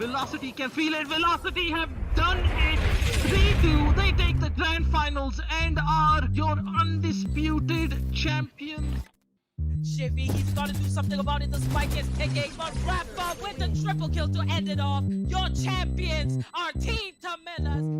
Velocity can feel it. Velocity have done it. They take the grand finals and are your undisputed champions. Shivy, he's got to do something about it. The spike is ticking, but wrap up with the triple kill to end it off. Your champions are Team Tamelas.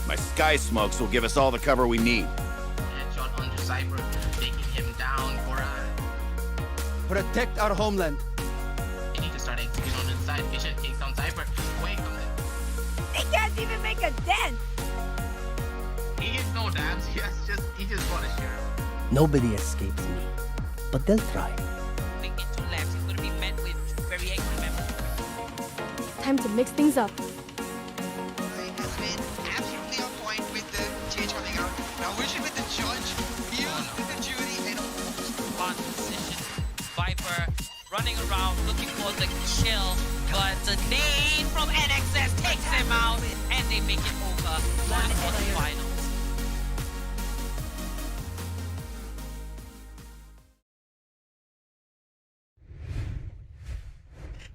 My sky smokes will give us all the cover we need. Headshot onto Cyber, taking him down for a... Protect our homeland. They need to start executing on the side. Vision takes down Cyber. Away from it. They can't even make a dent. He gets no dams. He just got a share. Nobody escapes me, but they'll try. Moving into labs, he's going to be met with very angry members. Time to mix things up. Has been absolutely on point with the change coming out. Now Vision with the judge, Fuse with the jury, and On position, Viper running around looking for the kill, but the nade from NXS takes him out, and they make it over for the finals.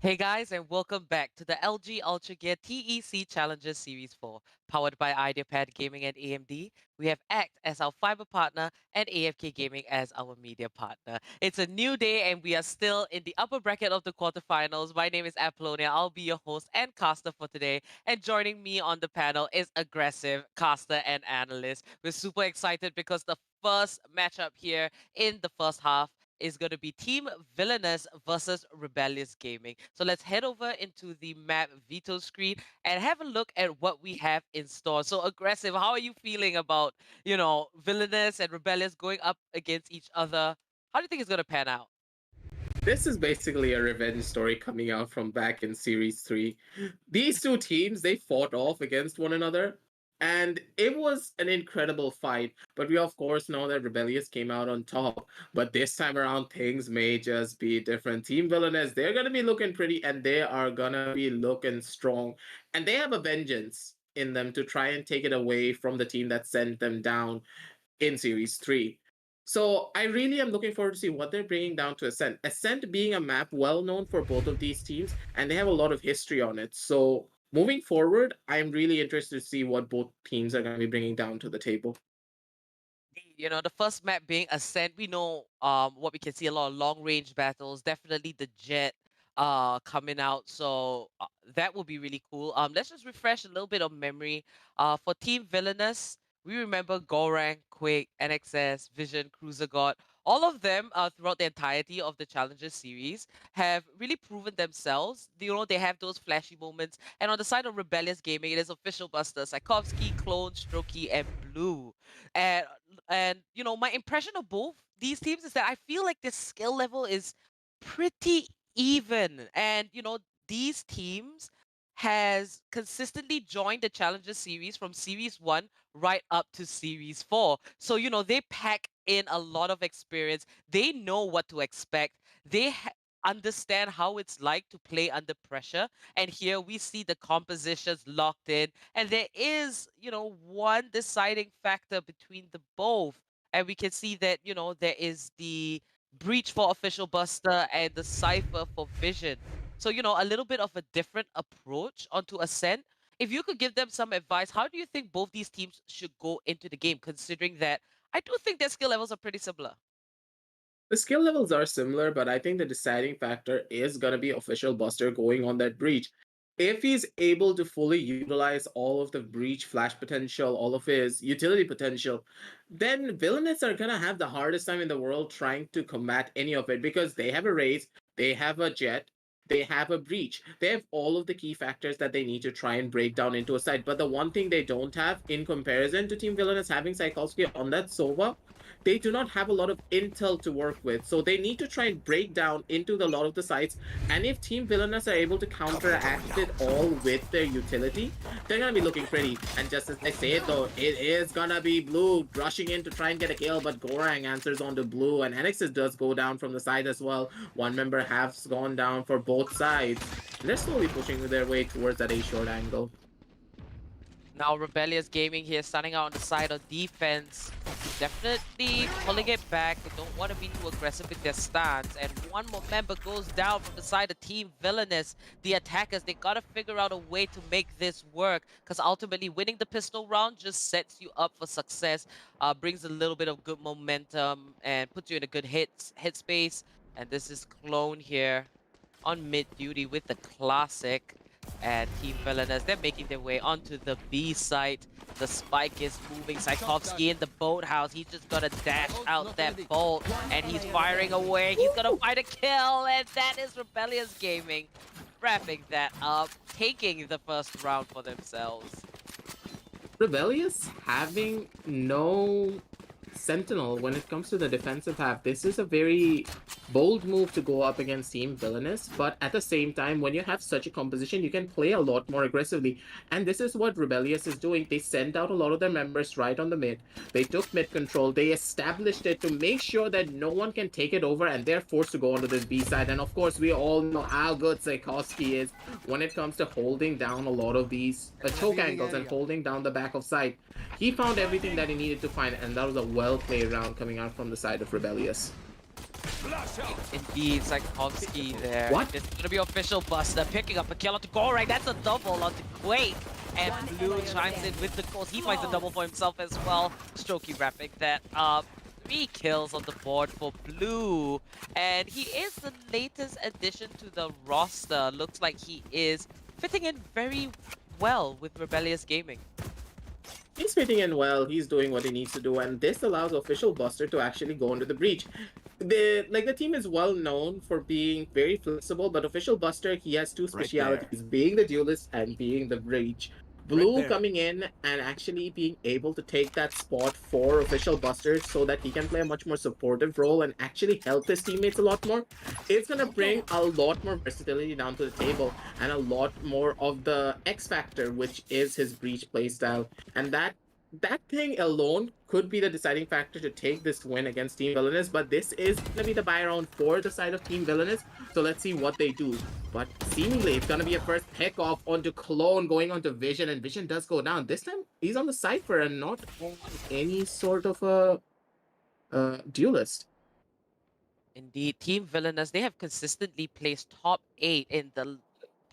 Hey guys, and welcome back to the LG Ultragear TEC Challengers Series 4, powered by Ideapad Gaming and AMD. We have ACT as our fiber partner and AFK Gaming as our media partner. It's a new day and we are still in the upper bracket of the quarterfinals. My name is Apollonia. I'll be your host and caster for today. And joining me on the panel is Aggressive, caster and analyst. We're super excited because the first matchup here in the first half is going to be Team VILLAINOUS versus REBELLIOUS Gaming. So let's head over into the map veto screen and have a look at what we have in store. So Aggressive, how are you feeling about, VILLAINOUS and REBELLIOUS going up against each other? How do you think it's going to pan out? This is basically a revenge story coming out from back in Series 3. These two teams, they fought off against one another, and it was an incredible fight. But we, of course, know that Rebellious came out on top. But this time around, things may just be different. Team Villainous, they're going to be looking pretty, and they are going to be looking strong. And they have a vengeance in them to try and take it away from the team that sent them down in Series 3. So I really am looking forward to see what they're bringing down to Ascent. Ascent being a map well known for both of these teams, and they have a lot of history on it. So moving forward, I'm really interested to see what both teams are going to be bringing down to the table. The first map being Ascent, we know what we can see, a lot of long range battles, definitely the Jet coming out, so that will be really cool. Let's just refresh a little bit of memory. For Team Villainous, we remember Gorang, Quake, NXS, Vision, Cruiser God. All of them throughout the entirety of the Challenger series have really proven themselves. They have those flashy moments. And on the side of Rebellious Gaming, it is Official Buster, Tchaikovsky, Clone, Strokey, and Blue. And my impression of both these teams is that I feel like their skill level is pretty even. And these teams has consistently joined the Challenger series from Series 1 right up to Series 4. So, they pack in a lot of experience. They know what to expect. They understand how it's like to play under pressure. And here we see the compositions locked in. And there is, one deciding factor between the both. And we can see that, there is the Breach for Official Buster and the Cypher for Vision. So, a little bit of a different approach onto Ascent. If you could give them some advice, how do you think both these teams should go into the game, considering that I do think their skill levels are pretty similar? The skill levels are similar, but I think the deciding factor is going to be Official Buster going on that breach. if he's able to fully utilize all of the breach flash potential, all of his utility potential, then Villainous are gonna have the hardest time in the world trying to combat any of it because they have a raise, they have a jet, they have a breach. They have all of the key factors that they need to try and break down into a site. But the one thing they don't have in comparison to Team Villainous having Tchaikovsky on that Sova, they do not have a lot of intel to work with. So they need to try and break down into the lot of the sites. And if Team Villainous are able to counteract it all with their utility, they're gonna be looking pretty. And just as I say it though, it is gonna be Blue rushing in to try and get a kill, but Gorang answers onto Blue, and Enixis does go down from the side as well. One member has gone down for both sides. And they're slowly pushing their way towards that A short angle. Now Rebellious Gaming here starting out on the side of defense. Definitely pulling it back. They don't want to be too aggressive with their stance. And one more member goes down from the side of Team Villainous. The attackers, they got to figure out a way to make this work. Because ultimately winning the pistol round just sets you up for success. Brings a little bit of good momentum and puts you in a good headspace. And this is Clone here on mid duty with the classic. And Team Villainous, they're making their way onto the B site. The spike is moving. Tchaikovsky in the boathouse. He's just gonna dash out that bolt. And he's firing away. He's gonna find a kill. And that is Rebellious Gaming wrapping that up, taking the first round for themselves. Rebellious having no Sentinel when it comes to the defensive half. This is a very bold move to go up against Team Villainous, but at the same time, when you have such a composition, you can play a lot more aggressively. And this is what Rebellious is doing. They sent out a lot of their members right on the mid. They took mid control. They established it to make sure that no one can take it over, and they're forced to go onto this B side. And of course, we all know how good Tchaikovsky is when it comes to holding down a lot of these choke angles and holding down the back of site. He found everything that he needed to find, and that was a well-played round coming out from the side of Rebellious. Indeed, Tchaikovsky there. What? It's gonna be official Buster picking up a kill onto Gorang. That's a double onto Quake. And Blue chimes in with the goals. He finds a double for himself as well. Strokey wrapping that up. 3 kills on the board for Blue. And he is the latest addition to the roster. Looks like he is fitting in very well with Rebellious Gaming. He's fitting in well, he's doing what he needs to do, and this allows Official Buster to actually go into the breach. The team is well known for being very flexible, but Official Buster, he has two specialities, being the duelist and being the breach. Blue coming in and actually being able to take that spot for Official Buster so that he can play a much more supportive role and actually help his teammates a lot more. It's gonna bring a lot more versatility down to the table and a lot more of the X factor, which is his breach playstyle. And that thing alone could be the deciding factor to take this win against Team Villainous, but this is gonna be the buy round for the side of Team Villainous, so let's see what they do. But seemingly it's gonna be a first pick off onto Clone going onto Vision, and Vision does go down. This time he's on the Cypher and not on any sort of a duelist. Indeed, Team Villainous, they have consistently placed top 8 in the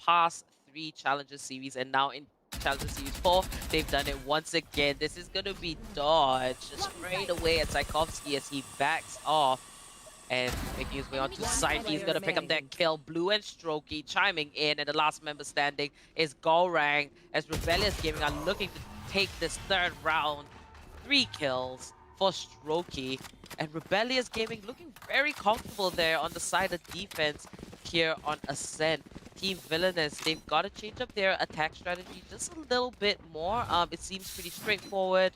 past 3 Challenger Series, and now in Challenger Series 4, they've done it once again. This is going to be dodged straight away at Tchaikovsky as he backs off and making his way onto site. He's going to pick up that kill. Blue and Strokey chiming in, and the last member standing is Gorang as Rebellious Gaming are looking to take this third round. 3 kills for Strokey, and Rebellious Gaming looking very comfortable there on the side of defense here on Ascent. Team Villainous, they've got to change up their attack strategy just a little bit more. It seems pretty straightforward.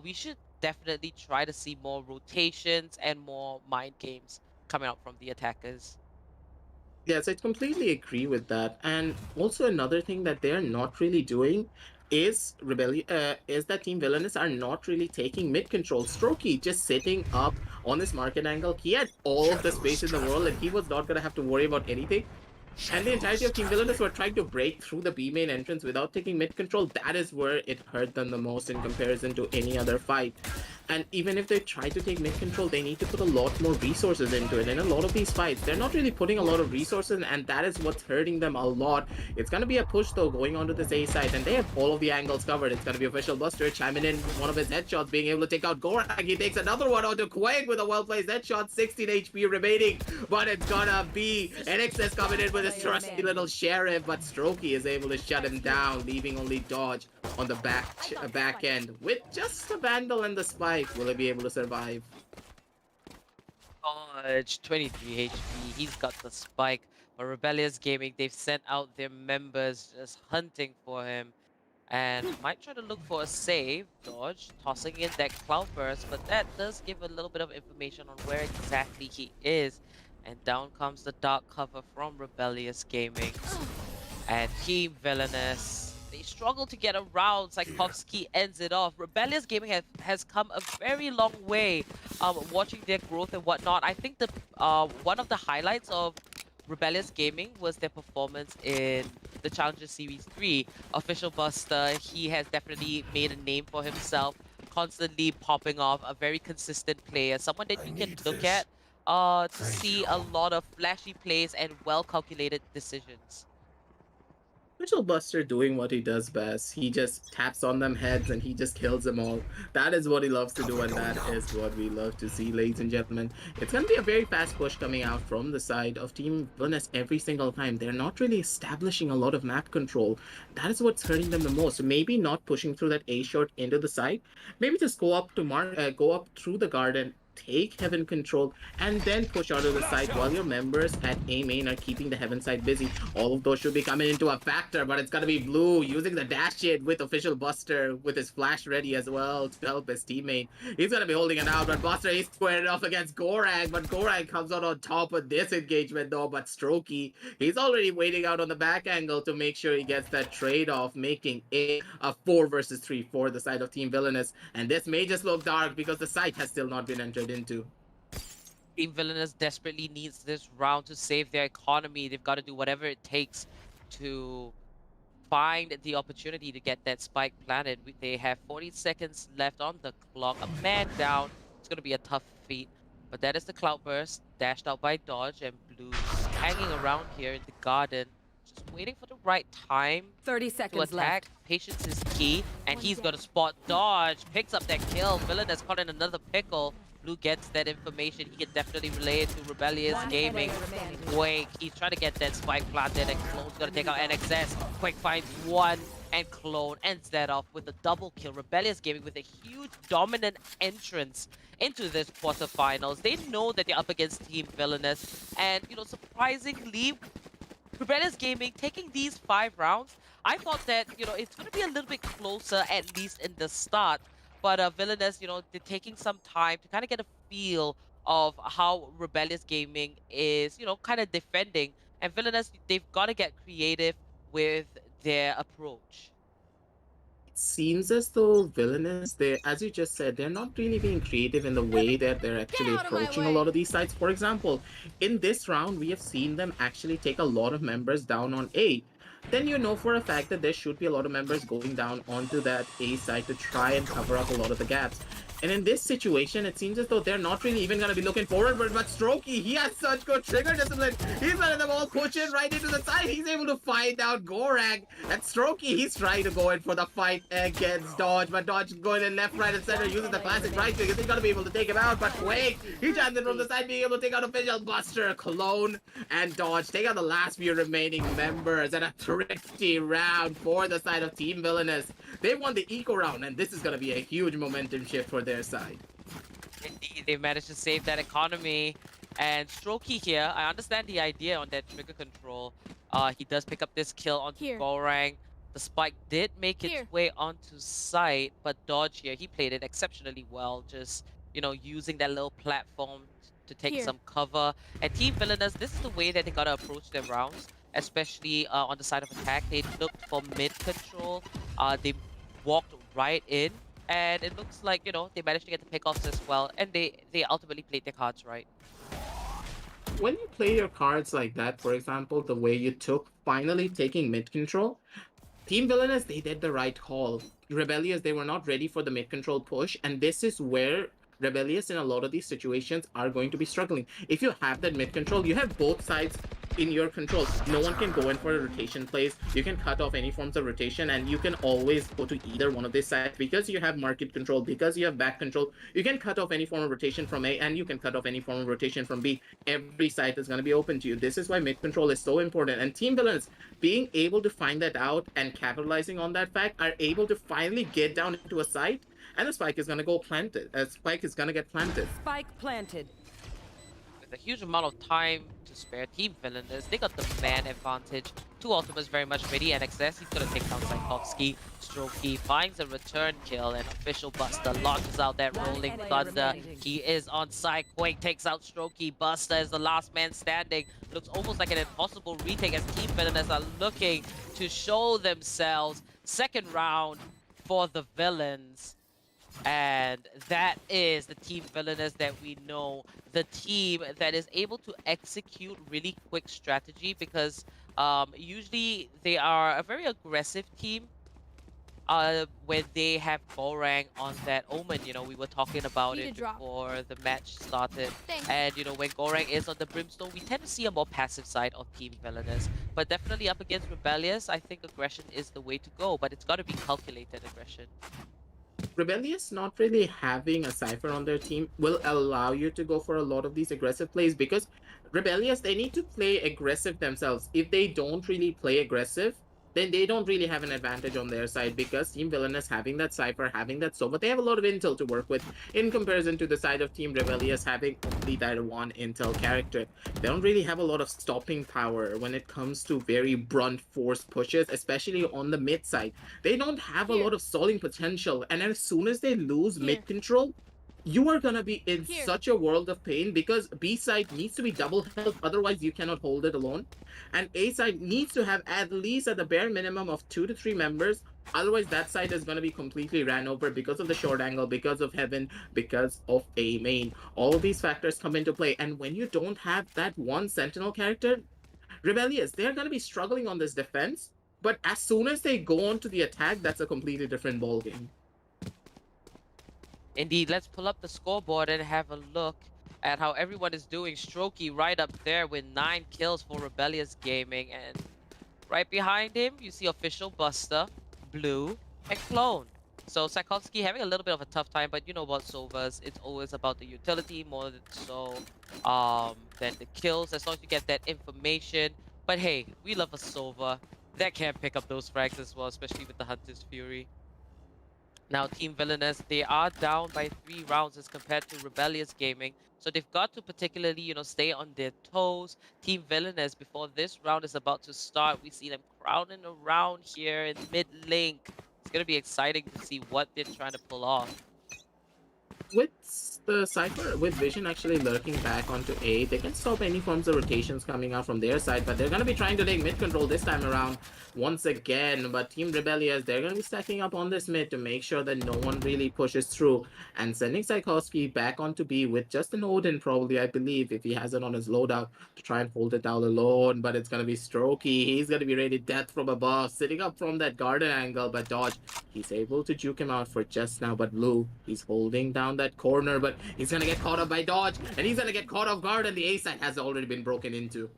We should definitely try to see more rotations and more mind games coming out from the attackers. Yes, I completely agree with that. And also another thing that they're not really doing is that Team Villainous are not really taking mid control. Strokey just sitting up on this market angle. He had all of the space in the world and he was not going to have to worry about anything. And the entirety of Team Villainous were trying to break through the B main entrance without taking mid control. That is where it hurt them the most in comparison to any other fight. And even if they try to take mid control, they need to put a lot more resources into it. In a lot of these fights, they're not really putting a lot of resources, and that is what's hurting them a lot. It's going to be a push though going onto this A side, and they have all of the angles covered. It's going to be Official Buster chiming in one of his headshots, being able to take out Gorang. He takes another one onto Quake with a well-placed headshot, 16 HP remaining, but it's gonna be NXS coming in with with his trusty little sheriff, but Strokey is able to shut him down, leaving only Dodge on the back end with just the Vandal and the Spike. Will he be able to survive? Dodge, 23 HP. He's got the spike. But Rebellious Gaming, they've sent out their members just hunting for him. And might try to look for a save. Dodge tossing in that Cloudburst, but that does give a little bit of information on where exactly he is. And down comes the dark cover from Rebellious Gaming. And Team Villainous, they struggle to get around. Tchaikovsky ends it off. Rebellious Gaming has come a very long way watching their growth and whatnot. I think the one of the highlights of Rebellious Gaming was their performance in the Challenger Series 3. Official Buster, he has definitely made a name for himself, constantly popping off, a very consistent player, someone that you can look at to see a lot of flashy plays and well-calculated decisions. Mitchell Buster doing what he does best. He just taps on them heads and he just kills them all. That is what he loves to do, and that is what we love to see, ladies and gentlemen. It's going to be a very fast push coming out from the side of Team Villainous every single time. They're not really establishing a lot of map control. That is what's hurting them the most. So maybe not pushing through that A short into the side. Maybe just go up through the garden, take heaven control, and then push out of the side while your members at A main are keeping the heaven side busy. All of those should be coming into a factor, but it's gonna be Blue using the dash hit with Official Buster with his flash ready as well to help his teammate. He's gonna be holding it out, but Buster is squared off against Gorag, but Gorag comes out on top of this engagement though. But Strokey, he's already waiting out on the back angle to make sure he gets that trade-off, making it a 4 versus 3 for the side of Team Villainous. And this may just look dark because the site has still not been entered into. Team Villainous desperately needs this round to save their economy. They've got to do whatever it takes to find the opportunity to get that spike planted. They have 40 seconds left on the clock. A man down. It's going to be a tough feat. But that is the Cloudburst, dashed out by Dodge, and Blue's hanging around here in the garden, just waiting for the right time 30 to seconds attack. left. Patience is key, and he's going to spot Dodge, picks up that kill. Villainous caught in another pickle. Blue gets that information. He can definitely relay it to Rebellious Gaming. Quake, he's trying to get that spike planted, and Clone's gonna take out NXS. Quake finds one, and Clone ends that off with a double kill. Rebellious Gaming with a huge dominant entrance into this quarterfinals. They know that they're up against Team Villainous, and surprisingly, Rebellious Gaming taking these 5 rounds, I thought that, it's going to be a little bit closer, at least in the start. But Villainous, they're taking some time to kind of get a feel of how Rebellious Gaming is, kind of defending. And Villainous, they've got to get creative with their approach. It seems as though Villainous, as you just said, they're not really being creative in the way that they're actually approaching a lot of these sites. For example, in this round, we have seen them actually take a lot of members down on A. Then you know for a fact that there should be a lot of members going down onto that A side to try and cover up a lot of the gaps. And in this situation, it seems as though they're not really even going to be looking forward, but Strokey, he has such good trigger discipline. He's letting them all push in right into the side. He's able to find out Gorag. And Strokey, he's trying to go in for the fight against Dodge, but Dodge going in left, right, and center, using the classic right because he's going to be able to take him out. But Quake, he jams in from the side, being able to take out Official Buster, Clone, and Dodge. Take out the last few remaining members, and a thrifty round for the side of Team Villainous. They won the eco round, and this is going to be a huge momentum shift for their side. Indeed, they managed to save that economy. And Strokey here, I understand the idea on that trigger control. He does pick up this kill onto Gorang. The spike did make its way onto site, but Dodge here, he played it exceptionally well, just, using that little platform to take some cover. And Team Villainous, this is the way that they gotta approach their rounds, especially on the side of attack. They looked for mid control. They walked right in, and it looks like, they managed to get the pickoffs as well, and they ultimately played their cards right. When you play your cards like that, for example, the way you took finally taking mid control, Team Villainous, they did the right call. Rebellious, they were not ready for the mid control push, and this is where Rebellious in a lot of these situations are going to be struggling. If you have that mid control, you have both sides in your control. No one can go in for a rotation plays. You can cut off any forms of rotation, and you can always go to either one of these sides because you have market control, because you have back control. You can cut off any form of rotation from A, and you can cut off any form of rotation from B. Every site is going to be open to you. This is why mid control is so important. And Team Villainous, being able to find that out and capitalizing on that fact, are able to finally get down into a site, and the spike is going to go planted. A spike is going to get planted. Spike planted. With a huge amount of time to spare, Team Villainous, they got the man advantage. Two ultimates very much ready. NXS, he's gonna take down Tchaikovsky. Strokey finds a return kill, and official Buster launches out that rolling thunder. He is on side. Quake takes out Strokey. Buster is the last man standing. Looks almost like an impossible retake as Team Villainous are looking to show themselves. Second round for the villains. And that is the Team Villainous that we know. The team that is able to execute really quick strategy because usually they are a very aggressive team when they have Gorang on that Omen. You know, we were talking about it before the match started. And, you know, when Gorang is on the Brimstone, we tend to see a more passive side of Team Villainous. But definitely up against Rebellious, I think aggression is the way to go. But it's got to be calculated aggression. Rebellious not really having a Cypher on their team will allow you to go for a lot of these aggressive plays because Rebellious, they need to play aggressive themselves. If they don't really play aggressive, then they don't really have an advantage on their side because Team Villainous having that Cypher, having that Sova, they have a lot of intel to work with in comparison to the side of Team Rebellious having only that one intel character. They don't really have a lot of stopping power when it comes to very blunt force pushes, especially on the mid side. They don't have a lot of stalling potential, and as soon as they lose mid control, you are gonna be in such a world of pain because B side needs to be double health, otherwise you cannot hold it alone. And A side needs to have at least at the bare minimum of 2 to 3 members, otherwise that side is gonna be completely ran over because of the short angle, because of Heaven, because of A main. All of these factors come into play, and when you don't have that one Sentinel character, Rebellious, they're gonna be struggling on this defense, but as soon as they go on to the attack, that's a completely different ballgame. Indeed, let's pull up the scoreboard and have a look at how everyone is doing. Strokey right up there with 9 kills for Rebellious Gaming. And right behind him, you see official Buster, Blue, and Clone. So Tchaikovsky having a little bit of a tough time, but you know about Sovas, it's always about the utility more so than the kills, as long as you get that information. But hey, we love a Sova that can pick up those frags as well, especially with the Hunter's Fury. Now, Team Villainous, they are down by 3 rounds as compared to Rebellious Gaming. So they've got to particularly, you know, stay on their toes. Team Villainous, before this round is about to start, we see them crowding around here in mid-link. It's going to be exciting to see what they're trying to pull off. With the Cypher, with Vision actually lurking back onto A, they can stop any forms of rotations coming out from their side, but they're going to be trying to take mid control this time around once again. But Team Rebellious, they're going to be stacking up on this mid to make sure that no one really pushes through, and sending Tchaikovsky back onto B with just an Odin probably, I believe, if he has it on his loadout, to try and hold it down alone. But it's going to be Strokey. He's going to be ready death from above, sitting up from that garden angle, but dodge. He's able to juke him out for just now, but Blue, he's holding down that corner, but he's gonna get caught up by dodge, and he's gonna get caught off guard, and the A side has already been broken into.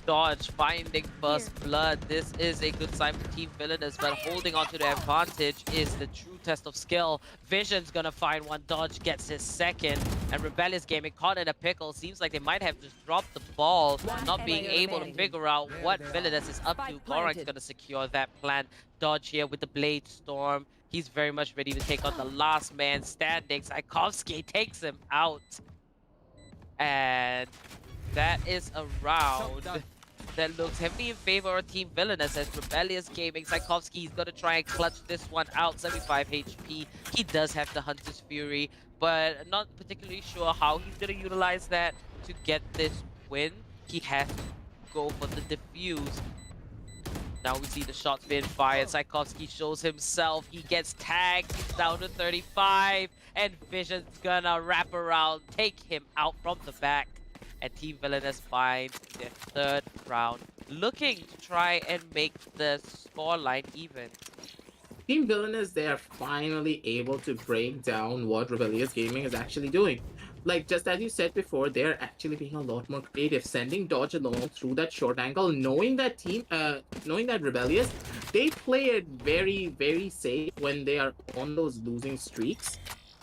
Dodge finding first blood. This is a good sign for Team Villainous, but holding on to the advantage is the true test of skill. Vision's gonna find one. Dodge gets his second, and Rebellious Gaming caught in a pickle. Seems like they might have just dropped the ball, not being able to figure out what Villainous is up to. Gorang's gonna secure that plan. Dodge here with the Blade Storm. He's very much ready to take on the last man standing. Tchaikovsky takes him out. And that is a round that looks heavily in favor of Team Villainous as Rebellious Gaming. Tchaikovsky is going to try and clutch this one out. 75 HP. He does have the Hunter's Fury, but not particularly sure how he's going to utilize that to get this win. He has to go for the defuse. Now we see the shots being fired. Tchaikovsky shows himself. He gets tagged. He's down to 35. And Vision's gonna wrap around, take him out from the back. And Team Villainous finds their 3rd round, looking to try and make the scoreline even. Team Villainous, they are finally able to break down what Rebellious Gaming is actually doing. like just as you said before, they're actually being a lot more creative, sending Dodge alone through that short angle, knowing that Rebellious, they play it very, very safe when they are on those losing streaks.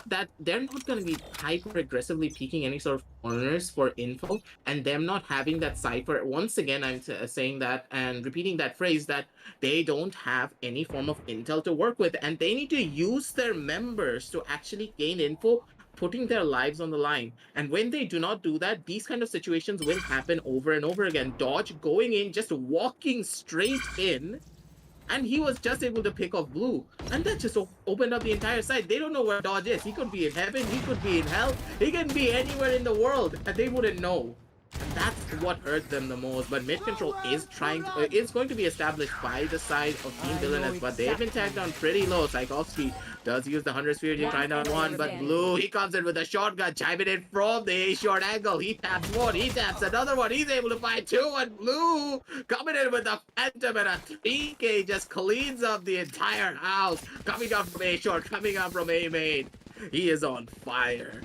That they're not going to be hyper aggressively peeking any sort of corners for info, and them not having that cipher. Once again, I'm saying that and repeating that phrase that they don't have any form of intel to work with, and they need to use their members to actually gain info, putting their lives on the line. And when they do not do that, these kind of situations will happen over and over again. Dodge going in, just walking straight in, and he was just able to pick off Blue. And that just opened up the entire side. They don't know where Dodge is. He could be in heaven, he could be in hell, he can be anywhere in the world, and they wouldn't know. And that's what hurt them the most. But mid control is going to be established by the side of Team Villainous, but they've been tagged down pretty low. Tchaikovsky does use the 100 Sphere to try down one, but Blue, he comes in with a shotgun, chiming in from the A short angle. He taps one, he taps another one, he's able to find two, and Blue coming in with a Phantom and a 3K just cleans up the entire house. Coming up from A short, coming up from A main. He is on fire.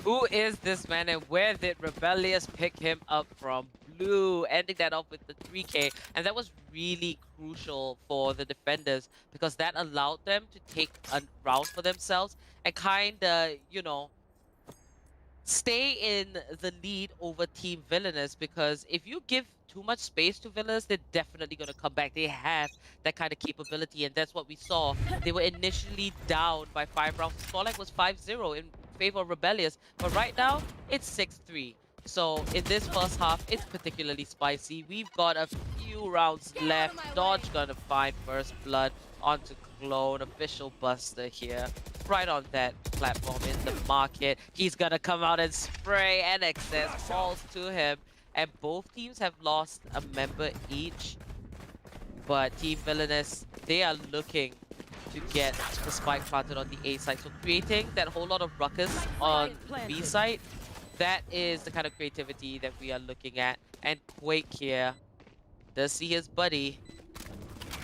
Who is this man and where did Rebellious pick him up from? Blue, ending that off with the 3K, and that was really crucial for the defenders because that allowed them to take a round for themselves and kinda, you know, stay in the lead over Team Villainous, because if you give too much space to Villainous, they're definitely going to come back. They have that kind of capability, and that's what we saw. They were initially down by 5 rounds. The scoreline was 5-0 in favor of Rebellious, but right now, it's 6-3. So in this first half, it's particularly spicy. We've got a few rounds left. Dodge gonna find first blood onto Clone, official buster here. Right on that platform in the market. He's gonna come out and spray, and excess falls to him. And both teams have lost a member each. But Team Villainous, they are looking to get the spike planted on the A side. So creating that whole lot of ruckus on B side, that is the kind of creativity that we are looking at. And Quake here does see his buddy.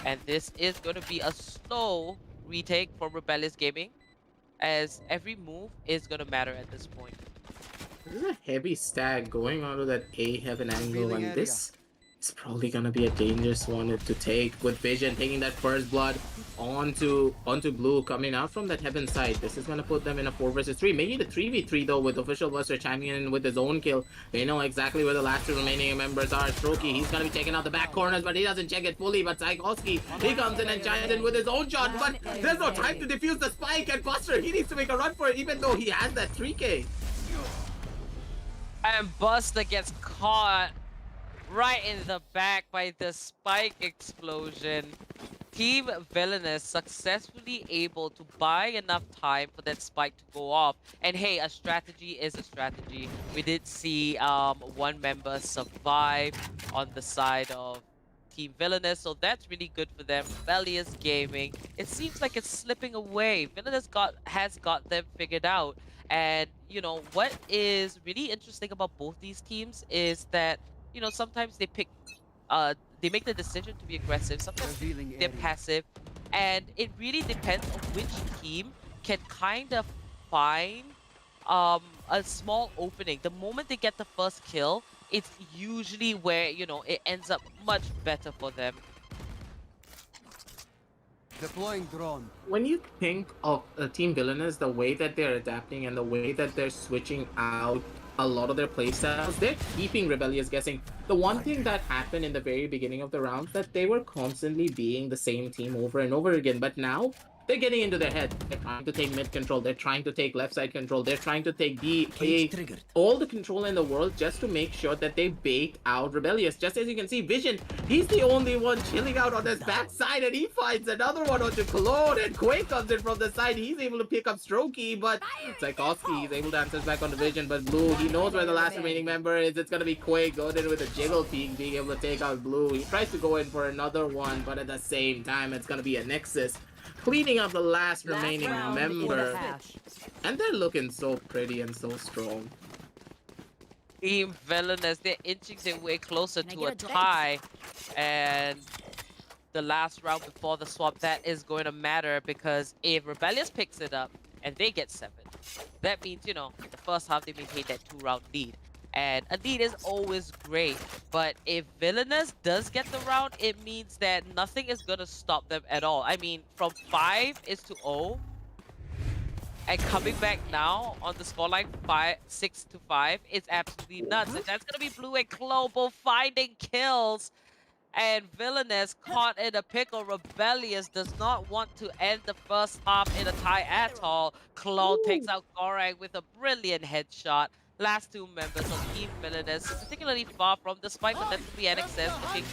And this is going to be a slow retake for Rebellious Gaming, as every move is going to matter at this point. This is a heavy stack going onto that A heaven angle, and this is probably gonna be a dangerous one to take, with Vision taking that first blood onto Blue coming out from that heaven side. This is gonna put them in a 4 versus 3, maybe the 3v3 though, with Official Buster chiming in with his own kill. They know exactly where the last two remaining members are. Strokey, he's gonna be taking out the back corners, but he doesn't check it fully. But Tchaikovsky, he comes in and chimes in with his own shot, but there's no time to defuse the spike, and Buster, he needs to make a run for it even though he has that 3K. And Buster gets caught right in the back by the spike explosion. Team Villainous successfully able to buy enough time for that spike to go off. And hey, a strategy is a strategy. We did see one member survive on the side of Team Villainous, so that's really good for them. Rebellious Gaming, it seems like it's slipping away. Villainous has got them figured out. And you know what is really interesting about both these teams is that, you know, sometimes they make the decision to be aggressive, sometimes they're passive, and it really depends on which team can kind of find a small opening. The moment they get the first kill, it's usually where, you know, it ends up much better for them. Deploying drone. When you think of Team Villainous, the way that they're adapting and the way that they're switching out a lot of their playstyles, they're keeping Rebellious guessing. The one thing that happened in the very beginning of the round, that they were constantly being the same team over and over again, but now they're getting into their head. They're trying to take mid control, they're trying to take left side control, they're trying to take B, A, all the control in the world just to make sure that they bait out Rebellious. Just as you can see, Vision, he's the only one chilling out on this back side, and he finds another one onto Cologne, and Quake comes in from the side. He's able to pick up Strokey, but Tchaikovsky, he's able to answer back on the Vision, but Blue, he knows where the last remaining member is. It's gonna be Quake going in with a jiggle peek, being able to take out Blue. He tries to go in for another one, but at the same time, it's gonna be a Nexus, cleaning up the last remaining member. And they're looking so pretty and so strong. Team Villainous, they're inching their way closer to a tie. And the last round before the swap, that is going to matter, because if Rebellious picks it up and they get 7, That means, you know, the first half they maintain that 2-round lead. And a lead is always great, but if Villainous does get the round, it means that nothing is gonna stop them at all. I mean, from 5 is to 0, and coming back now on the scoreline 6-5, it's absolutely nuts. And that's gonna be Blue and Global finding kills. And Villainous caught in a pickle. Rebellious does not want to end the first half in a tie at all. Claude takes out Gorang with a brilliant headshot. Last two members of Team Villainous, particularly far from the spike, but that's the NXS looking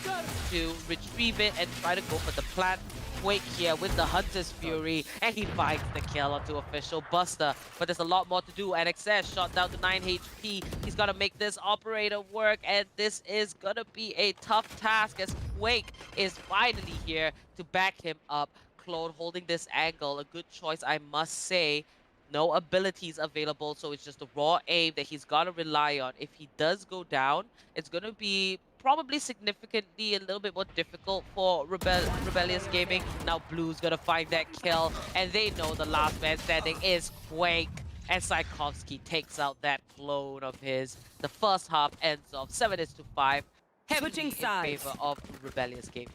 to retrieve it and try to go for the plant. Quake here with the Hunter's Fury, and he finds the kill onto official Buster. But there's a lot more to do. NXS shot down to 9 HP. He's got to make this operator work, and this is going to be a tough task as Quake is finally here to back him up. Claude holding this angle, a good choice, I must say. No abilities available, so it's just a raw aim that he's got to rely on. If he does go down, it's going to be probably significantly a little bit more difficult for Rebellious Gaming. Now Blue's going to find that kill, and they know the last man standing is Quake. And Saikovsky takes out that clone of his. The first half ends off 7-5, heavily in favor of Rebellious Gaming.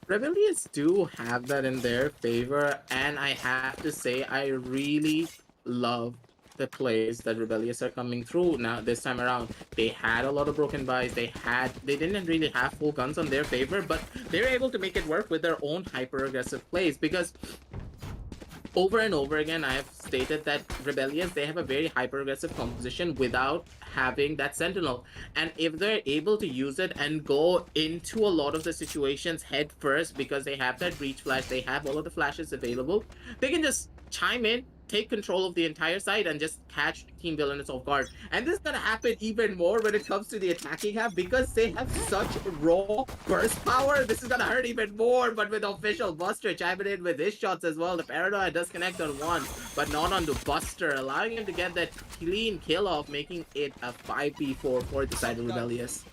Rebellious do have that in their favor, and I have to say I really love the plays that Rebellious are coming through now this time around. They had a lot of broken buys, they didn't really have full guns on their favor, but they were able to make it work with their own hyper aggressive plays, because over and over again I have stated that Rebellious, they have a very hyper aggressive composition without having that sentinel, and if they're able to use it and go into a lot of the situations head first because they have that breach flash, they have all of the flashes available, they can just chime in, take control of the entire side, and just catch Team Villainous off guard. And this is gonna happen even more when it comes to the attacking half, because they have such raw burst power. This is gonna hurt even more, but with official Buster chiming in with his shots as well. The Paranoia does connect on one, but not onto Buster, allowing him to get that clean kill off, making it a 5v4 for the side of Rebellious.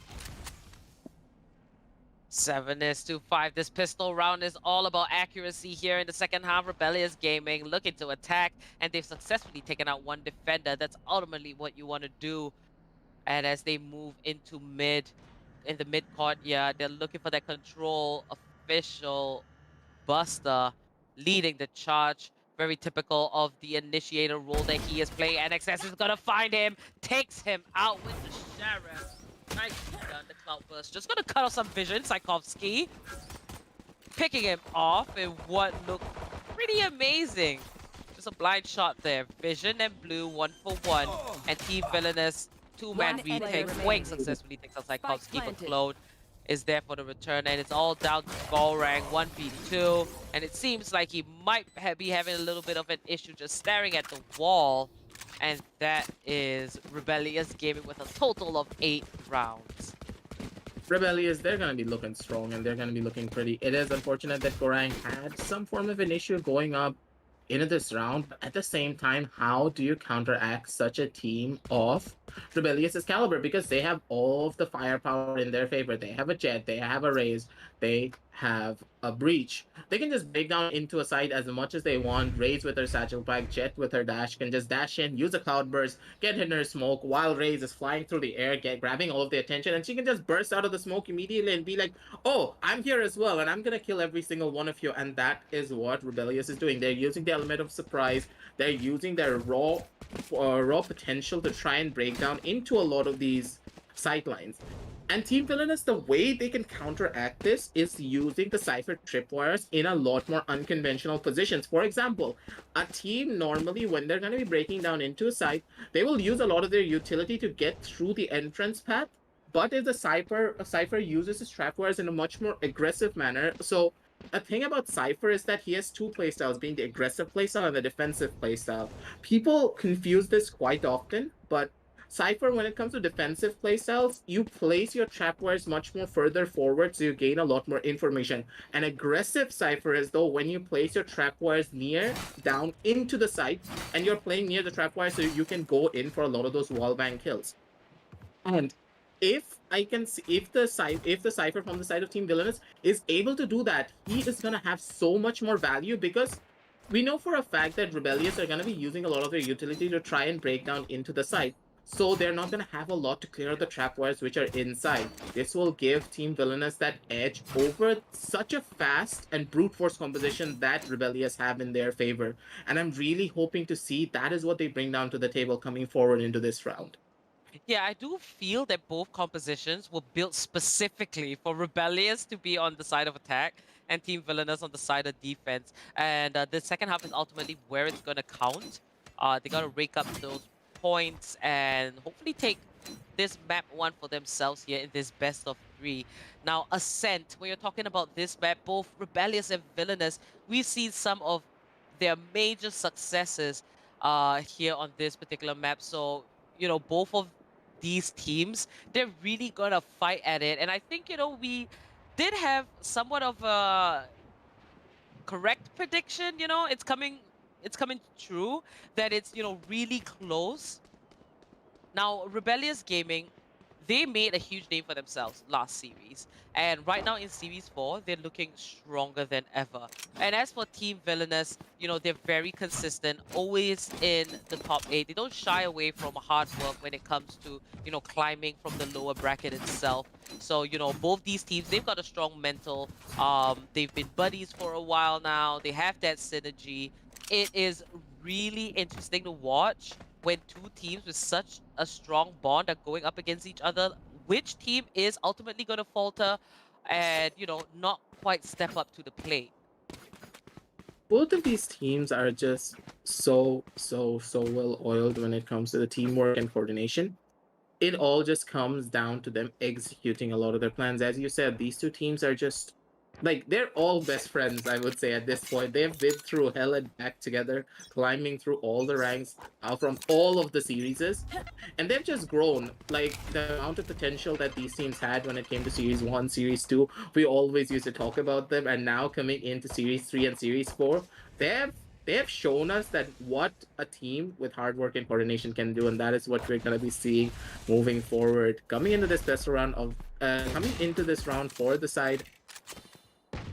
7-5. This pistol round is all about accuracy here in the second half. Rebellious Gaming looking to attack, and they've successfully taken out one defender. That's ultimately what you want to do. And as they move into in the mid court, yeah, they're looking for that control. Official Buster leading the charge. Very typical of the initiator role that he is playing. NXS is gonna find him, takes him out with the Sheriff. Nice done, the Cloudburst. Just gonna cut off some vision. Saikovsky picking him off in what looked pretty amazing. Just a blind shot there. Vision and Blue 1-for-1. And Team Villainous 2-man retake. Quake successfully takes out Saikovsky, but Claude is there for the return. And it's all down to Gorang 1v2. And it seems like he might be having a little bit of an issue just staring at the wall. And that is Rebellious Gaming with a total of 8 rounds. Rebellious, they're going to be looking strong, and they're going to be looking pretty. It is unfortunate that Gorang had some form of an issue going up into this round, but at the same time, how do you counteract such a team of Rebellious's caliber? Because they have all of the firepower in their favor. They have a Jet, they have a Raze, they have a Breach. They can just break down into a side as much as they want. Raze with her Satchel Pack, Jet with her dash can just dash in, use a Cloudburst, get in her smoke, while Raze is flying through the air, grabbing all of the attention, and she can just burst out of the smoke immediately and be like, oh, I'm here as well, and I'm gonna kill every single one of you. And that is what Rebellious is doing. They're using the element of surprise. They're using their raw potential to try and break down into a lot of these sightlines. And Team Villainous, the way they can counteract this is using the Cypher tripwires in a lot more unconventional positions. For example, a team normally, when they're going to be breaking down into a site, they will use a lot of their utility to get through the entrance path. But if the Cypher uses his trapwires in a much more aggressive manner, so a thing about Cypher is that he has two playstyles, being the aggressive playstyle and the defensive playstyle. People confuse this quite often, but Cypher, when it comes to defensive playstyles, you place your trapwires much more further forward, so you gain a lot more information. An aggressive Cypher is, though, when you place your trapwires near, down into the site, and you're playing near the trapwire, so you can go in for a lot of those wallbang kills. And if the Cypher from the side of Team Villainous is able to do that, he is gonna have so much more value, because we know for a fact that Rebellious are going to be using a lot of their utility to try and break down into the site. So they're not going to have a lot to clear the trapwires which are inside. This will give Team Villainous that edge over such a fast and brute force composition that Rebellious have in their favor. And I'm really hoping to see that is what they bring down to the table coming forward into this round. Yeah, I do feel that both compositions were built specifically for Rebellious to be on the side of attack and Team Villainous on the side of defense. And the second half is ultimately where it's going to count. They got to rake up those points and hopefully take this map one for themselves here in this best of 3. Now, Ascent, when you're talking about this map, both Rebellious and Villainous, we've seen some of their major successes here on this particular map. So, you know, both of these teams, they're really gonna fight at it. And I think, you know, we did have somewhat of a correct prediction, you know, it's coming true that it's, you know, really close. Now, Rebellious Gaming, they made a huge name for themselves last series. And right now in Series 4, they're looking stronger than ever. And as for Team Villainous, you know, they're very consistent, always in the top 8. They don't shy away from hard work when it comes to, you know, climbing from the lower bracket itself. So, you know, both these teams, they've got a strong mental. They've been buddies for a while now. They have that synergy. It is really interesting to watch when two teams with such a strong bond are going up against each other. Which team is ultimately going to falter and, you know, not quite step up to the plate? Both of these teams are just so well oiled when it comes to the teamwork and coordination. It all just comes down to them executing a lot of their plans. As you said, these two teams are just like they're all best friends, I would say, at this point. They've been through hell and back together, climbing through all the ranks from all of the series, and they've just grown. Like the amount of potential that these teams had when it came to Series 1, Series 2, we always used to talk about them, and now coming into Series 3 and Series 4, they have shown us that what a team with hard work and coordination can do, and that is what we're gonna be seeing moving forward. Coming into this round for the side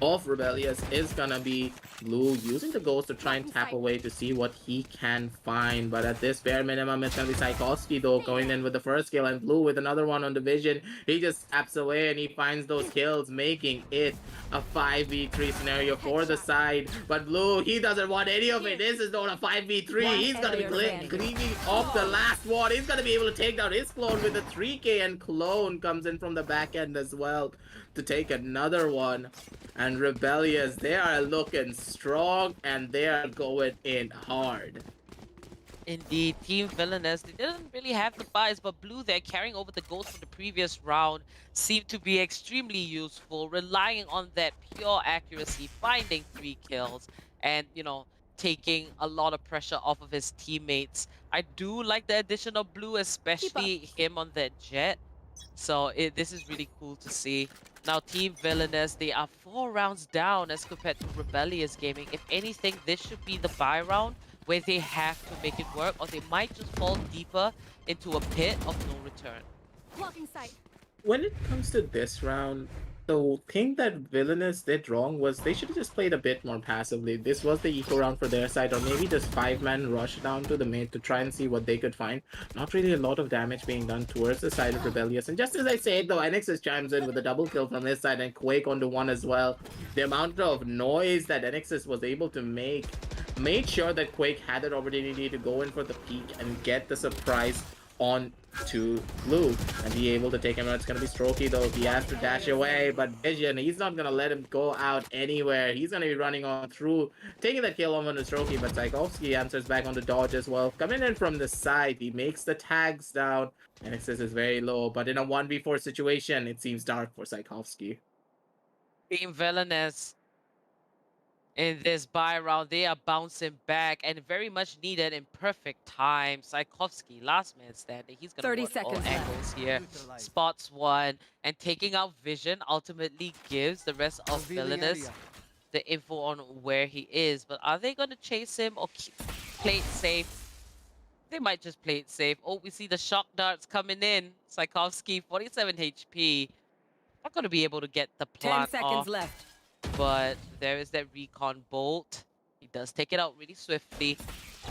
of Rebellious is gonna be Blue using the Ghost to try and tap away to see what he can find. But at this bare minimum, it's gonna be Tchaikovsky though going in with the first kill, and Blue with another one on the vision. He just taps away and he finds those kills, making it a 5v3 scenario for the side. But Blue, he doesn't want any of it. This is not a 5v3. He's gonna be cleaning off the last one. He's gonna be able to take down his clone with a 3k, and Clone comes in from the back end as well to take another one. And Rebellious, they are looking strong and they are going in hard. Indeed, Team Villainous, they didn't really have the buys, but Blue there carrying over the goals from the previous round seemed to be extremely useful, relying on that pure accuracy, finding 3 kills, and, you know, taking a lot of pressure off of his teammates. I do like the addition of Blue, especially him on that jet. So this is really cool to see. Now, Team Villainous, they are 4 rounds down as compared to Rebellious Gaming. If anything, this should be the buy round where they have to make it work, or they might just fall deeper into a pit of no return. Blocking sight. When it comes to this round, the thing that Villainous did wrong was they should have just played a bit more passively. This was the eco round for their side, or maybe just 5-man rush down to the mid to try and see what they could find. Not really a lot of damage being done towards the side of Rebellious. And just as I said though, NXS chimes in with a double kill from his side and Quake onto one as well. The amount of noise that NXS was able to make made sure that Quake had that opportunity to go in for the peak and get the surprise on to Blue and be able to take him out. It's gonna be Strokey though. He has to dash away, but Vision, he's not gonna let him go out anywhere. He's gonna be running on through, taking that kill on to Strokey, but Tchaikovsky answers back on the dodge as well. Coming in from the side, he makes the tags down, and it says it's very low, but in a 1v4 situation, it seems dark for Tchaikovsky. Team Villainous, in this buy round, they are bouncing back and very much needed in perfect time. Tchaikovsky, last man standing. He's going to watch all angles here. Spots one, and taking out Vision ultimately gives the rest of Villainous the info on where he is. But are they going to chase him or play it safe? They might just play it safe. Oh, we see the shock darts coming in. Tchaikovsky, 47 HP. Not going to be able to get the plant 10 seconds off. left. But there is that recon bolt. He does take it out really swiftly,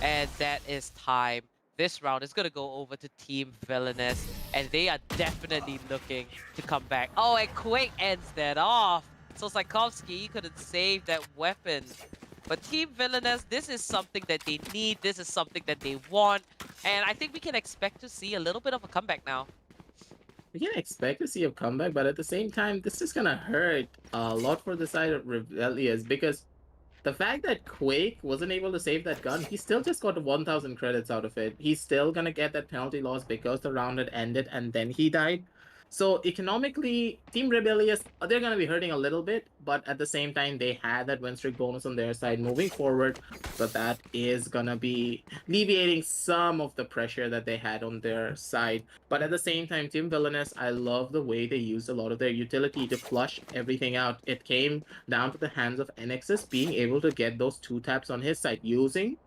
and that is time. This round is going to go over to Team Villainous, and they are definitely looking to come back. Oh, and Quake ends that off. So Tchaikovsky couldn't save that weapon. But Team Villainous, this is something that they need. This is something that they want. And I think we can expect to see a little bit of a comeback now. We can expect to see a comeback, but at the same time, this is gonna hurt a lot for the side of Rebellious, because the fact that Quake wasn't able to save that gun, he still just got 1,000 credits out of it. He's still gonna get that penalty loss because the round had ended and then he died. So economically, Team Rebellious, they're gonna be hurting a little bit, but at the same time, they had that win streak bonus on their side moving forward. So that is gonna be alleviating some of the pressure that they had on their side. But at the same time, Team Villainous, I love the way they used a lot of their utility to flush everything out. It came down to the hands of NXS being able to get those 2 taps on his side using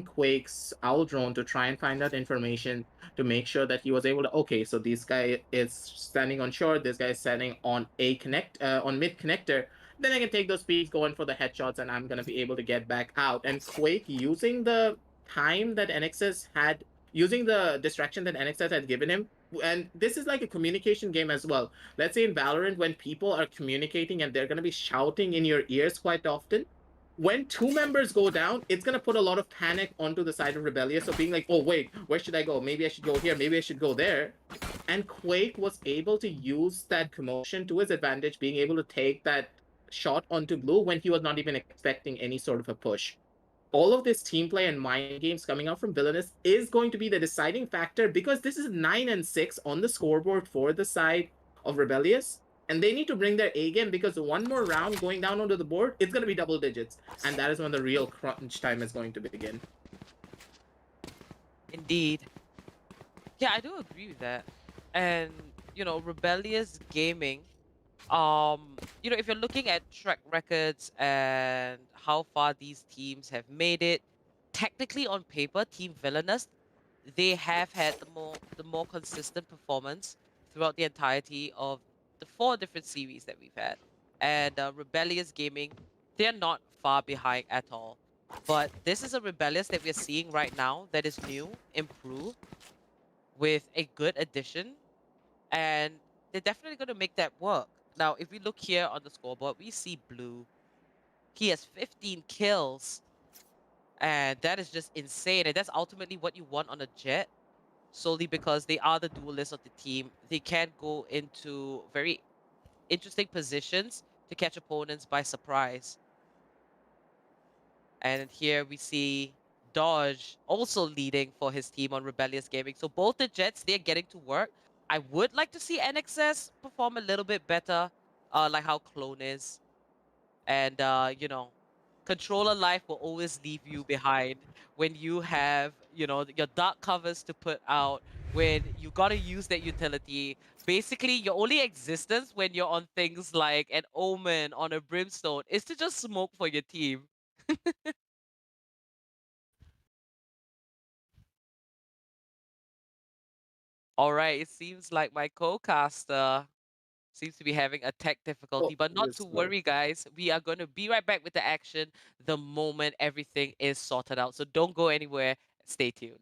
Quake's Owl Drone to try and find out information to make sure that he was able to, okay, so this guy is standing on short, this guy is standing on on mid connector, then I can take those speeds, go in for the headshots, and I'm gonna be able to get back out. And Quake, using the time that NXS had, using the distraction that NXS had given him, and this is like a communication game as well. Let's say in Valorant, when people are communicating and they're gonna be shouting in your ears quite often, when 2 members go down, it's gonna put a lot of panic onto the side of Rebellious. So being like, oh wait, where should I go? Maybe I should go here, maybe I should go there. And Quake was able to use that commotion to his advantage, being able to take that shot onto Blue when he was not even expecting any sort of a push. All of this team play and mind games coming out from Villainous is going to be the deciding factor, because this is 9 and 6 on the scoreboard for the side of Rebellious. And they need to bring their A game, because one more round going down onto the board, it's going to be double digits. And that is when the real crunch time is going to begin. Indeed. Yeah, I do agree with that. And, you know, Rebellious Gaming, you know, if you're looking at track records and how far these teams have made it, technically on paper, Team Villainous, they have had the more consistent performance throughout the entirety of the 4 different series that we've had. And Rebellious Gaming, they're not far behind at all. But this is a Rebellious that we're seeing right now that is new, improved, with a good addition. And they're definitely going to make that work. Now, if we look here on the scoreboard, we see Blue. He has 15 kills. And that is just insane. And that's ultimately what you want on a Jet. Solely because they are the duelists of the team. They can go into very interesting positions to catch opponents by surprise. And here we see Dodge also leading for his team on Rebellious Gaming. So both the Jets, they're getting to work. I would like to see NXS perform a little bit better, like how Clone is. And, you know, Controller life will always leave you behind when you have, you know, your dark covers to put out, when you gotta use that utility. Basically, your only existence when you're on things like an Omen, on a Brimstone, is to just smoke for your team. Alright, it seems like my co-caster seems to be having a tech difficulty, but not yes, to no. worry, guys. We are going to be right back with the action the moment everything is sorted out. So don't go anywhere. Stay tuned.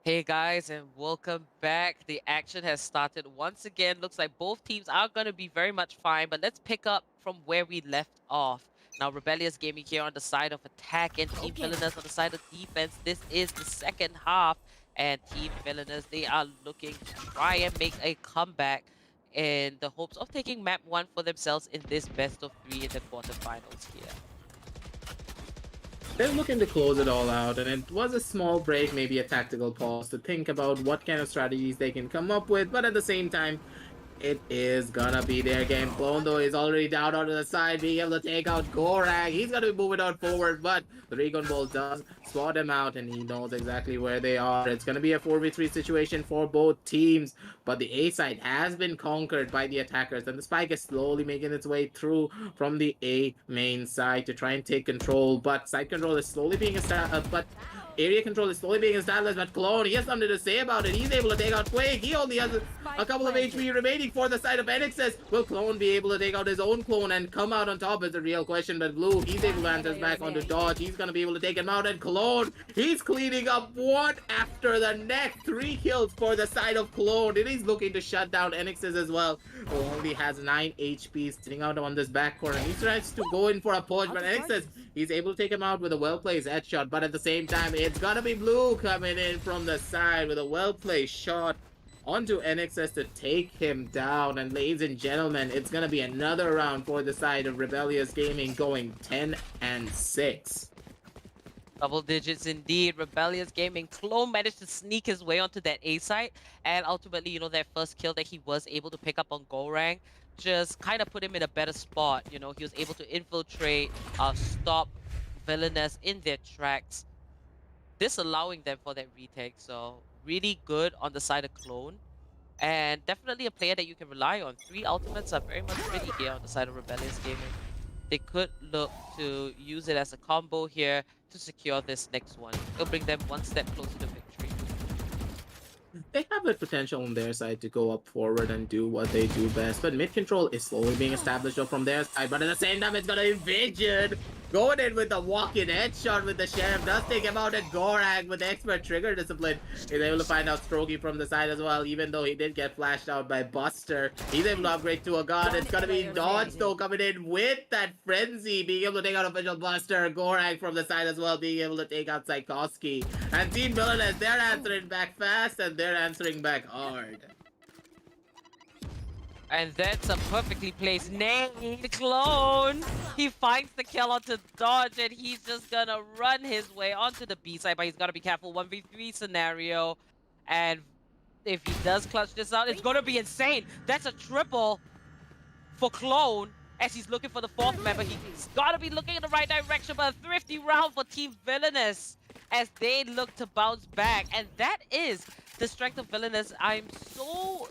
Hey guys, and welcome back. The action has started once again. Looks like both teams are going to be very much fine, but let's pick up from where we left off. Now, Rebellious Gaming here on the side of attack and Team Villainous on the side of defense. This is the second half, and Team Villainous, they are looking to try and make a comeback in the hopes of taking map 1 for themselves in this best of 3 in the quarterfinals here. They're looking to close it all out, and it was a small break, maybe a tactical pause to think about what kind of strategies they can come up with, but at the same time, it is gonna be their game. Clone, though, is already down onto the side, being able to take out Gorag. He's gonna be moving out forward, but the Recon Bolt does spot him out, and he knows exactly where they are. It's gonna be a 4v3 situation for both teams, but the A side has been conquered by the attackers, and the spike is slowly making its way through from the A main side to try and take control, but side control is slowly being established, but area control is slowly being established, but Clone, he has something to say about it. He's able to take out Quake. He only has a couple of HP remaining for the side of NXS. Will Clone be able to take out his own clone and come out on top is the real question, but Blue, he's able to answer back onto Dodge. He's going to be able to take him out, and Clone, he's cleaning up one after the next. 3 kills for the side of Clone, and he's looking to shut down NXS as well, who only has 9 HP sitting out on this back corner. He tries to go in for a push, but NXS, he's able to take him out with a well-placed headshot, but at the same time, it's gonna be Blue coming in from the side with a well-placed shot onto NXS to take him down. And ladies and gentlemen, it's gonna be another round for the side of Rebellious Gaming, going 10-6. Double digits indeed. Rebellious Gaming. Clone managed to sneak his way onto that A site, and ultimately, you know, that first kill that he was able to pick up on Gorang just kind of put him in a better spot. You know, he was able to infiltrate, stop Villainous in their tracks, disallowing them for that retake. So really good on the side of Clone, and definitely a player that you can rely on. 3 ultimates are very much ready here on the side of Rebellious Gaming. They could look to use it as a combo here to secure this next one. It'll bring them one step closer to victory. They have the potential on their side to go up forward and do what they do best, but mid control is slowly being established up from their side, but at the same time, it's gonna be Vision going in with the walk-in headshot with the Sheriff. Does take him out, and Gorag with the expert trigger discipline is able to find out Strokey from the side as well, even though he did get flashed out by Buster. He's able to upgrade to a gun. It's gonna be Dodge though coming in with that frenzy, being able to take out official Buster. Gorag from the side as well, being able to take out Tchaikovsky. And Team Villainous, they're answering back fast, and they're answering back hard. And that's a perfectly placed nade. Clone, he finds the kill onto Dodge, and he's just gonna run his way onto the B side, but he's gotta be careful. 1v3 scenario, and if he does clutch this out, it's gonna be insane. That's a triple for Clone as he's looking for the 4th member. He's gotta be looking in the right direction, but a thrifty round for Team Villainous as they look to bounce back. And that is the strength of Villainous. I'm so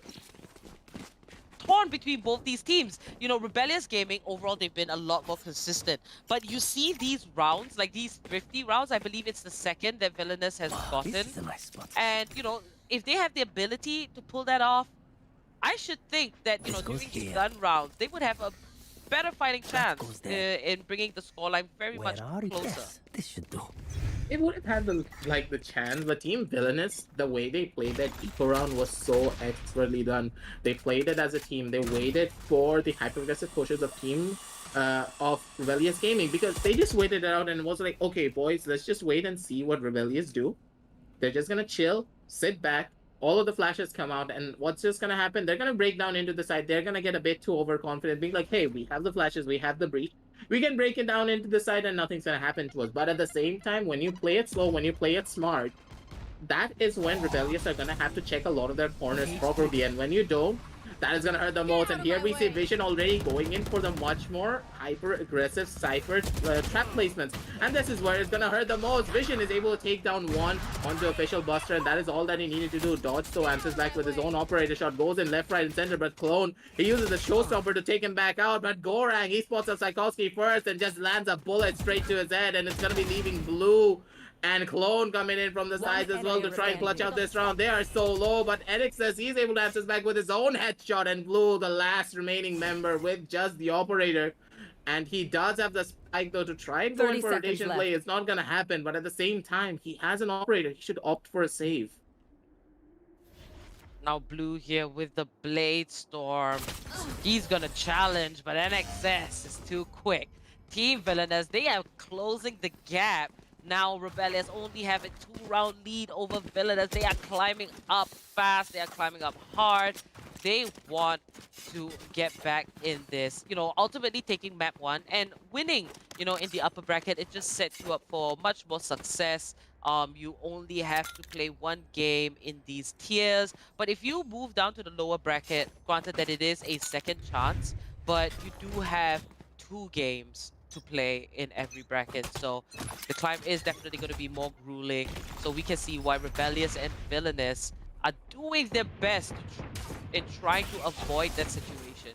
torn between both these teams. You know, Rebellious Gaming, overall, they've been a lot more consistent. But you see these rounds, like these thrifty rounds, I believe it's the second that Villainous has gotten. And, you know, if they have the ability to pull that off, I should think that, you know, during these gun rounds, they would have a better fighting chance in bringing the scoreline very much closer. This should do. It would have had the chance, but Team Villainous, the way they played that eco round was so expertly done. They played it as a team. They waited for the hyper-aggressive pushes of Team of Rebellious Gaming, because they just waited it out and was like, okay, boys, let's just wait and see what Rebellious do. They're just gonna chill, sit back. All of the flashes come out, and what's just gonna happen? They're gonna break down into the side. They're gonna get a bit too overconfident, being like, hey, we have the flashes, we have the breach. We can break it down into the side and nothing's gonna happen to us. But at the same time, when you play it slow, when you play it smart, that is when Rebellious are gonna have to check a lot of their corners properly. And when you don't, that is gonna hurt the most. And here we see Vision already going in for the much more hyper-aggressive Cypher trap placements. And this is where it's gonna hurt the most. Vision is able to take down one onto official Buster, and that is all that he needed to do. Dodge though answers back with his own operator shot, goes in left, right, and center, but Clone, he uses the showstopper to take him back out. But Gorang, he spots up Tchaikovsky first and just lands a bullet straight to his head, and it's gonna be leaving Blue and Clone coming in from the sides as well to try and clutch out this round. They are so low, but Eric says he's able to answer back with his own headshot, and Blue, the last remaining member with just the operator. And he does have the spike though to try and go in for rotation play. It's not gonna happen, but at the same time, he has an operator. He should opt for a save. Now Blue here with the Blade Storm. He's gonna challenge, but NXS is too quick. Team Villainous, they are closing the gap. Now Rebellious only have a 2-round lead over Villainous. They are climbing up fast. They are climbing up hard. They want to get back in this. You know, ultimately taking map 1 and winning, you know, in the upper bracket. It just sets you up for much more success. You only have to play 1 game in these tiers. But if you move down to the lower bracket, granted that it is a second chance, but you do have 2 games to play in every bracket. So the climb is definitely going to be more grueling. So we can see why Rebellious and Villainous are doing their best in trying to avoid that situation.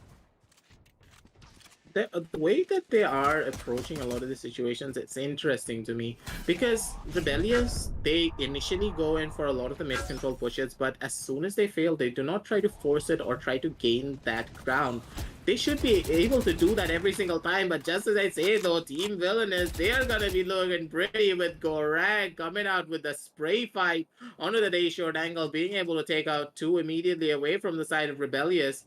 The way that they are approaching a lot of the situations, it's interesting to me because Rebellious, they initially go in for a lot of the mid control pushes, but as soon as they fail, they do not try to force it or try to gain that ground. They should be able to do that every single time, but just as I say though, Team Villainous, they are gonna be looking pretty with Gorag coming out with the spray fight onto the day short angle, being able to take out 2 immediately away from the side of Rebellious.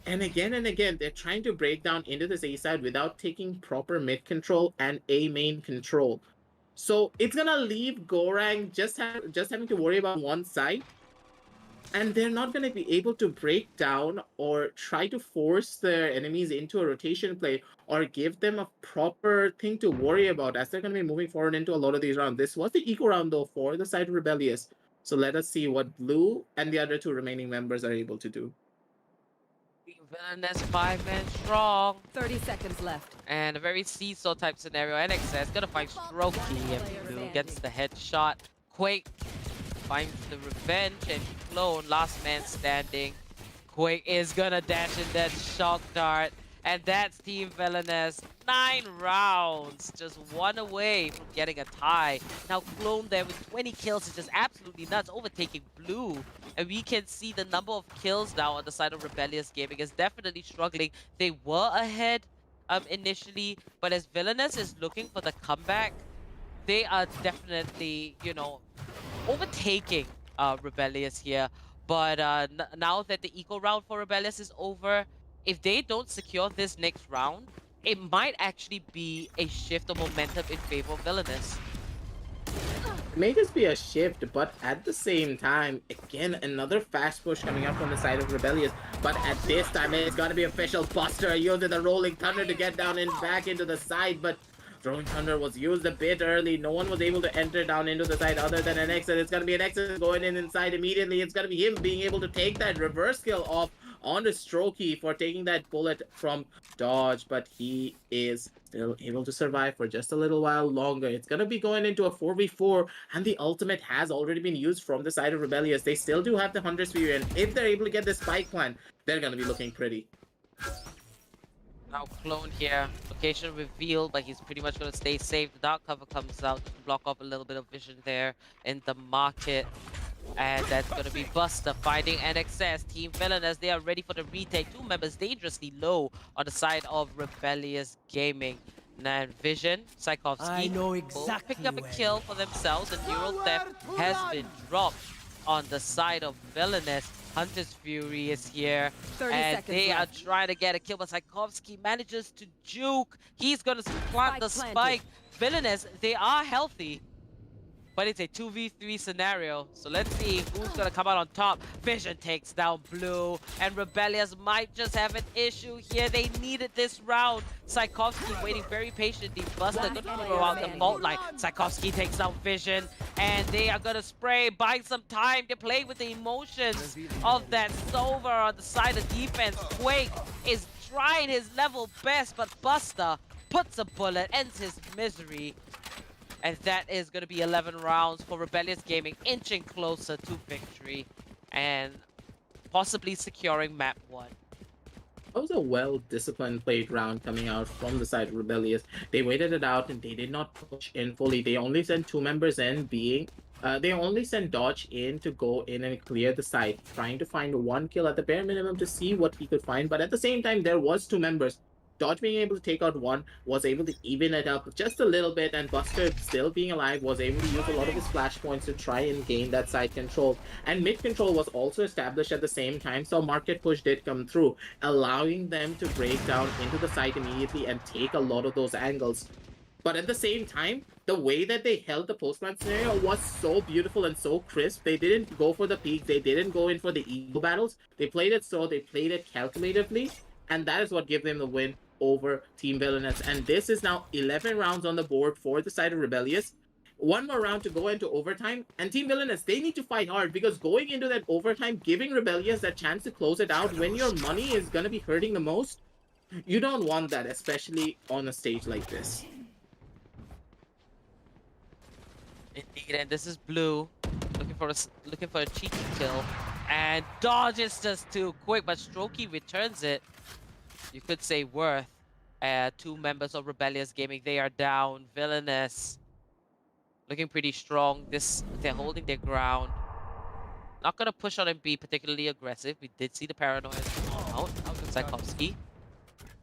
And again, they're trying to break down into this A side without taking proper mid control and A main control. So it's gonna leave Gorang just having to worry about one side, and they're not gonna be able to break down or try to force their enemies into a rotation play or give them a proper thing to worry about as they're gonna be moving forward into a lot of these rounds. This was the eco round though for the side of Rebellious. So let us see what Blue and the other 2 remaining members are able to do. Villainous 5-man strong. 30 seconds left. And a very seesaw type scenario. NXS gonna find Strokey and Blue gets the headshot. Quake finds the revenge and Clone, last man standing. Quake is gonna dash in that shock dart. And that's Team Villainous. 9 rounds, just 1 away from getting a tie. Now Clone there with 20 kills is just absolutely nuts, overtaking Blue. And we can see the number of kills now on the side of Rebellious Gaming is definitely struggling. They were ahead initially, but as Villainous is looking for the comeback, they are definitely, you know, overtaking Rebellious here. But now that the eco round for Rebellious is over, if they don't secure this next round, it might actually be a shift of momentum in favor of Villainous. It may just be a shift, but at the same time, again, another fast push coming up from the side of Rebellious. But at this time, it's got to be official. Buster yielded the Rolling Thunder to get down and back into the side, but Rolling Thunder was used a bit early. No one was able to enter down into the side other than an exit. It's going to be an exit going in inside immediately. It's going to be him being able to take that reverse kill off on the Strokey for taking that bullet from Dodge, but he is still able to survive for just a little while longer. It's going to be going into a 4v4, and the ultimate has already been used from the side of Rebellious. They still do have the Hunter Sphere, and if they're able to get the spike plan, they're going to be looking pretty. Now Clone here, location revealed, but he's pretty much going to stay safe. The dark cover comes out to block off a little bit of vision there in the market. And that's going to be Buster fighting NXS. Team Villainous, they are ready for the retake. 2 members dangerously low on the side of Rebellious Gaming. And Vision, Tchaikovsky, I know both exactly picking up a where kill for themselves. And Neural Theft has been dropped on the side of Villainous. Hunter's Fury is here, 30 and seconds they left. are trying to get a kill, but Tchaikovsky manages to juke. He's going to plant the Spike spike. Villainous, they are healthy, but it's a 2v3 scenario. So let's see who's going to come out on top. Vision takes down Blue, and Rebellious might just have an issue here. They needed this round. Tchaikovsky waiting very patiently. Buster going to throw out the fault line. Tchaikovsky takes down Vision, and they are going to spray, buying some time to play with the emotions of that Solver on the side of defense. Quake is trying his level best, but Buster puts a bullet, ends his misery. And that is going to be 11 rounds for Rebellious Gaming, inching closer to victory and possibly securing map 1. That was a well-disciplined played round coming out from the side of Rebellious. They waited it out and they did not push in fully. They only sent 2 members in, they only sent Dodge in to go in and clear the site, trying to find 1 kill at the bare minimum to see what he could find. But at the same time, there was 2 members Dodge being able to take out one was able to even it up just a little bit, and Buster, still being alive, was able to use a lot of his flashpoints to try and gain that side control. And mid control was also established at the same time, so market push did come through, allowing them to break down into the site immediately and take a lot of those angles. But at the same time, the way that they held the post-match scenario was so beautiful and so crisp. They didn't go for the peak. They didn't go in for the ego battles. They played it slow. They played it calculatively. And that is what gave them the win over Team Villainous. And this is now 11 rounds on the board for the side of Rebellious. One more round to go into overtime. And Team Villainous, they need to fight hard, because going into that overtime, giving Rebellious that chance to close it out when your money is going to be hurting the most, you don't want that, especially on a stage like this. Indeed, and this is Blue looking for a cheeky kill, and Dodge is just too quick, but Strokey returns it. You could say worth. Two members of Rebellious Gaming, they are down. Villainous looking pretty strong. They're holding their ground. Not gonna push on and be particularly aggressive. We did see the paranoia out of Tchaikovsky.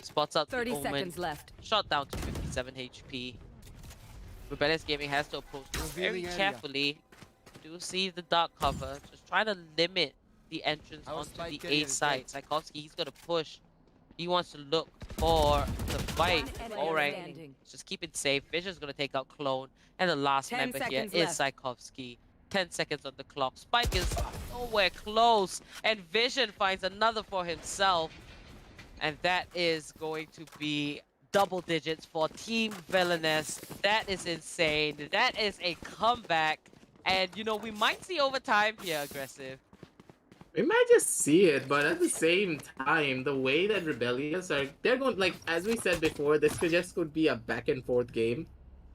Spots out 30 the Omen. seconds left. Shot down to 57 HP. Rebellious Gaming has to approach this very Revealing area. carefully. Do see the dark cover. Just trying to limit the entrance Our onto spike the carrier A is side. dead. Tchaikovsky, he's gonna push. He wants to look for the fight. One All player right, standing. just keep it safe. Vision's gonna take out Clone, and the last 10 member here seconds is left. Tchaikovsky. 10 seconds on the clock. Spike is nowhere close, and Vision finds another for himself, and that is going to be double digits for Team Villainous. That is insane. That is a comeback, and you know, we might see overtime here. Aggressive. We might just see it, but at the same time, the way that Rebellious they're going, like, as we said before, this could be a back and forth game.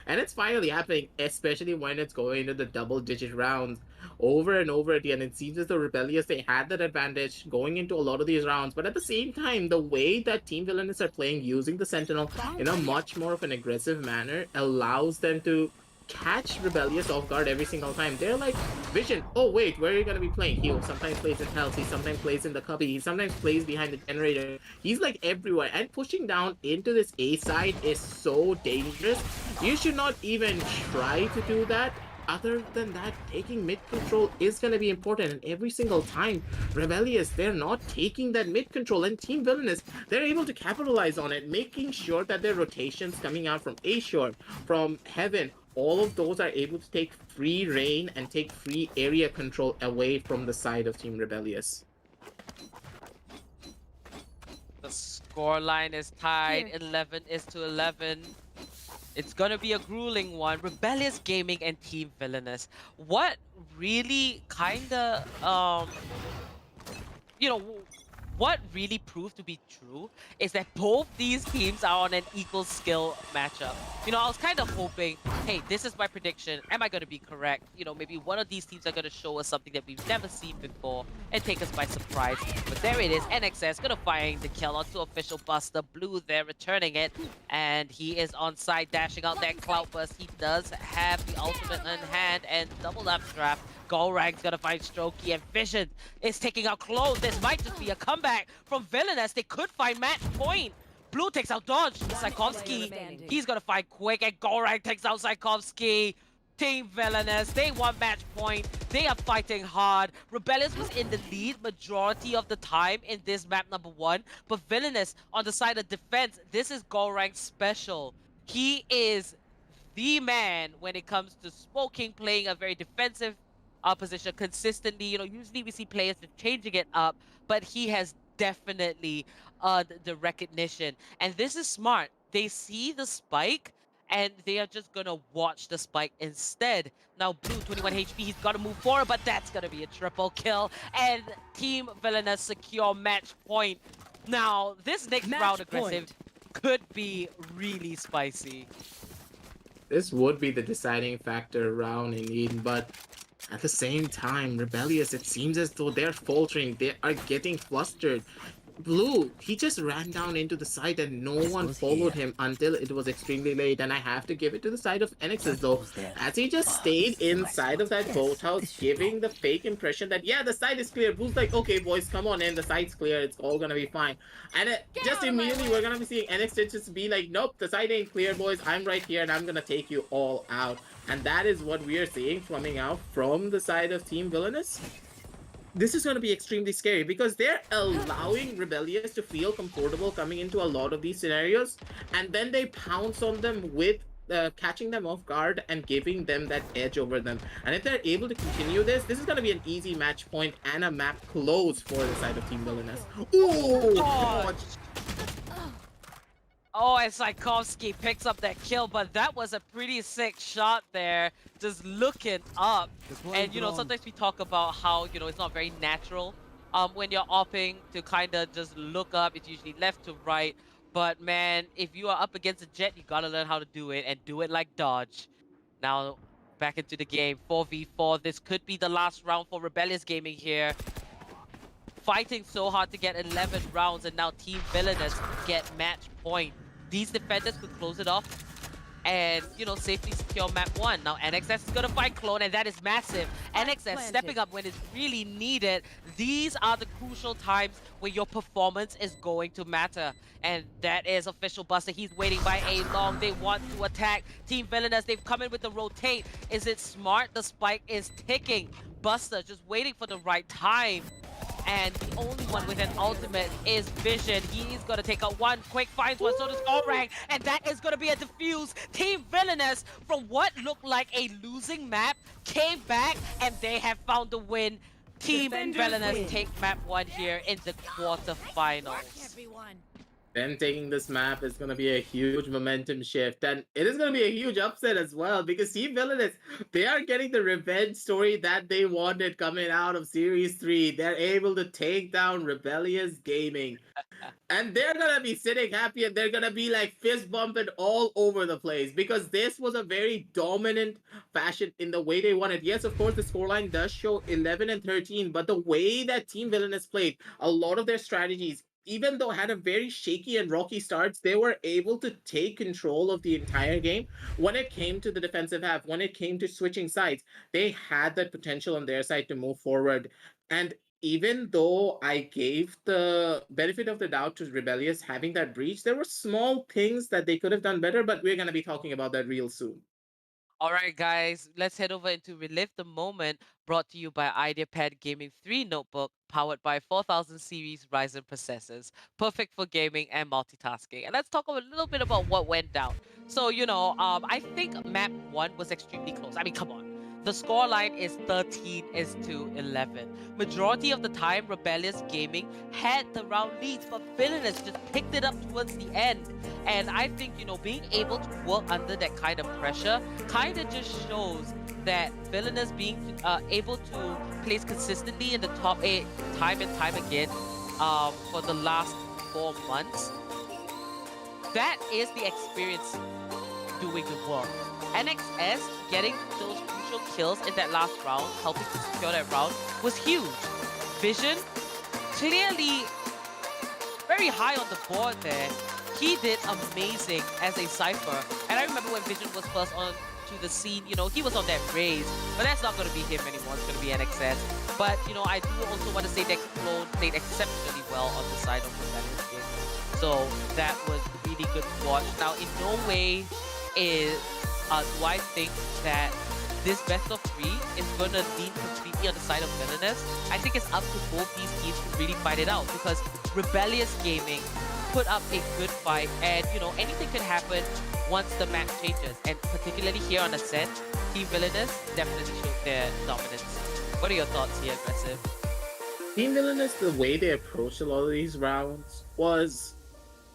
And it's finally happening, especially when it's going into the double-digit rounds over and over again. It seems as though Rebellious, they had that advantage going into a lot of these rounds. But at the same time, the way that Team Villainous are playing, using the Sentinel in a much more of an aggressive manner, allows them to catch Rebellious off guard every single time. They're like, Vision, oh wait, where are you going to be playing? He sometimes plays in health, he sometimes plays in the cubby, he sometimes plays behind the generator. He's like everywhere, and pushing down into this A side is so dangerous. You should not even try to do that. Other than that, taking mid control is going to be important, and every single time Rebellious, they're not taking that mid control, and Team Villainous, they're able to capitalize on it, making sure that their rotations coming out from A short, from Heaven, all of those are able to take free reign and take free area control away from the side of Team Rebellious. The scoreline is tied. 11 is to 11. It's gonna be a grueling one. Rebellious Gaming and Team Villainous. What really kinda you know, what really proved to be true is that both these teams are on an equal skill matchup. You know, I was kind of hoping, hey, this is my prediction. Am I going to be correct? You know, maybe one of these teams are going to show us something that we've never seen before and take us by surprise. But there it is. NXS going to find the kill onto Official Buster. Blue there returning it. And he is on side, dashing out that Cloud Burst. He does have the ultimate in hand and double up trap. Golrang's gonna find Strokey, and Vision is taking out Clone. This might just be a comeback from Villainous. They could find match point. Blue takes out Dodge. Tchaikovsky, he's gonna find Quick, and Golrang takes out Tchaikovsky. Team Villainous, they want match point. They are fighting hard. Rebellious was in the lead majority of the time in this map number 1, but Villainous on the side of defense, this is Golrang's special. He is the man when it comes to smoking, playing a very defensive position consistently. You know, usually we see players changing it up, but he has definitely the recognition, and this is smart. They see the spike and they are just gonna watch the spike instead. Now Blue, 21 HP, he's gotta move forward, but that's gonna be a triple kill, and Team Villainous secure match point. Now this next round aggressive could be really spicy. This would be the deciding factor round indeed, but at the same time, Rebellious, it seems as though they're faltering. They are getting flustered. Blue, he just ran down into the site and no one followed him until it was extremely late. And I have to give it to the side of NX's though, as he just stayed inside of that boathouse, giving the fake impression that, yeah, the site is clear. Blue's like, okay, boys, come on in. The site's clear. It's all gonna be fine. And just immediately, we're gonna be seeing NX just be like, nope, the site ain't clear, boys. I'm right here and I'm gonna take you all out. And that is what we are seeing coming out from the side of Team Villainous. This is going to be extremely scary because they're allowing Rebellious to feel comfortable coming into a lot of these scenarios, and then they pounce on them with catching them off guard and giving them that edge over them. And if they're able to continue this is going to be an easy match point and a map close for the side of Team Villainous. Ooh! Oh, and Saikovsky picks up that kill, but that was a pretty sick shot there, just looking up. And, you know, sometimes we talk about how, you know, it's not very natural when you're opping to kind of just look up. It's usually left to right. But, man, if you are up against a Jet, you gotta learn how to do it, and do it like Dodge. Now, back into the game, 4v4. This could be the last round for Rebellious Gaming here. Fighting so hard to get 11 rounds, and now Team Villainous get match point. These defenders could close it off and, you know, safely secure map 1. Now NXS is gonna fight Clone, and that is massive. NXS stepping up when it's really needed. These are the crucial times where your performance is going to matter. And that is official Buster. He's waiting by A long. They want to attack Team Villainous. They've come in with the rotate. Is it smart? The spike is ticking. Buster just waiting for the right time. And the only one with an ultimate is Vision. He's gonna take out one, Quick finds one, so does Gorang, and that is gonna be a defuse. Team Villainous, from what looked like a losing map, came back and they have found the win. Team Villainous take map 1 here in the quarterfinals. Them taking this map is going to be a huge momentum shift, and it is going to be a huge upset as well, because Team Villainous, they are getting the revenge story that they wanted coming out of Series 3. They're able to take down Rebellious Gaming, and they're going to be sitting happy, and they're going to be like fist bumping all over the place, because this was a very dominant fashion in the way they won it. Yes, of course, the scoreline does show 11 and 13, but the way that Team Villainous played, a lot of their strategies, even though had a very shaky and rocky starts, they were able to take control of the entire game. When it came to the defensive half, when it came to switching sides, they had that potential on their side to move forward. And even though I gave the benefit of the doubt to Rebellious having that breach, there were small things that they could have done better, but we're going to be talking about that real soon. Alright guys, let's head over into Relive the Moment, brought to you by Ideapad Gaming 3 notebook, powered by 4000 series Ryzen processors, perfect for gaming and multitasking. And let's talk a little bit about what went down. So, you know, I think map 1 was extremely close. I mean, come on. The scoreline is 13-11. Majority of the time, Rebellious Gaming had the round leads, but Villainous just picked it up towards the end. And I think, you know, being able to work under that kind of pressure kind of just shows that Villainous being able to place consistently in the top 8 time and time again for the last 4 months. That is the experience doing the work. NXS getting those crucial kills in that last round, helping to secure that round, was huge. Vision, clearly very high on the board there. He did amazing as a Cypher. And I remember when Vision was first on to the scene, you know, he was on that raise. But that's not going to be him anymore, it's going to be NXS. But, you know, I do also want to say that Clone played exceptionally well on the side of the Rebellious game. So that was really good to watch. Now, in no way do I think that this best of 3 is going to lean completely on the side of Villainous. I think it's up to both these teams to really fight it out, because Rebellious Gaming put up a good fight, and you know, anything can happen once the map changes, and particularly here on Ascent, Team Villainous definitely showed their dominance. What are your thoughts here, Aggressive? Team Villainous, the way they approached a lot of these rounds was,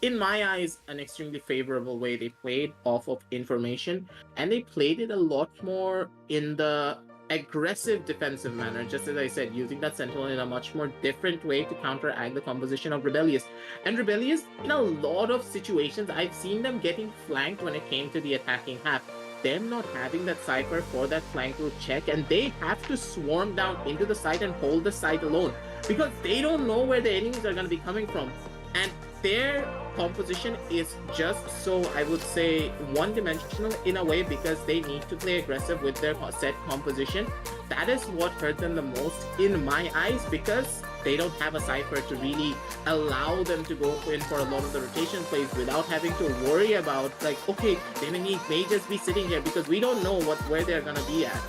in my eyes, an extremely favorable way. They played off of information, and they played it a lot more in the aggressive defensive manner, just as I said, using that Sentinel in a much more different way to counteract the composition of Rebellious. And Rebellious, in a lot of situations, I've seen them getting flanked when it came to the attacking half. Them not having that Cypher for that flank route check, and they have to swarm down into the site and hold the site alone. because they don't know where the enemies are going to be coming from, and their composition is just so, I would say, one-dimensional in a way, because they need to play aggressive with their set composition. That is what hurt them the most in my eyes, because they don't have a Cypher to really allow them to go in for a lot of the rotation plays without having to worry about, like, okay, the enemy may just be sitting here, because we don't know where they're gonna be at.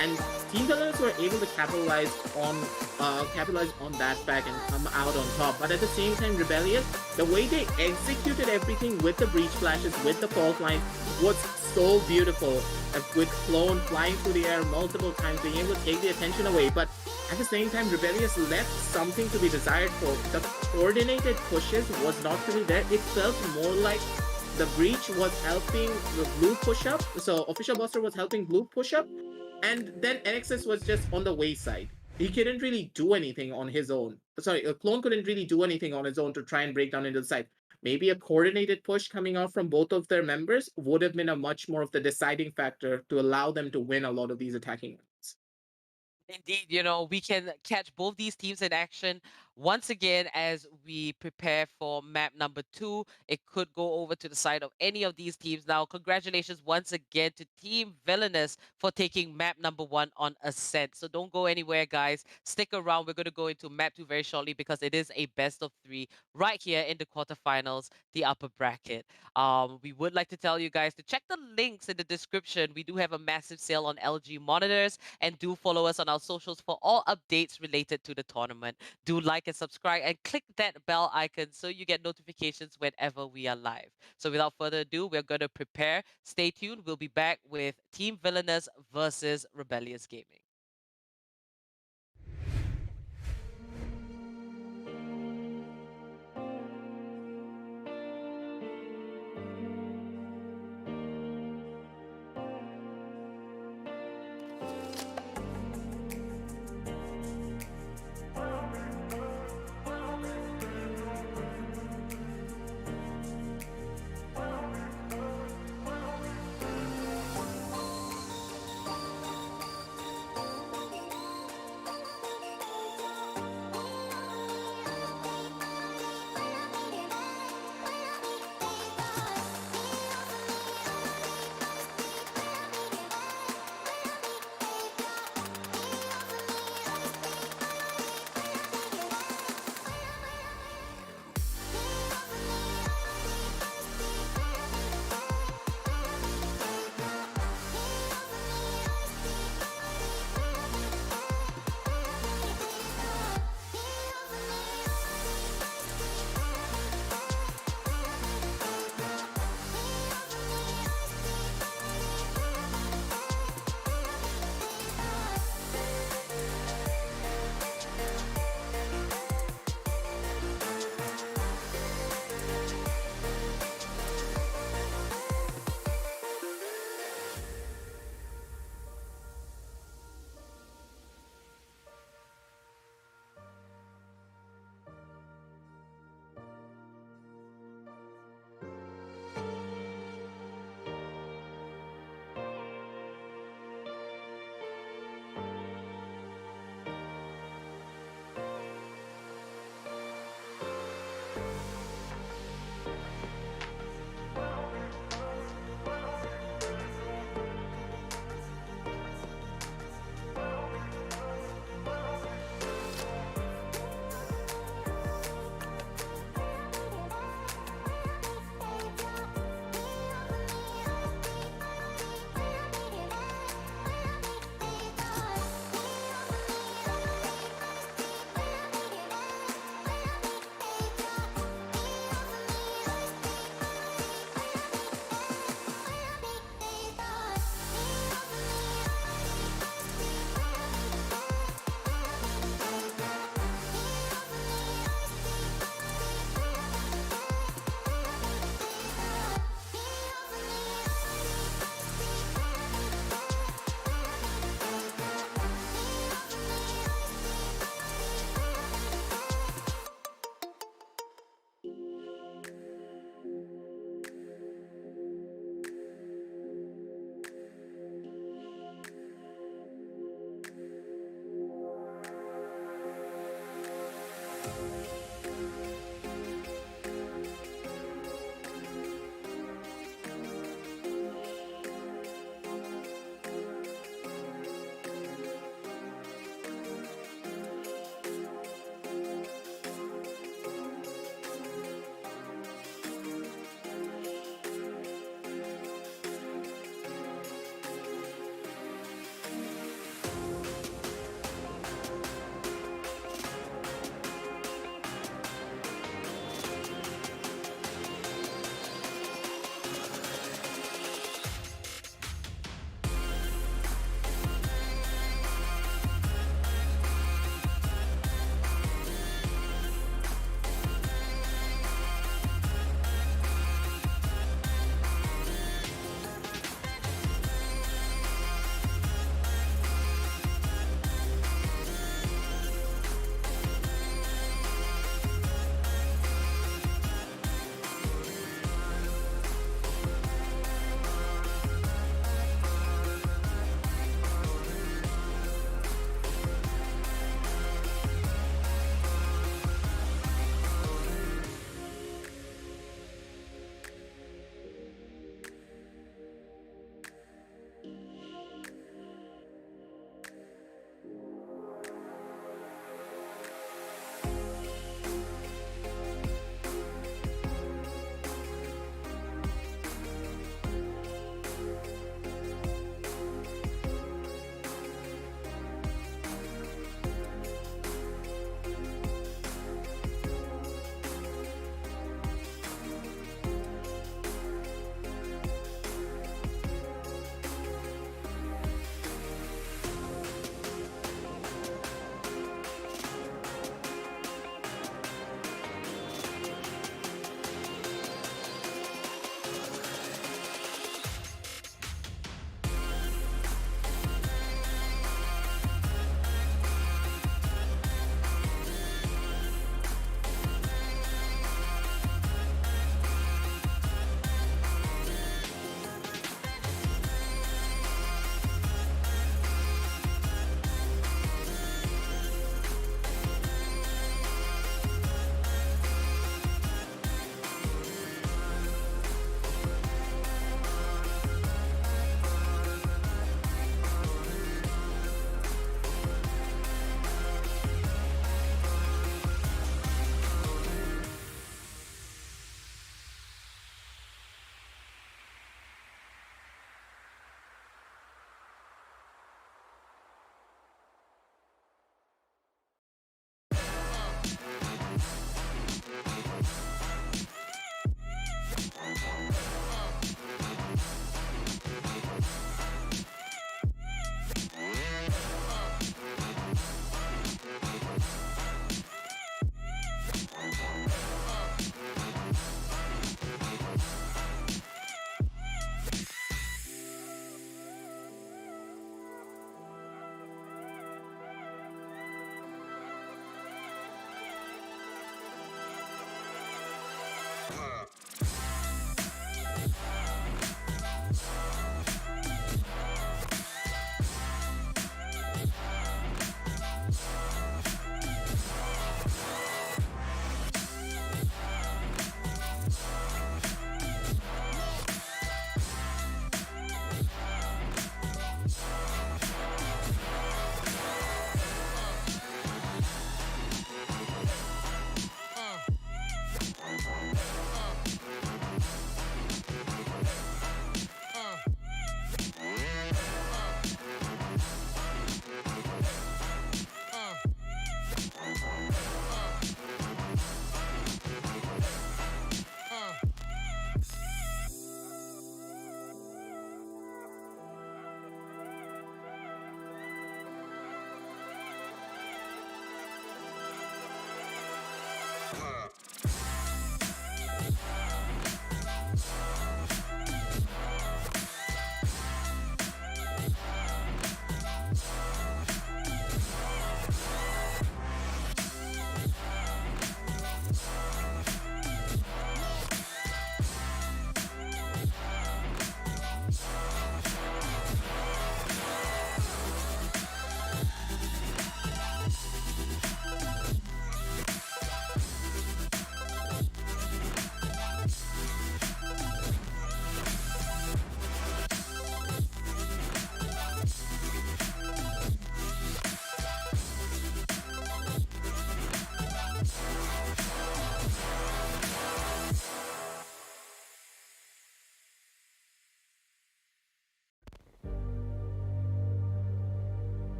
And Team Villainous were able to capitalize on that fact and come out on top. But at the same time, Rebellious, the way they executed everything with the breach flashes, with the fault lines, was so beautiful. With Clone flying through the air multiple times, being able to take the attention away. But at the same time, Rebellious left something to be desired for. The coordinated pushes was not really there. It felt more like the breach was helping the blue push up. So Official Buster was helping blue push up. And then NXS was just on the wayside. He couldn't really do anything on his own. Sorry, a Clone couldn't really do anything on his own to try and break down into the side. Maybe a coordinated push coming out from both of their members would have been a much more of the deciding factor to allow them to win a lot of these attacking rounds. Indeed, you know, we can catch both these teams in action once again as we prepare for map number 2. It could go over to the side of any of these teams. Now, congratulations once again to Team Villainous for taking map number 1 on Ascent. So don't go anywhere, guys. Stick around. We're going to go into map 2 very shortly because it is a best of 3 right here in the quarterfinals, the upper bracket. We would like to tell you guys to check the links in the description. We do have a massive sale on LG monitors, and do follow us on our socials for all updates related to the tournament. Do like and subscribe and click that bell icon so you get notifications whenever we are live. So without further ado, we're going to prepare. Stay tuned. We'll be back with Team Villainous versus Rebellious Gaming.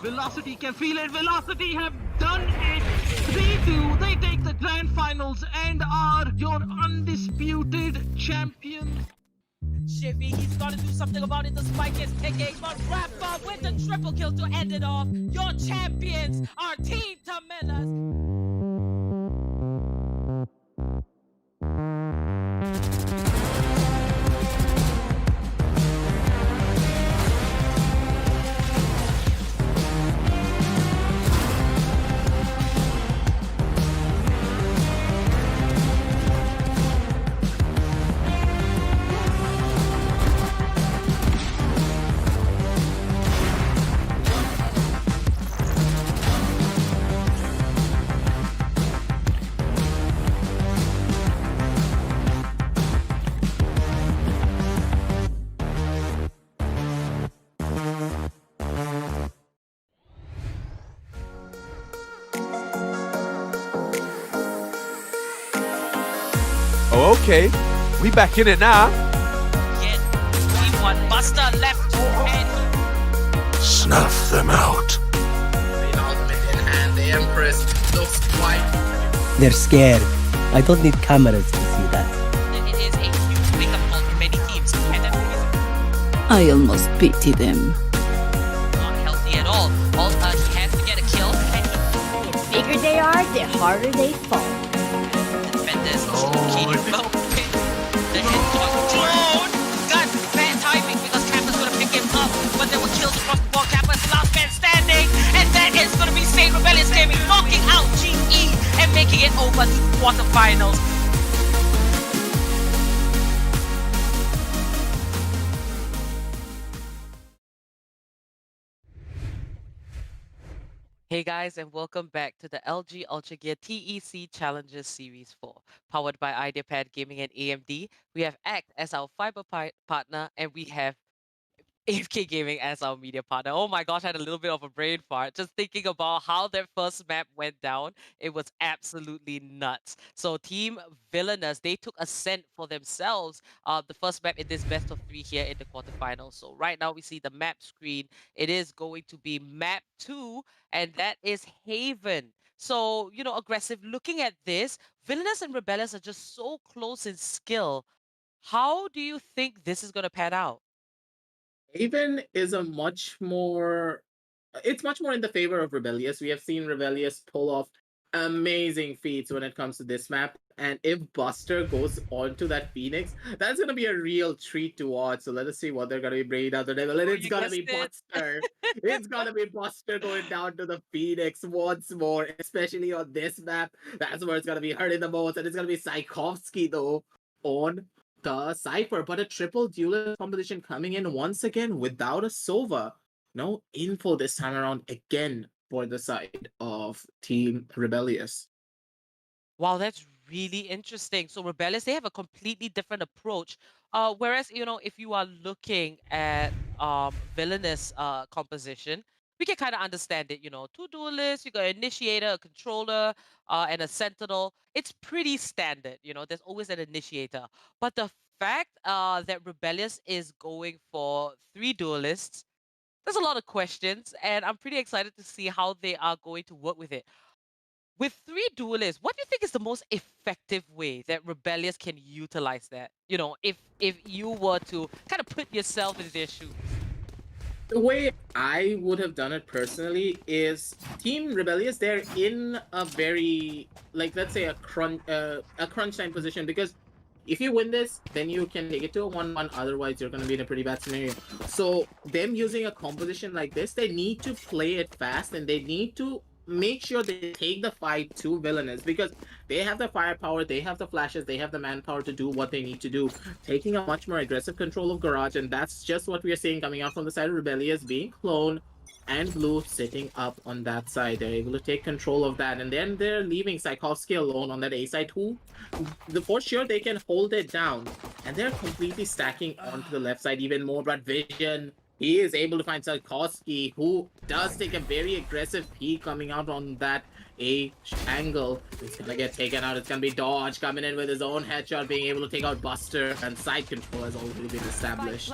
Velocity can feel it. Velocity have done it. 3-2. They take the grand finals and are your undisputed champions. Shivy, he's gonna do something about it. The spike is ticking, but Rapper with the triple kill to end it off. Your champions are Team Tamelas. Oh, okay. We back in it now. Yet, team one, Buster left and Snuff them out. The ultimate in hand, the Empress looks quite. They're scared. I don't need cameras to see that. it is a huge wake-up call for many teams, and that is I almost pity them. not healthy at all. He has to get a kill, and The bigger they are, the harder they fall. defenders keep well. The headshot clone got bad timing because Kappa's gonna pick him up, but there were kills across the board. Kappa's the last man standing, and that is gonna be Saint Rebellious Gaming knocking out GE and making it over to the quarterfinals. Hey guys, and welcome back to the LG Ultragear TEC Challenges Series 4, powered by Ideapad Gaming and AMD. We have ACT as our fiber partner, and we have AFK Gaming as our media partner. Oh my gosh, I had a little bit of a brain fart just thinking about how that first map went down. It was absolutely nuts. So Team VILLAINOUS, they took a scent for themselves. The first map in this best of 3 here in the quarterfinals. So right now we see the map screen. It is going to be map 2, and that is Haven. So, you know, aggressive. Looking at this, VILLAINOUS and REBELLIOUS are just so close in skill. How do you think this is going to pan out? Haven is a much more. It's much more in the favor of Rebellious. We have seen Rebellious pull off amazing feats when it comes to this map. And if Buster goes onto that Phoenix, that's going to be a real treat to watch. So let us see what they're going to be bringing out the devil. And it's you going to be guessed it. Buster. It's going to be Buster going down to the Phoenix once more, especially on this map. That's where it's going to be hurting the most. And it's going to be Tchaikovsky, though, on the Cypher. But a triple duelist competition coming in once again without a Sova. No info this time around again for the side of Team Rebellious. Wow, that's really interesting. So Rebellious, they have a completely different approach. Whereas, you know, if you are looking at VILLAINOUS composition, we can kind of understand it. You know, 2 duelists, you got an initiator, a controller, and a sentinel. It's pretty standard. You know, there's always an initiator. But the fact that Rebellious is going for 3 duelists, there's a lot of questions, and I'm pretty excited to see how they are going to work with it. With 3 duelists, what do you think is the most effective way that Rebellious can utilize that? You know, if you were to kind of put yourself in their shoes. The way I would have done it personally is Team Rebellious, they're in a very, like, let's say a crunch time position, because if you win this, then you can take it to a 1-1, otherwise you're going to be in a pretty bad scenario. So them using a composition like this, they need to play it fast, and they need to make sure they take the fight to VILLAINOUS, because they have the firepower, they have the flashes, they have the manpower to do what they need to do, taking a much more aggressive control of Garage. And that's just what we are seeing coming out from the side of Rebellious, being Clone and Blue sitting up on that side. They're able to take control of that, and then they're leaving Tchaikovsky alone on that A side, who for sure they can hold it down, and they're completely stacking onto the left side even more. But Vision, he is able to find Tchaikovsky, who does take a very aggressive peek coming out on that A angle. It's gonna get taken out. It's gonna be Dodge coming in with his own headshot, being able to take out Buster, and side control has already been established.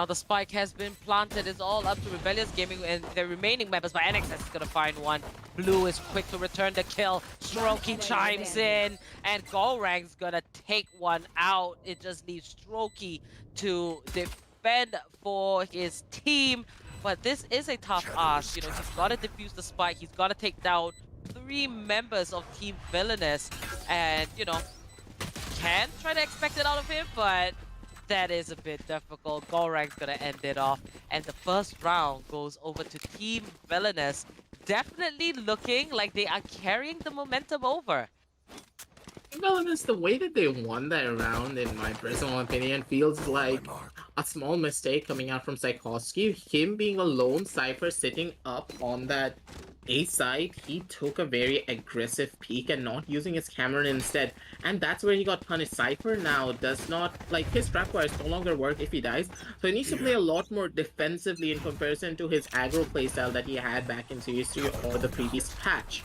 Now the spike has been planted. It's all up to Rebellious Gaming and the remaining members, but NXS is gonna find one. Blue is quick to return the kill. Strokey chimes in, and Golrang's gonna take one out. It just leaves Strokey to defend for his team. But this is a tough ask. You know, he's gotta defuse the spike. He's gotta take down 3 members of Team Villainous, and you know, can try to expect it out of him, but that is a bit difficult. Golrang's gonna end it off, and the first round goes over to Team Villainous. Definitely looking like they are carrying the momentum over. Villainous, the way that they won that round, in my personal opinion, feels like a small mistake coming out from Tchaikovsky. Him being a lone Cypher sitting up on that A side, he took a very aggressive peek and not using his camera instead. And that's where he got punished. Cypher now does not, like, his trap wires no longer work if he dies. So he needs to play a lot more defensively in comparison to his aggro playstyle that he had back in Series 3 or the previous patch.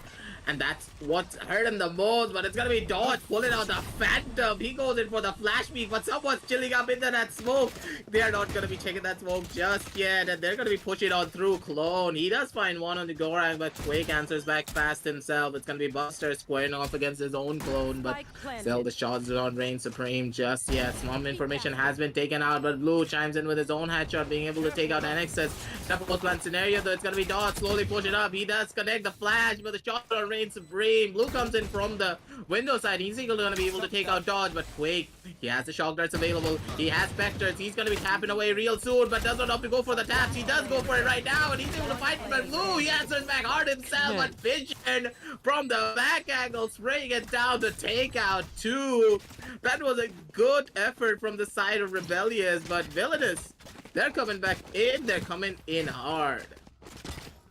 And that's what's hurt him the most, but it's gonna be Dodge pulling out the Phantom. He goes in for the flash peek, but someone's chilling up into that smoke. They're not gonna be checking that smoke just yet, and they're gonna be pushing on through Clone. He does find one on the Gorang, but Quake answers back fast himself. It's gonna be Buster squaring off against his own Clone, but still the shots don't reign supreme just yet. Some information has been taken out, but Blue chimes in with his own headshot, being able to take out NXS. Double plan scenario, though, it's gonna be Dodge slowly pushing up. He does connect the flash, but the shot don't reign supreme. Blue comes in from the window side. He's gonna be able to take out Dodge, but Quake, he has the shock darts available. He has Spectres. He's gonna be tapping away real soon, but does not have to go for the taps. He does go for it right now, and he's able to fight from Blue. He answers back hard himself, but Vision from the back angle, spraying it down to take out 2. That was a good effort from the side of Rebellious, but Villainous, they're coming back in. They're coming in hard.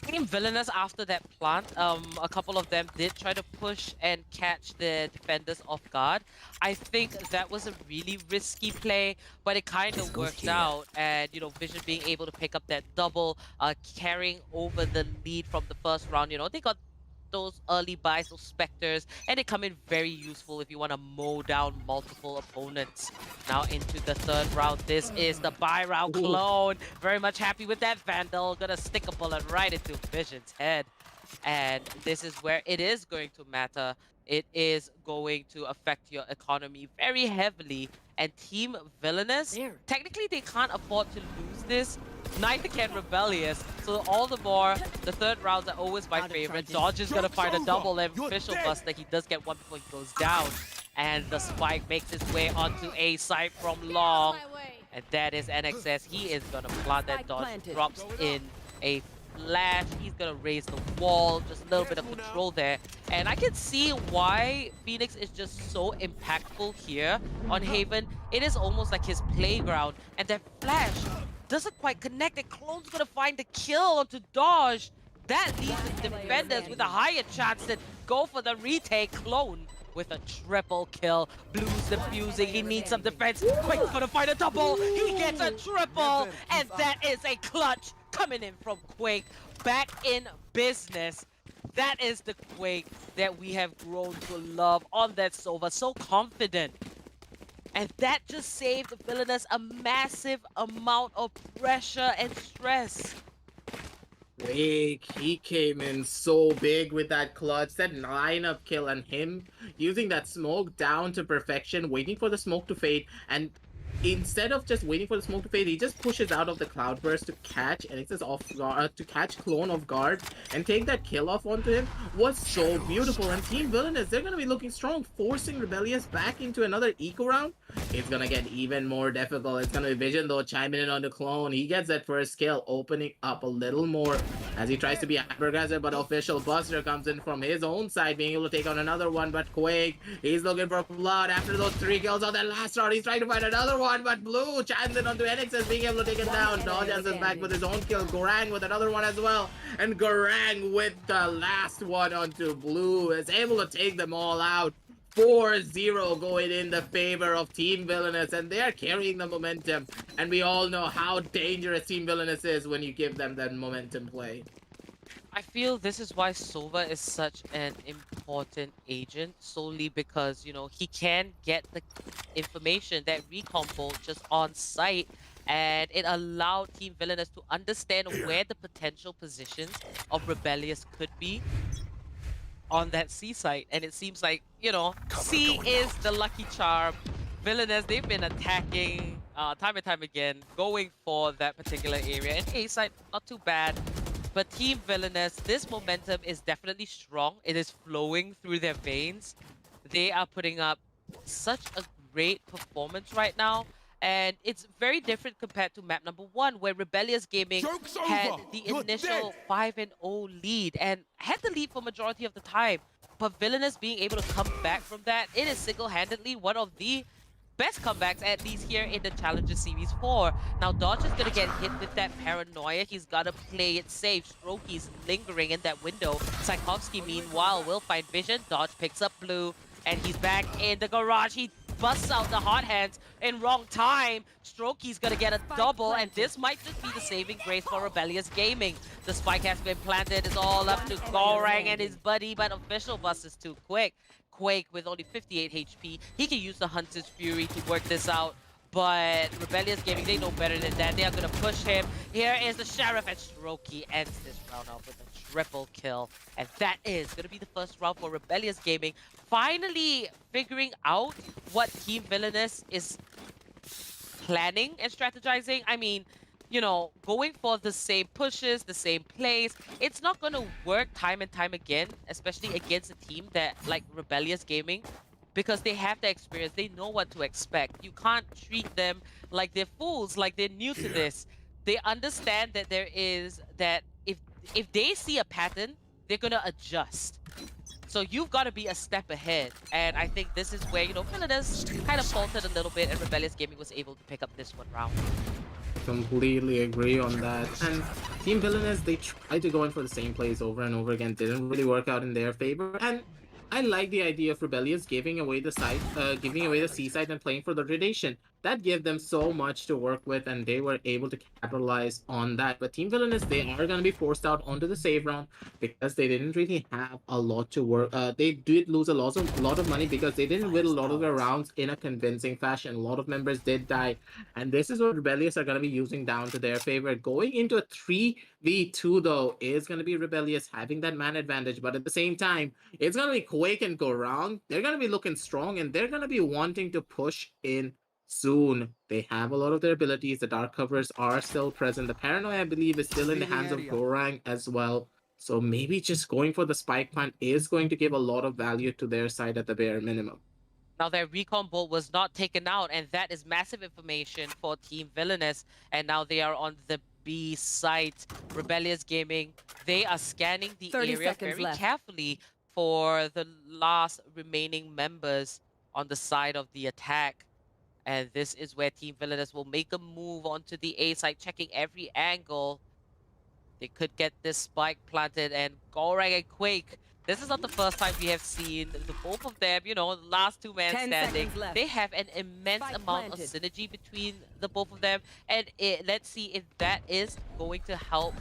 Team Villainous, after that plant, a couple of them did try to push and catch the defenders off guard. I think that was a really risky play, but it kind of worked out. And, you know, Vision being able to pick up that double, carrying over the lead from the first round. You know, they got those early buys, those Spectres, and they come in very useful if you want to mow down multiple opponents. Now into the third round, this is the buy round Clone. Very much happy with that Vandal. Gonna stick a bullet right into Vision's head. And this is where it is going to matter. It is going to affect your economy very heavily. And Team Villainous, technically they can't afford to lose this. Neither can Rebellious, so all the more, the third rounds are always my favorite. Dodge is gonna find a double and Official Buster. He does get one before he goes down. And the spike makes its way onto A side from long. And that is NXS. He is gonna plant that Dodge, drops in a flash. He's gonna raise the wall, just a little bit of control there. And I can see why Phoenix is just so impactful here on Haven. It is almost like his playground. And that flash doesn't quite connect. And Clone's gonna find the kill onto Dodge. That leaves the defenders with a higher chance to go for the retake. Clone with a triple kill. Blue's defusing. He needs some defense. Quick for the fight a double. He gets a triple. And that is a clutch coming in from Quake. Back in business. That is the Quake that we have grown to love on that Sova. So confident. And that just saved Villainous a massive amount of pressure and stress. Quake, he came in so big with that clutch, that lineup kill, and him using that smoke down to perfection, waiting for the smoke to fade, and instead of just waiting for the smoke to fade, he just pushes out of the cloudburst to catch NXS off guard, to catch Clone off guard and take that kill off onto him. Was so beautiful. And Team Villainous, they're gonna be looking strong, forcing Rebellious back into another eco round. It's gonna get even more difficult. It's gonna be Vision though chiming in on the Clone. He gets that first kill, opening up a little more as he tries to be hyper-aggressive, but Official Buster comes in from his own side, being able to take on another one. But Quake, he's looking for blood after those 3 kills on that last round. He's trying to find another one, but Blue chimes in onto NXS, being able to take it down. Dodge answers back with his own kill. Gorang with another one as well. And Gorang with the last one onto Blue is able to take them all out. 4-0 going in the favor of Team Villainous, and they are carrying the momentum. And we all know how dangerous Team Villainous is when you give them that momentum play. I feel this is why Sova is such an important agent, solely because, you know, he can get the information, that recon bolt just on site, and it allowed Team Villainous to understand where the potential positions of Rebellious could be on that C site. And it seems like, you know, C is the lucky charm. Villainous, they've been attacking time and time again, going for that particular area. And A site, not too bad. But Team Villainous, this momentum is definitely strong. It is flowing through their veins. They are putting up such a great performance right now. And it's very different compared to map number 1, where Rebellious Gaming had the initial 5-0 lead and had the lead for majority of the time. But Villainous being able to come back from that, it is single-handedly one of the best comebacks, at least here in the Challenger Series 4. Now, Dodge is going to get hit with that paranoia. He's got to play it safe. Strokey's lingering in that window. Tchaikovsky, meanwhile, will find vision. Dodge picks up blue, and he's back in the garage. He busts out the hot hands in wrong time. Strokey's going to get a double, and this might just be the saving grace for Rebellious Gaming. The spike has been planted. It's all up to Gorang and his buddy, but Official Bus is too quick. Quake with only 58 HP. He can use the Hunter's Fury to work this out. But Rebellious Gaming, they know better than that. They are going to push him. Here is the Sheriff, and Strokey ends this round off with a triple kill. And that is going to be the first round for Rebellious Gaming. Finally figuring out what Team Villainous is planning and strategizing. I mean, you know, going for the same pushes, the same plays, it's not going to work time and time again, especially against a team that like Rebellious Gaming, because they have the experience. They know what to expect. You can't treat them like they're fools, like they're new to this. They understand that there is that if they see a pattern, they're going to adjust. So you've got to be a step ahead. And I think this is where, you know, Villainous kind of faltered a little bit, and Rebellious Gaming was able to pick up this one round. Completely agree on that. And Team Villainous, they tried to go in for the same plays over and over again. Didn't really work out in their favor. And I like the idea of Rebellious giving away the site, giving away the C site and playing for the gradation. That gave them so much to work with, and they were able to capitalize on that. But Team Villainous, they are going to be forced out onto the save round because they didn't really have a lot to work. They did lose a lot of money because they didn't win a lot of their rounds in a convincing fashion. A lot of members did die, and this is what Rebellious are going to be using down to their favor. Going into a 3v2 though is going to be Rebellious having that man advantage, but at the same time, it's going to be Quake and Gorang. They're going to be looking strong, and they're going to be wanting to push in soon. They have a lot of their abilities. The dark covers are still present. The paranoia, I believe, is still in the hands of Gorang as well. So maybe just going for the spike plant is going to give a lot of value to their side at the bare minimum. Now their recon bolt was not taken out, and that is massive information for Team Villainous. And now they are on the B site. Rebellious Gaming, they are scanning the area very carefully for the last remaining members on the side of the attack. And this is where Team Villainous will make a move onto the A side, checking every angle. They could get this spike planted, and Gorang and Quake. This is not the first time we have seen the both of them, you know, last two men standing. They have an immense amount of synergy between the both of them. And let's see if that is going to help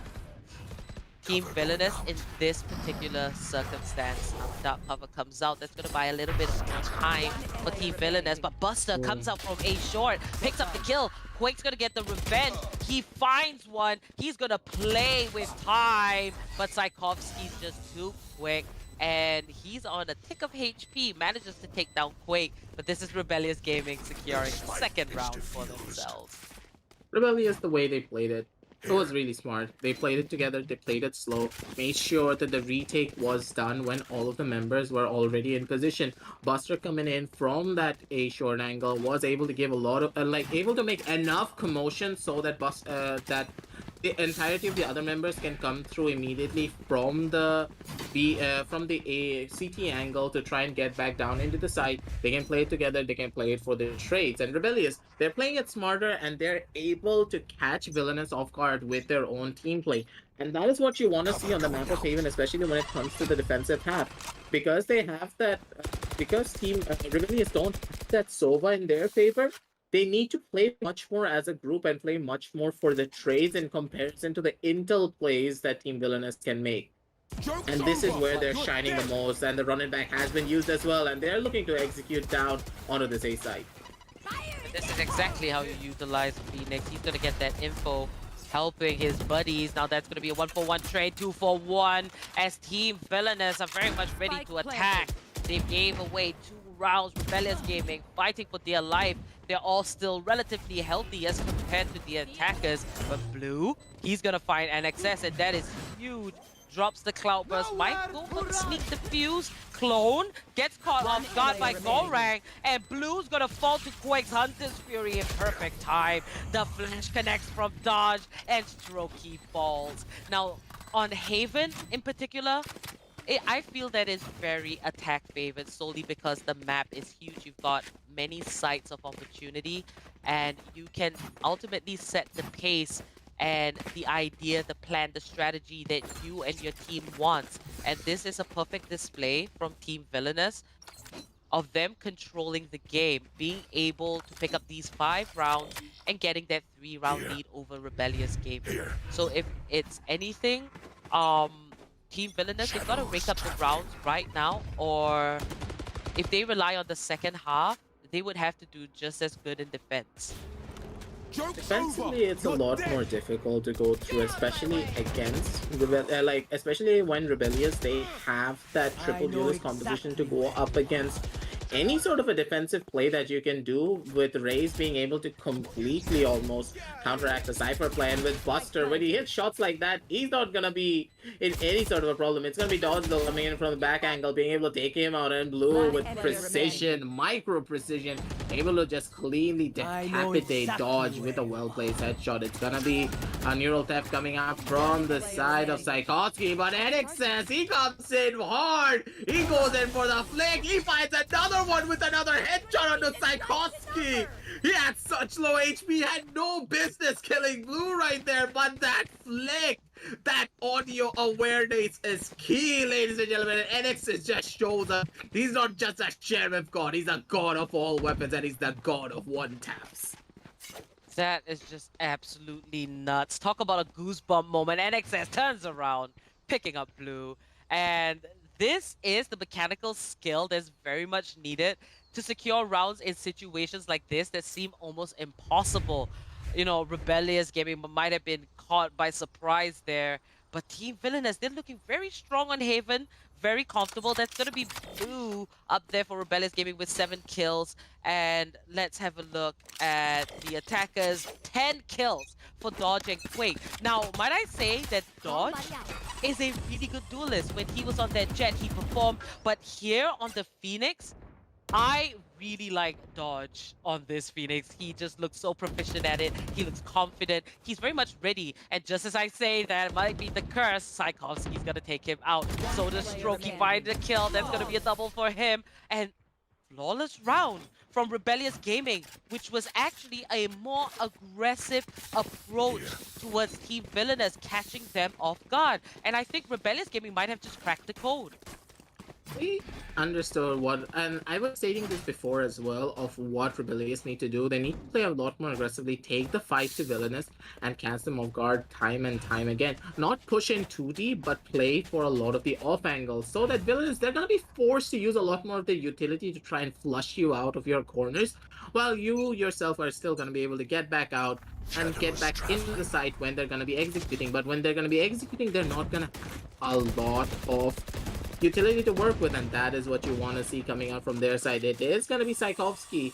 Team Villainous in this particular circumstance. Dark cover comes out. That's going to buy a little bit of time for Team Villainous. But Buster comes out from A short, picks up the kill. Quake's going to get the revenge. He finds one. He's going to play with time. But Tchaikovsky's just too quick. And he's on a tick of HP. Manages to take down Quake. But this is Rebellious Gaming securing the second round for themselves. Rebellious, the way they played it, it was really smart. They played it together, they played it slow, made sure that the retake was done when all of the members were already in position. Buster coming in from that A short angle was able to give a lot of, able to make enough commotion so that that the entirety of the other members can come through immediately from the A CT angle to try and get back down into the site. They can play it together, they can play it for their trades. And Rebellious, they're playing it smarter, and they're able to catch Villainous off guard with their own team play. And that is what you want to see on the map of Haven, especially when it comes to the defensive half. Because they have that, because Team Rebellious don't have that Sova in their favor, they need to play much more as a group and play much more for the trades in comparison to the intel plays that Team Villainous can make. And this is where they're shining the most, and the running back has been used as well, and they're looking to execute down onto this A site. This is exactly how you utilize Phoenix. He's gonna get that info, helping his buddies. Now that's gonna be a 1-for-1 trade, 2-for-1, as Team Villainous are very much ready to attack. They gave away 2 rounds. Rebellious Gaming fighting for their life. They're all still relatively healthy as compared to the attackers. But Blue, he's gonna find NXS, and that is huge. Drops the Cloudburst, might go for the sneak defuse. Clone gets caught off guard by Gorang, and Blue's gonna fall to Quake's Hunter's Fury in perfect time. The flash connects from dodge, and Strokey falls. Now, on Haven in particular, I feel that it's very attack favored solely because the map is huge. You've got many sites of opportunity, and you can ultimately set the pace and the idea, the plan, the strategy that you and your team wants. And this is a perfect display from Team Villainous of them controlling the game, being able to pick up these 5 rounds and getting that 3-round lead over Rebellious Gaming. So if it's anything, Team Villainous, they've got to rake up the rounds right now, or if they rely on the second half, they would have to do just as good in defense. Defensively, it's a lot more difficult to go through, especially against especially when Rebellious, they have that triple duelist composition to go up against. Any sort of a defensive play that you can do with Raze being able to completely almost counteract the Cypher play, and with Buster, when he hits shots like that, he's not gonna be in any sort of a problem. It's gonna be Dodge though coming in from the back angle, being able to take him out, and Blue with precision, micro precision, able to just cleanly decapitate Dodge with a well-placed headshot. It's gonna be a neural theft coming out from the side of Tchaikovsky, but NXS, he comes in hard, he goes in for the flick, he finds another one with another headshot on the Tchaikovsky. He had such low HP, had no business killing Blue right there, but that flick, that audio awareness is key, ladies and gentlemen. And NXS just shows up. He's not just a sheriff god, he's a god of all weapons, and he's the god of one-taps. That is just absolutely nuts. Talk about a goosebump moment. NXS turns around, picking up Blue, and this is the mechanical skill that's very much needed to secure rounds in situations like this that seem almost impossible. You know, Rebellious Gaming might have been caught by surprise there, but Team Villainous, they're looking very strong on Haven, very comfortable. That's going to be Blue up there for Rebellious Gaming with 7 kills. And let's have a look at the attackers. 10 kills for Dodge and Quake. Now, might I say that Dodge is a really good duelist. When he was on that jet, he performed. But here on the Phoenix, I really like Dodge on this Phoenix. He just looks so proficient at it. He looks confident. He's very much ready. And just as I say that might be the curse, Tchaikovsky's gonna take him out. So does Strokey find the kill. That's gonna be a double for him. And flawless round from Rebellious Gaming, which was actually a more aggressive approach towards Team Villainous, catching them off guard. And I think Rebellious Gaming might have just cracked the code. We understood what, and I was stating this before as well, of what Rebellious need to do. They need to play a lot more aggressively, take the fight to Villainous, and catch them off guard time and time again. Not push in too deep, but play for a lot of the off angles, so that Villainous, they're going to be forced to use a lot more of their utility to try and flush you out of your corners, while you yourself are still going to be able to get back out and get back into the site when they're going to be executing. But when they're going to be executing, they're not going to have a lot of utility to work with, and that is what you want to see coming out from their side. It is going to be Tchaikovsky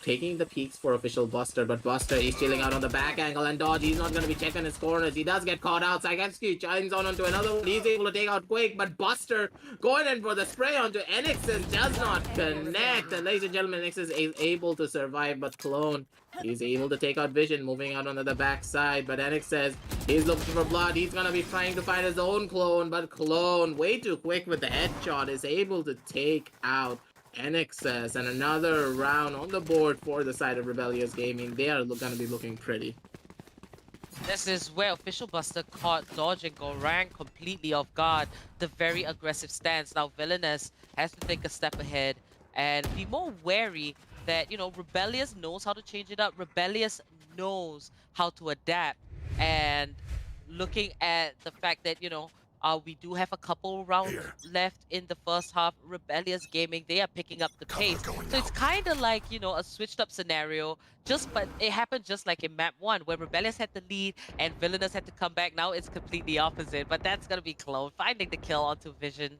taking the peaks for official Buster, but Buster, he's chilling out on the back angle, and Dodge, he's not going to be checking his corners. He does get caught out. Tchaikovsky chimes on onto another one. He's able to take out Quake, but Buster going in for the spray onto NXS does not connect. And ladies and gentlemen, NXS is able to survive, but Clone, he's able to take out Vision, moving out onto the backside. But NXS, he's looking for blood. He's going to be trying to find his own Clone, but Clone, way too quick with the headshot, is able to take out NXS, and another round on the board for the side of Rebellious Gaming. They are going to be looking pretty. This is where official Buster caught Dodge and Gorang completely off guard. The very aggressive stance. Now Villainous has to take a step ahead and be more wary that, you know, Rebellious knows how to change it up. Rebellious knows how to adapt. And looking at the fact that, you know, We do have a couple rounds left in the first half. Rebellious Gaming, they are picking up the pace. So it's kind of like, you know, a switched up scenario. But it happened just like in map 1, where Rebellious had the lead and Villainous had to come back. Now it's completely opposite, but that's going to be close. Finding the kill onto Vision.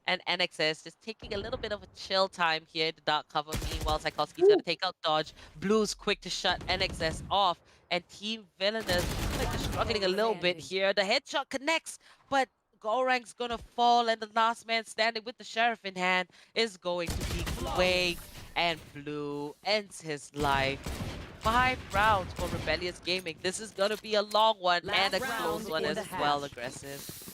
And NXS just taking a little bit of a chill time here in the dark cover. Meanwhile, Tchaikovsky's going to take out Dodge. Blue's quick to shut NXS off. And Team Villainous like they're struggling a little bit here. The headshot connects, but Gorang's going to fall. And the last man standing with the Sheriff in hand is going to be Quake. And Blue ends his life. 5 rounds for Rebellious Gaming. This is going to be a long one and a close one as well, aggressive.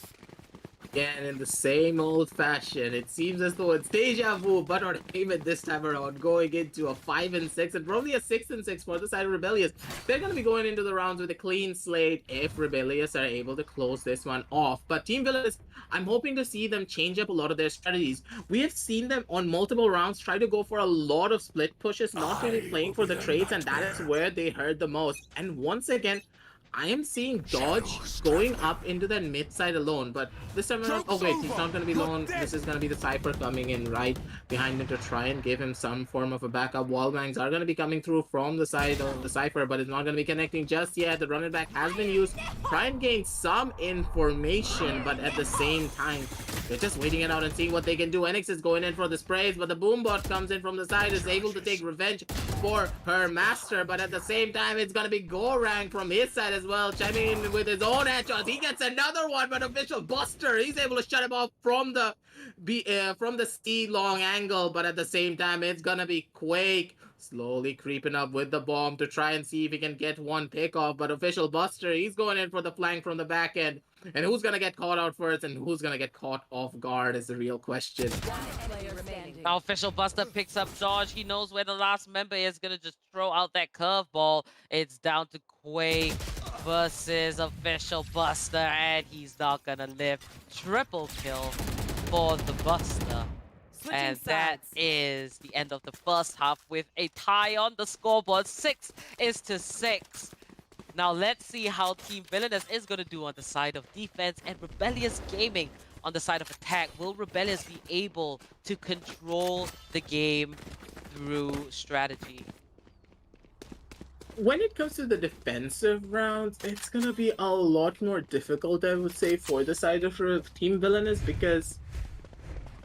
Again, in the same old fashion, it seems as though it's deja vu, but on Haven this time around, going into a 5-6 and probably a 6-6 for the side of Rebellious. They're going to be going into the rounds with a clean slate if Rebellious are able to close this one off. But Team Villainous, I'm hoping to see them change up a lot of their strategies. We have seen them on multiple rounds try to go for a lot of split pushes, not really playing for the trades, and that is where they hurt the most. And once again, I am seeing Dodge going up into that mid side alone, but this time around, oh wait, he's not going to be alone. This is going to be the Cypher coming in right behind him to try and give him some form of a backup. Wallbangs are going to be coming through from the side of the Cypher, but it's not going to be connecting just yet. The running back has been used. Try and gain some information, but at the same time, they're just waiting it out and seeing what they can do. NX is going in for the sprays, but the Boombot comes in from the side, is able to take revenge for her master, but at the same time, it's going to be Gorang from his side as well, chiming in with his own headshots. He gets another one, but Official Buster, he's able to shut him off from the C long angle, but at the same time, it's gonna be Quake slowly creeping up with the bomb to try and see if he can get one pick off, but Official Buster, he's going in for the flank from the back end, and who's gonna get caught out first and who's gonna get caught off guard is the real question. Now Official Buster picks up Dodge. He knows where the last member is, gonna just throw out that curveball. It's down to Quake versus Official Buster, and he's not gonna live. Triple kill for the Buster. And that is the end of the first half with a tie on the scoreboard. 6-6. Now let's see how Team Villainous is going to do on the side of defense and Rebellious Gaming on the side of attack. Will Rebellious be able to control the game through strategy? When it comes to the defensive rounds, it's going to be a lot more difficult, I would say, for the side of Team Villainous, because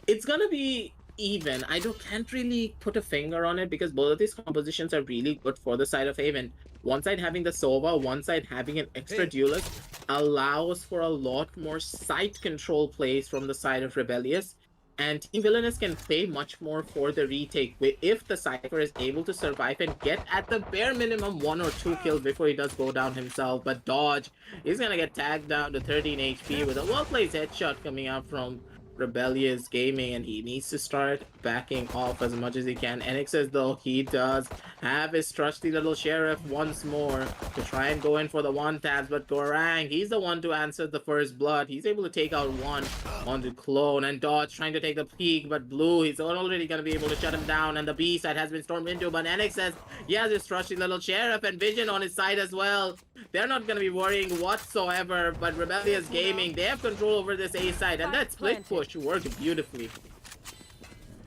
it's going to be even. I can't really put a finger on it because both of these compositions are really good for the side of Haven. One side having the Sova, one side having an extra duelist allows for a lot more site control plays from the side of Rebellious. And Team Villainous can play much more for the retake if the Cypher is able to survive and get at the bare minimum 1 or 2 kills before he does go down himself. But Dodge is going to get tagged down to 13 HP with a well-placed headshot coming out from Rebellious Gaming, and he needs to start backing off as much as he can. NX says though he does have his trusty little Sheriff once more to try and go in for the one taps, but Gorang, he's the one to answer the first blood. He's able to take out one onto Clone, and Dodge trying to take the peak, but Blue, he's already going to be able to shut him down, and the B side has been stormed into, but NX says he has his trusty little Sheriff and Vision on his side as well. They're not going to be worrying whatsoever, but Rebellious Gaming, they have control over this A side, and that split push worked beautifully.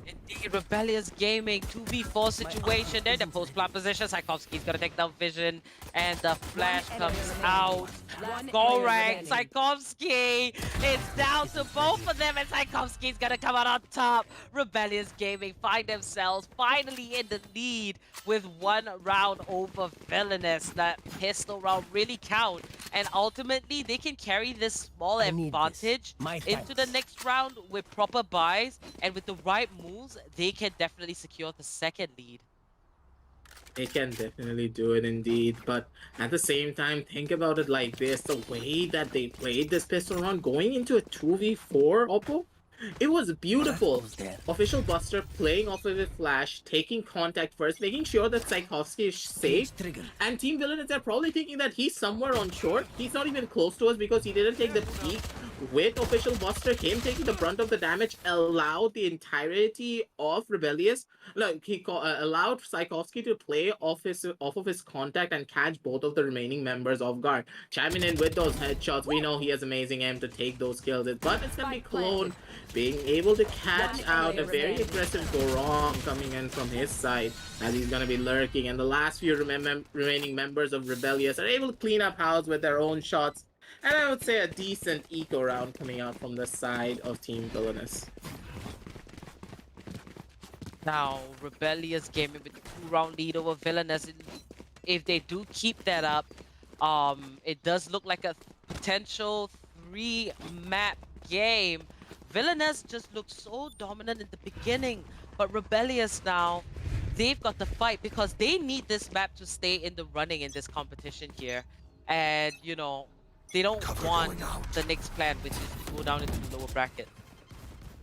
Indeed, Rebellious Gaming, 2v4 situation. They're in the post-plant position. Tchaikovsky's gonna take down Vision, and the flash comes out. Gorang, Tchaikovsky! It's down to both of them, and Tchaikovsky's gonna come out on top. Rebellious Gaming find themselves finally in the lead with 1 round over Villainous. That pistol round really count, and ultimately they can carry this small advantage into the next round with proper buys, and with the right moves, they can definitely secure the second lead. They can definitely do it indeed, but at the same time, think about it like this. The way that they played this pistol round, going into a 2v4, Oppo, it was beautiful. Official Buster playing off of a flash, taking contact first, making sure that Tchaikovsky is safe. And Team Villainous are probably thinking that he's somewhere on short. He's not even close to us because he didn't take the peek with official Buster, him taking the brunt of the damage allowed the entirety of Rebellious. Look, he allowed Tchaikovsky to play off of his contact and catch both of the remaining members off guard. Chiming in with those headshots, we know he has amazing aim to take those kills. But it's gonna be Clone being able to catch out a very aggressive Gorong coming in from his side, as he's gonna be lurking. And the last few remaining members of Rebellious are able to clean up house with their own shots. And I would say a decent eco round coming out from the side of Team Villainous. Now, Rebellious Gaming with a 2-round lead over Villainous. If they do keep that up, it does look like a potential 3-map game. Villainous just looked so dominant in the beginning, but Rebellious now, they've got the fight because they need this map to stay in the running in this competition here. And, you know, they don't want the next plan, which is to go down into the lower bracket.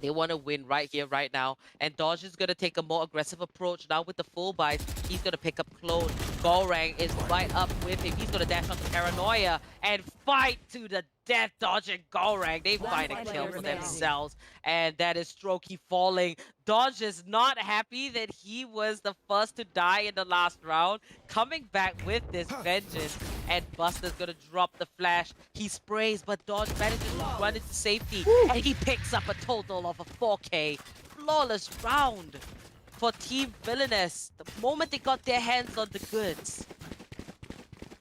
They want to win right here, right now. And Dodge is going to take a more aggressive approach now with the full buys. He's going to pick up Clone. Gorang is right up with him. He's going to dash onto Paranoia and fight to the death. Dodge and Gorang, they find a kill for themselves. And that is Strokey falling. Dodge is not happy that he was the first to die in the last round. Coming back with this vengeance. And Buster's going to drop the flash. He sprays, but Dodge manages to run into safety. And he picks up a total of a 4K. Flawless round for Team Villainous. The moment they got their hands on the goods.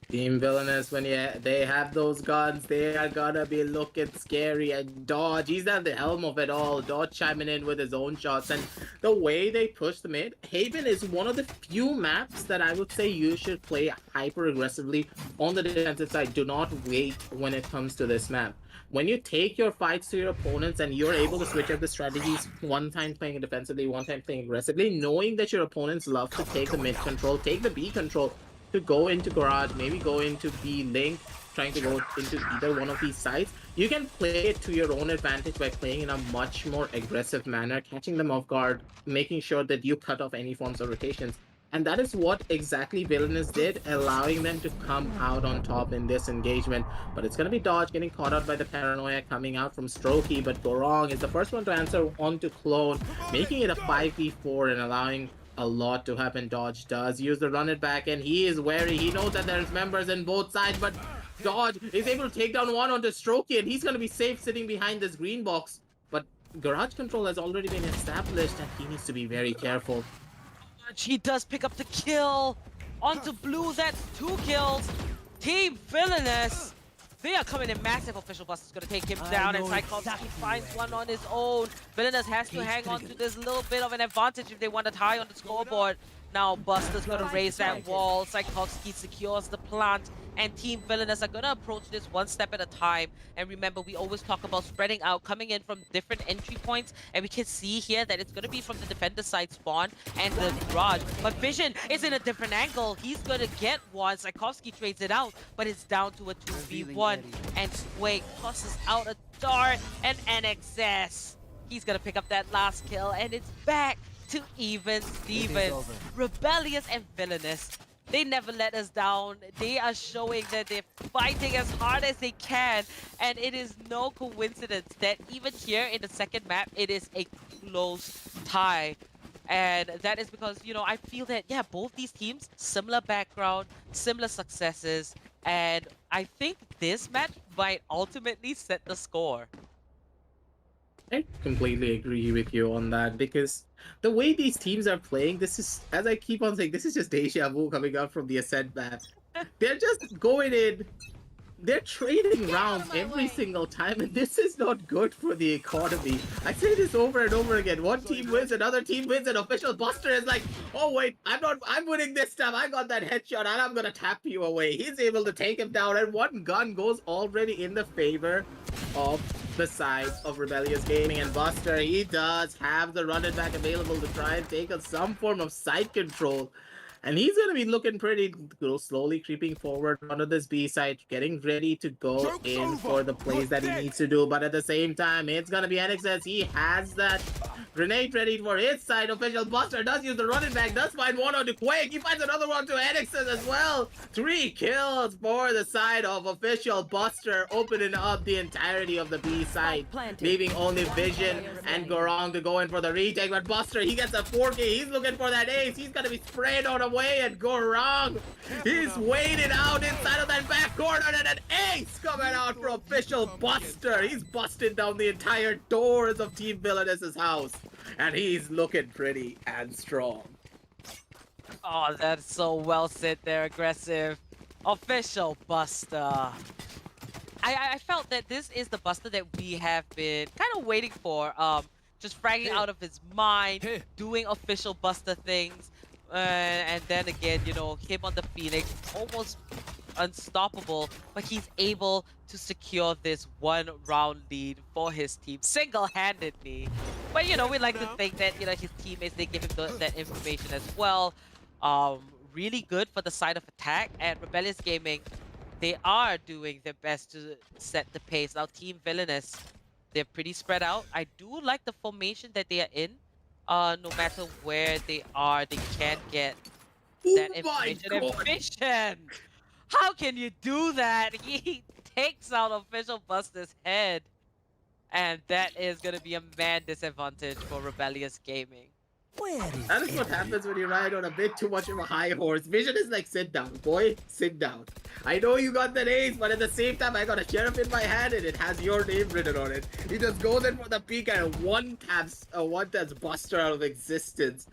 Team Villainous, when they have those guns, they are gonna be looking scary. And Dodge, he's at the helm of it all. Dodge chiming in with his own shots. And the way they push the mid, Haven is one of the few maps that I would say you should play hyper aggressively on the defensive side. Do not wait when it comes to this map. When you take your fights to your opponents and you're able to switch up the strategies, one time playing defensively, one time playing aggressively, knowing that your opponents love to take the mid control, take the B control, to go into Garage, maybe go into B Link, trying to go into either one of these sides, you can play it to your own advantage by playing in a much more aggressive manner, catching them off guard, making sure that you cut off any forms of rotations. And that is what exactly Villainous did, allowing them to come out on top in this engagement. But it's going to be Dodge getting caught out by the Paranoia coming out from Strokey, but Gorong is the first one to answer onto Clone, making it a 5v4 and allowing a lot to happen. Dodge does use the run it back, and he is wary. He knows that there's members in both sides, but Dodge is able to take down one onto Strokey, and he's going to be safe sitting behind this green box. But Garage control has already been established, and he needs to be very careful. He does pick up the kill onto Blue. That's 2 kills. Team Villainous, they are coming in massive. Official Buster's going to take him down, and Tchaikovsky finds one on his own. Villainous has to hang on to this little bit of an advantage if they want to tie on the scoreboard. Now Buster's going to raise that wall. Tchaikovsky secures the plant, and Team Villainous are going to approach this one step at a time. And remember, we always talk about spreading out, coming in from different entry points, and we can see here that it's going to be from the defender side spawn and the garage. But Vision is in a different angle. He's going to get one. Tchaikovsky trades it out, but it's down to a 2v1. And Quake tosses out a dart, and NXS, he's going to pick up that last kill, and it's back to even Steven. Rebellious and Villainous, they never let us down. They are showing that they're fighting as hard as they can, and it is no coincidence that even here in the second map, it is a close tie. And that is because, you know, I feel that, yeah, both these teams, similar background, similar successes, and I think this match might ultimately set the score. I completely agree with you on that, because the way these teams are playing, this is, as I keep on saying, this is just deja vu coming up from the Ascent map. They're just going in, they're trading rounds every single time, and this is not good for the economy. I say this over and over again. One team wins, another team wins, and official Buster is like, oh wait, I'm winning this time. I got that headshot, and I'm gonna tap you away. He's able to take him down, and one gun goes already in the favor of the side of Rebellious Gaming. And Buster, he does have the run it back available to try and take some form of side control. And he's going to be looking pretty slowly creeping forward onto this B side, getting ready to go in for the plays that he needs to do. But at the same time, it's going to be NXS. He has that Grenade ready for his side. Official Buster does use the running back. Does find one on the Quake. He finds another one to Enixon as well. 3 kills for the side of Official Buster, opening up the entirety of the B side, leaving only Vision and Gorong to go in for the retake. But Buster, he gets a 4K. He's looking for that ace. He's gonna be sprayed on away, and Gorong, he's waiting out inside of that back corner, and an ace coming out for Official Buster. He's busting down the entire doors of Team Villainous's house, and he's looking pretty and strong. Oh, that's so well said there, Aggressive. Official Buster. I felt that this is the Buster that we have been kind of waiting for. Just fragging out of his mind, doing official Buster things. And then again, you know, him on the Phoenix, almost unstoppable, but he's able to secure this 1-round lead for his team single-handedly. But, you know, we like to think that, you know, his teammates, they give him that information as well. Really good for the side of attack, and Rebellious Gaming, they are doing their best to set the pace. Now, Team Villainous, they're pretty spread out. I do like the formation that they are in. No matter where they are, they can get that information. And Vision! How can you do that? He takes out Official Buster's head. And that is going to be a man disadvantage for Rebellious Gaming. That is what happens when you ride on a bit too much of a high horse. Vision is like, sit down, boy, sit down. I know you got that ace, but at the same time, I got a sheriff in my hand and it has your name written on it. He just goes in for the peek and one taps Buster out of existence.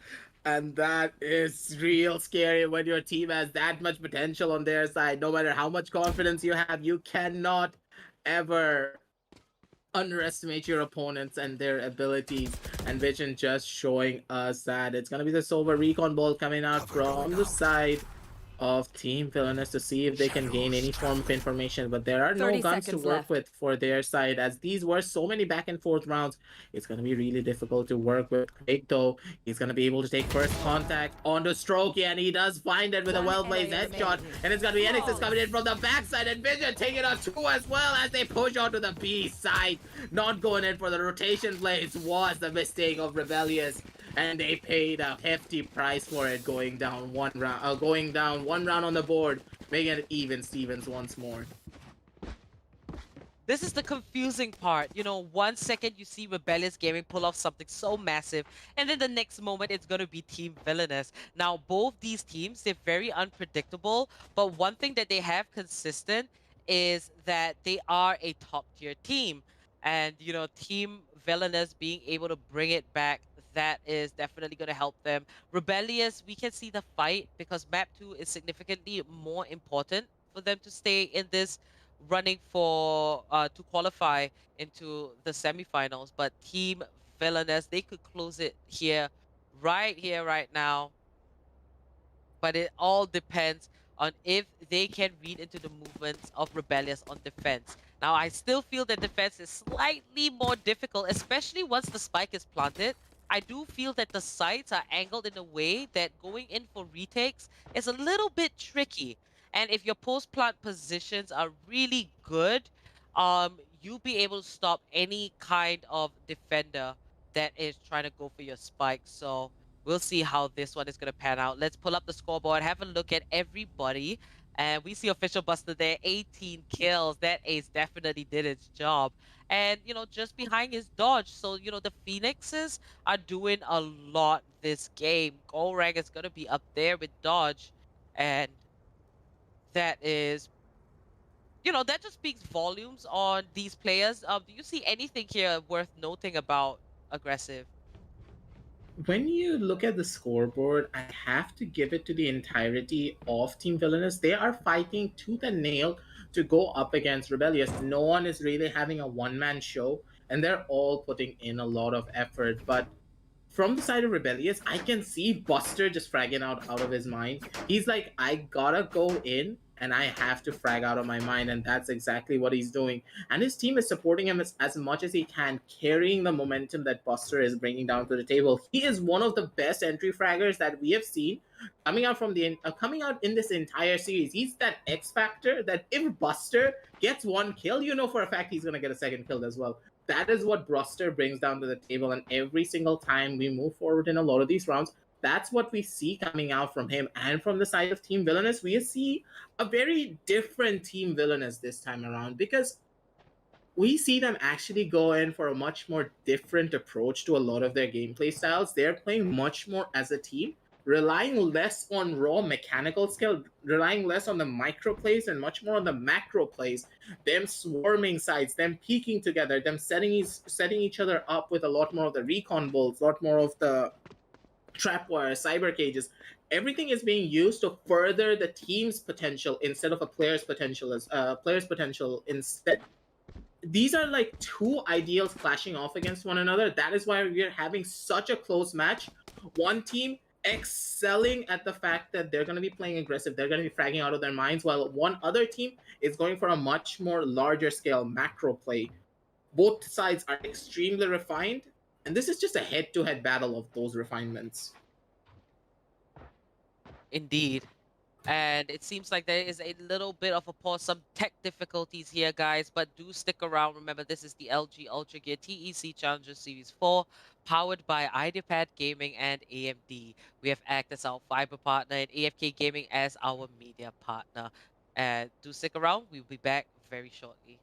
And that is real scary when your team has that much potential on their side. No matter how much confidence you have, you cannot ever underestimate your opponents and their abilities. And Vision just showing us that it's gonna be the Silver Recon Ball coming out from the side of Team Villainous to see if they can gain any form of information, but there are no guns to work with for their side, as these were so many back and forth rounds. It's going to be really difficult to work with. Quake, though, he's going to be able to take first contact on the Strokey, and he does find it with a well-placed headshot, and it's going to be Enix coming in from the backside, and Vision taking it on 2 as well as they push onto the B side. Not going in for the rotation plays was the mistake of Rebellious, and they paid a hefty price for it, going down one round on the board, making it even Stevens once more. This is the confusing part. You know, 1 second you see Rebellious Gaming pull off something so massive, and then the next moment it's going to be Team Villainous. Now, both these teams, they're very unpredictable, but one thing that they have consistent is that they are a top-tier team. And, you know, Team Villainous being able to bring it back, that is definitely going to help them. Rebellious, we can see the fight because map 2 is significantly more important for them to stay in this running for to qualify into the semifinals. But Team Villainous, they could close it here, right now. But it all depends on if they can read into the movements of Rebellious on defense. Now, I still feel that defense is slightly more difficult, especially once the spike is planted. I do feel that the sights are angled in a way that going in for retakes is a little bit tricky. And if your post-plant positions are really good, you'll be able to stop any kind of defender that is trying to go for your spike. So we'll see how this one is going to pan out. Let's pull up the scoreboard, have a look at everybody. And we see Official Buster there, 18 kills. That ace definitely did its job. And, you know, just behind his dodge. So, you know, the Phoenixes are doing a lot this game. Golrang is going to be up there with dodge. And that is, you know, that just speaks volumes on these players. Do you see anything here worth noting about Aggressive? When you look at the scoreboard, I have to give it to the entirety of Team Villainous. They are fighting tooth and nail to go up against Rebellious. No one is really having a one-man show, and they're all putting in a lot of effort. But from the side of Rebellious, I can see Buster just fragging out of his mind. He's like, I gotta go in and I have to frag out of my mind, and that's exactly what he's doing. And his team is supporting him as much as he can, carrying the momentum that Buster is bringing down to the table. He is one of the best entry fraggers that we have seen coming out in this entire series. He's that X factor that if Buster gets one kill, you know for a fact he's gonna get a second kill as well. that is what Bruster brings down to the table. And every single time we move forward in a lot of these rounds, that's what we see coming out from him. And from the side of Team Villainous, we see a very different Team Villainous this time around, because we see them actually go in for a much more different approach to a lot of their gameplay styles. They're playing much more as a team, relying less on raw mechanical skill, relying less on the micro plays and much more on the macro plays. Them swarming sides, them peeking together, them setting each other up with a lot more of the recon bolts, a lot more of the trapwire, cyber cages. Everything is being used to further the team's potential instead of a player's potential instead. These are like two ideals clashing off against one another. That is why we're having such a close match. One team excelling at the fact that they're going to be playing aggressive, they're going to be fragging out of their minds, while one other team is going for a much more larger scale macro play. Both sides are extremely refined, and this is just a head-to-head battle of those refinements. Indeed. And it seems like there is a little bit of a pause, some tech difficulties here, guys, but do stick around. Remember, this is the LG Ultragear TEC Challenger Series 4, powered by Ideapad Gaming and AMD. We have ACT as our fiber partner and AFK Gaming as our media partner. And do stick around. We'll be back very shortly.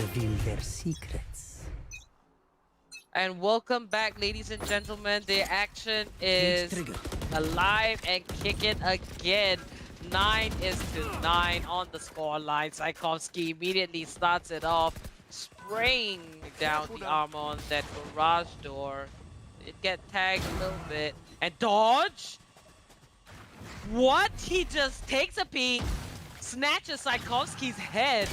reveal their secrets. And welcome back, ladies and gentlemen. The action is alive and kicking again. 9-9 on the scoreline. Tchaikovsky immediately starts it off, spraying down the armor on that garage door. It get tagged a little bit. And dodge? What? He just takes a peek, snatches Tchaikovsky's head,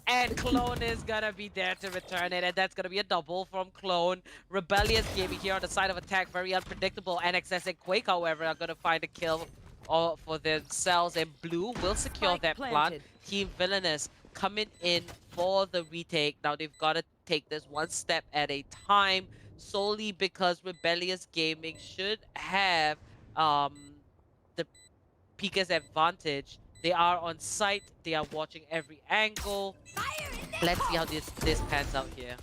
and Clone is gonna be there to return it, and that's gonna be a double from Clone. Rebellious Gaming here on the side of attack, very unpredictable. NXS and Quake, however, are gonna find a kill for themselves, and Blue will secure Spike that planted. plant. Team Villainous coming in for the retake. Now they've got to take this one step at a time, solely because Rebellious Gaming should have the Pika's advantage. They are on site, they are watching every angle. Let's see how this pans out here.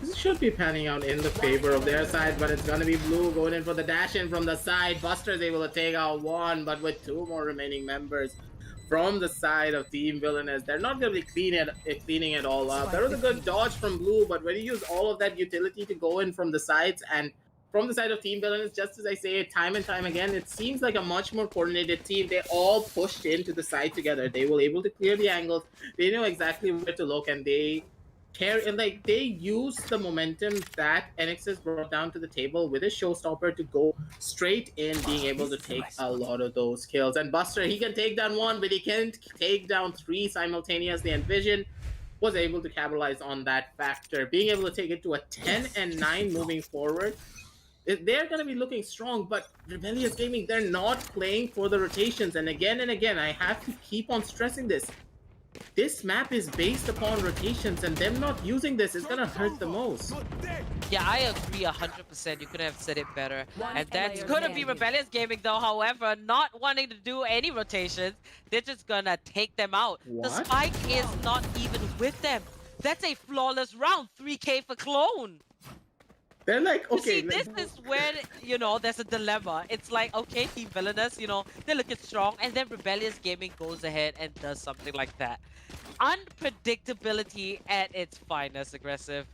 This should be panning out in the favor of their side, but it's gonna be Blue going in for the dash in from the side. Buster is able to take out one, but with two more remaining members from the side of Team Villainous, they're not gonna be cleaning it all up. There was a good dodge from Blue, but when you use all of that utility to go in from the sides and from the side of Team Villainous, just as I say it time and time again, it seems like a much more coordinated team. They all pushed into the side together. They were able to clear the angles. They know exactly where to look, and they used the momentum that NXS brought down to the table with a showstopper to go straight in, being able to take a lot of those kills. And Buster, he can take down one, but he can't take down three simultaneously. And Vision was able to capitalize on that factor, being able to take it to a 10-9 moving forward. They're going to be looking strong, but Rebellious Gaming, they're not playing for the rotations. And again, I have to keep on stressing this. This map is based upon rotations, and them not using this is going to hurt the most. Yeah, I agree 100%. You could have said it better. And that's going to be Rebellious Gaming, though, however, not wanting to do any rotations. They're just going to take them out. What? The spike is not even with them. That's a flawless round. 3K for Clone. They're like, okay. See, this is where, you know, there's a dilemma. It's like, okay, Team Villainous, you know, they're looking strong, and then Rebellious Gaming goes ahead and does something like that. Unpredictability at its finest, aggressive.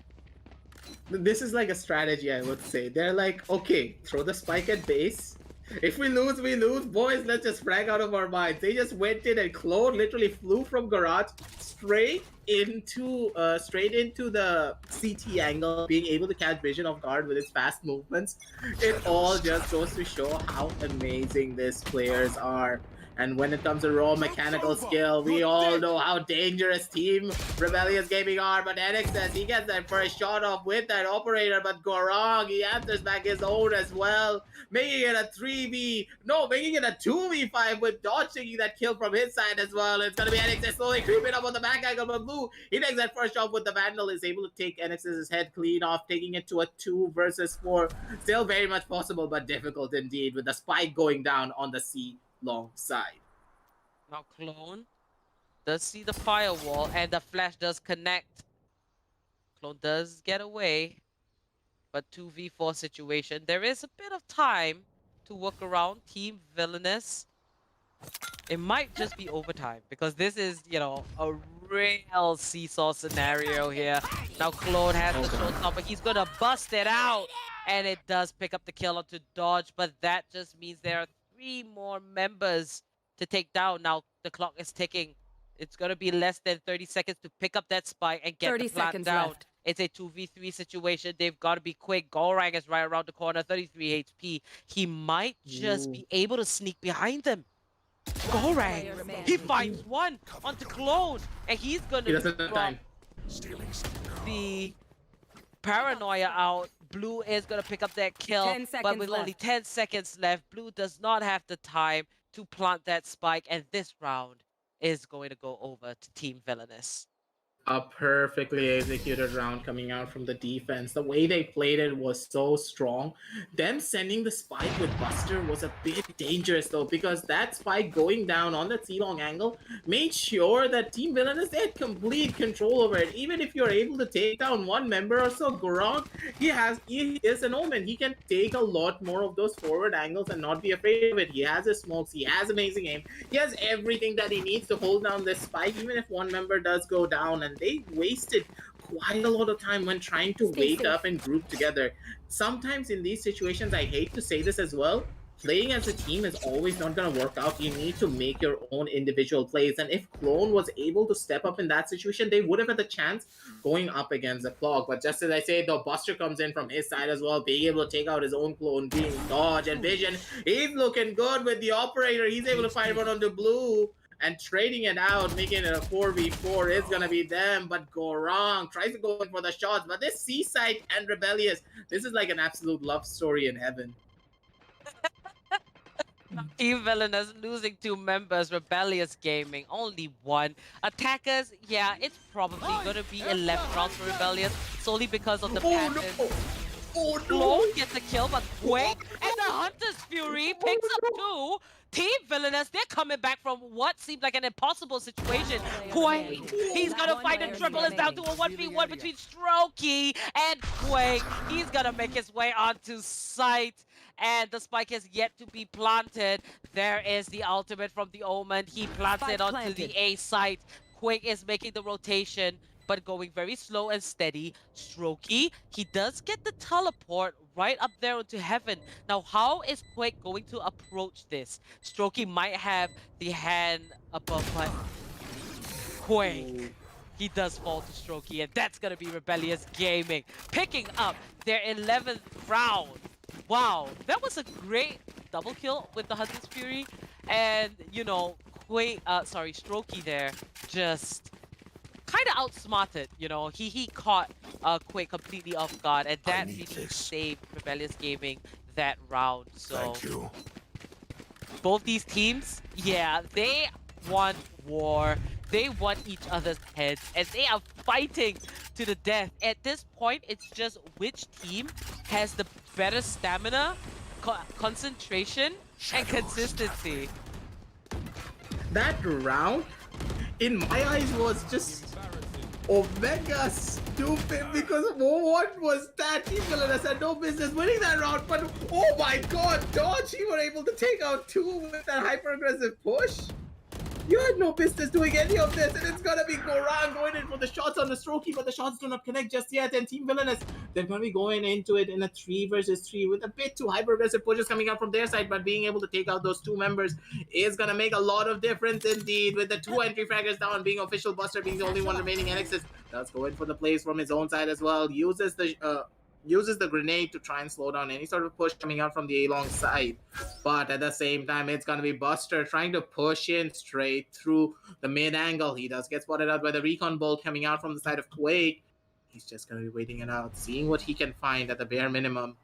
This is like a strategy, I would say. They're like, okay, throw the spike at base. If we lose, we lose. Boys, let's just frag out of our minds. They just went in, and Clone literally flew from garage straight into the CT angle, being able to catch Vision off guard with its fast movements. It all just goes to show how amazing these players are. And when it comes to raw mechanical skill, we all know how dangerous Team Rebellious Gaming are. But NXS, he gets that first shot off with that operator, but Gorong, he answers back his own as well, making it a 2v5 with Dodge taking that kill from his side as well. It's gonna be NXS slowly creeping up on the back angle, but Blue, he takes that first shot with the Vandal, is able to take NXS's head clean off, taking it to a 2 versus 4. Still very much possible, but difficult indeed, with the spike going down on the C long side. Now Clone does see the firewall, and the flash does connect. Clone does get away, but 2v4 situation. There is a bit of time to work around Team Villainous. It might just be overtime, because this is, you know, a real seesaw scenario here. Now Clone has the showstopper. He's gonna bust it out, and it does pick up the kill onto Dodge, but that just means there are 3 more members to take down. Now the clock is ticking. It's gonna be less than 30 seconds to pick up that spike and get the plant down. left. It's a 2v3 situation. They've got to be quick. Gorang is right around the corner, 33 HP. He might just be able to sneak behind them. Gorang, he finds one onto Clone, and he's gonna He doesn't have time. the paranoia out. Blue is gonna pick up that kill, 10 but seconds with left. only 10 seconds left, Blue does not have the time to plant that spike, and this round is going to go over to Team Villainous. A perfectly executed round coming out from the defense. The way they played it was so strong. Them sending the spike with Buster was a bit dangerous though, because that spike going down on the C-long angle made sure that Team Villainous, they had complete control over it. Even if you're able to take down one member or so, Gorong, he is an omen. He can take a lot more of those forward angles and not be afraid of it. He has his smokes, he has amazing aim, he has everything that he needs to hold down this spike, even if one member does go down. And and they wasted quite a lot of time when trying to wake up and group together. Sometimes in these situations, I hate to say this as well, playing as a team is always not going to work out. You need to make your own individual plays. And if Clone was able to step up in that situation, they would have had the chance going up against the clock. But just as I say, the Buster comes in from his side as well, being able to take out his own clone, being dodge and vision. He's looking good with the operator. He's able to find one on the blue. And trading it out, making it a 4v4 is going to be them. But Gorong tries to go in for the shots. But this Seaside and Rebellious, this is like an absolute love story in heaven. Team Villainous losing 2 members, Rebellious Gaming only 1. Attackers, yeah, it's probably gonna be 11 rounds for Rebellious, solely because of the pattern. Oh Glow gets a kill, but Quake and the Hunter's Fury picks up 2. Team Villainous, they're coming back from what seemed like an impossible situation. Quake, he's gonna fight a triple. It's down to a 1v1 between Strokey and Quake. He's gonna make his way onto site. And the spike has yet to be planted. There is the ultimate from the Omen. He plants it onto the A site. Quake is making the rotation, but going very slow and steady. Strokey, he does get the teleport right up there into heaven. Now, how is Quake going to approach this? Strokey might have the hand above, but Quake, he does fall to Strokey, and that's going to be Rebellious Gaming picking up their 11th round. Wow, that was a great double kill with the Hunter's Fury, and you know, Strokey there just kind of outsmarted. You know, he caught Quake completely off guard, and that really saved Rebellious Gaming that round. So Thank you. both these teams, yeah, they want war. They want each other's heads, and they are fighting to the death. At this point, it's just which team has the better stamina, concentration, and consistency. That round, in my eyes, was just Omega stupid, because what was that? Team Villainous had no business winning that round, but oh my god, Dodge, you were able to take out 2 with that hyper-aggressive push. You had no business doing any of this, and it's gonna be Goran going in for the shots on the Strokey, but the shots do not connect just yet. And Team Villainous, they're gonna be going into it in a 3 versus 3 with a bit too hyper-aggressive pushes coming out from their side, but being able to take out those 2 members is gonna make a lot of difference indeed. With the 2 entry fraggers down, being official Buster being the only one remaining, Alexis does go in for the plays from his own side as well. Uses the grenade to try and slow down any sort of push coming out from the A-long side. But at the same time, it's going to be Buster trying to push in straight through the mid-angle. He does get spotted out by the recon bolt coming out from the side of Quake. He's just going to be waiting it out, seeing what he can find at the bare minimum.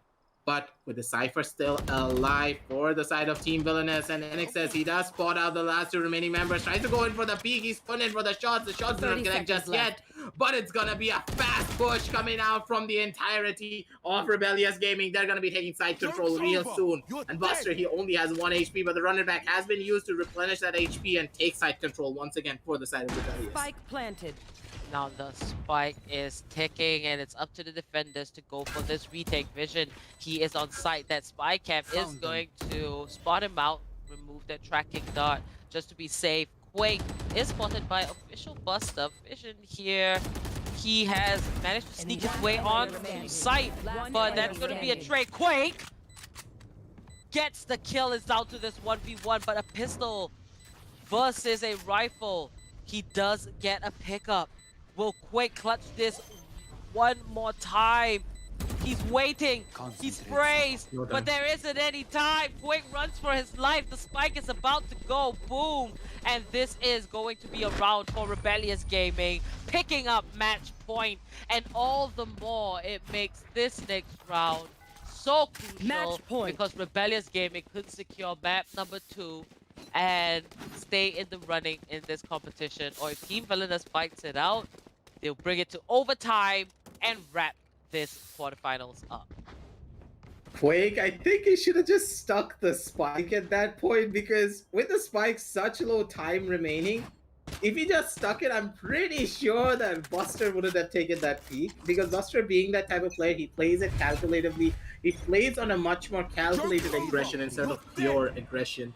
But with the Cypher still alive for the side of Team Villainous, and NXS, he does spot out the last 2 remaining members, tries to go in for the peek, he's put in for the shots. The shots don't connect just yet, but it's gonna be a fast push coming out from the entirety of Rebellious Gaming. They're gonna be taking side control real soon. And Buster, he only has 1 HP, but the runner back has been used to replenish that HP and take side control once again for the side of Rebellious. Spike planted. Now the spike is ticking, and it's up to the defenders to go for this retake. Vision, he is on site. That spy camp is going to spot him out, remove that tracking dart just to be safe. Quake is spotted by official Buster. Vision here, he has managed to sneak his way on site, but that's going to be a trade. Quake gets the kill. It's down to this 1v1, but a pistol versus a rifle. He does get a pickup. Will Quake clutch this one more time? He's waiting. He sprays, but there isn't any time. Quake runs for his life. The spike is about to go. Boom. And this is going to be a round for Rebellious Gaming, picking up match point. And all the more it makes this next round so crucial because Rebellious Gaming could secure map number 2 and stay in the running in this competition. Or if Team Villainous fights it out, they'll bring it to overtime and wrap this quarterfinals up. Quake, I think he should have just stuck the spike at that point, because with the spike such low time remaining, if he just stuck it, I'm pretty sure that Buster wouldn't have taken that peek, because Buster being that type of player, he plays it calculatively. He plays on a much more calculated aggression instead of pure aggression.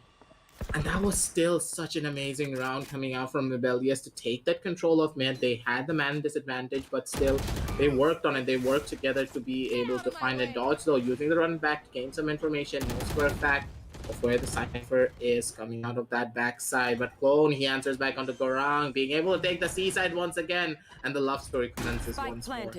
And that was still such an amazing round coming out from Rebellious to take that control of mid. They had the man disadvantage, but still they worked on it. They worked together to be able to find a dodge, though, using the run back to gain some information, knows for a fact of where the Cypher is coming out of that backside. But Clone, he answers back onto Gorang, being able to take the seaside once again, and the love story commences once more.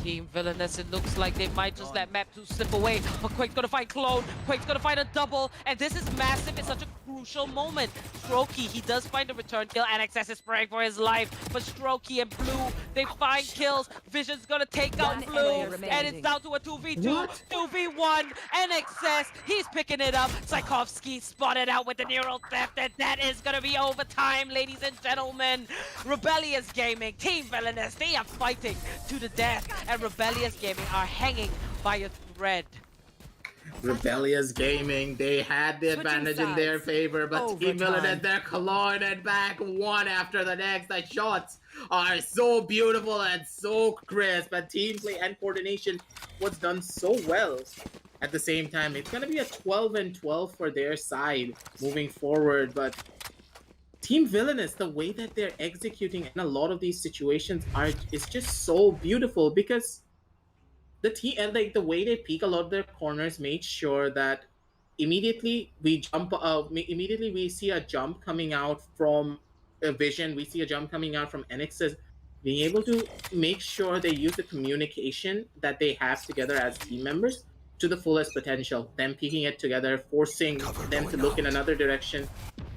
Team Villainous, it looks like they might just let Map 2 slip away, but Quake's gonna find Clone, Quake's gonna find a double, and this is massive. It's such a crucial moment. Strokey, he does find a return kill, NXS is spraying for his life, but Strokey and Blue, they find kills. Vision's gonna take out Blue, and it's down to a 2v2, 2v1, NXS, he's picking it up. Tchaikovsky spotted out with the neural theft, and that is gonna be overtime, ladies and gentlemen. Rebellious Gaming, Team Villainous, they are fighting to the death, and Rebellious Gaming are hanging by a thread. Rebellious Gaming, they had the advantage in their favor, but Team Villainous, they're clawing it back one after the next. The shots are so beautiful and so crisp, and team play and coordination was done so well. At the same time, it's gonna be a 12-12 for their side moving forward, but Team Villainous, the way that they're executing in a lot of these situations is just so beautiful, because the team, and like the way they peek a lot of their corners, made sure that immediately we see a jump coming out from Vision, we see a jump coming out from NXS, being able to make sure they use the communication that they have together as team members to the fullest potential. Them peeking it together, forcing them to look in another direction.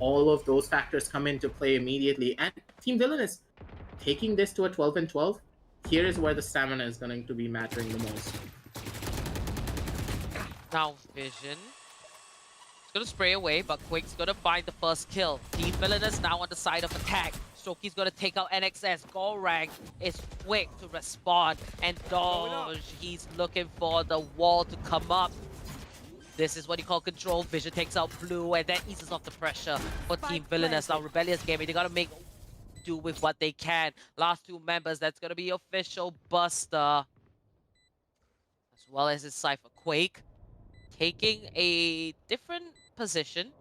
All of those factors come into play immediately. And Team Villainous, taking this to a 12-12, here is where the stamina is going to be mattering the most. Now Vision is gonna spray away, but Quake's gonna find the first kill. Team Villainous now on the side of attack. Strokey's gonna take out NXS. Gorang is quick to respond and dodge. He's looking for the wall to come up. This is what you call control. Vision takes out Blue, and that eases off the pressure for Team Villainous. Now Rebellious Gaming, they gotta make do with what they can. Last two members, that's gonna be Official Buster, as well as his Cypher. Quake taking a different position.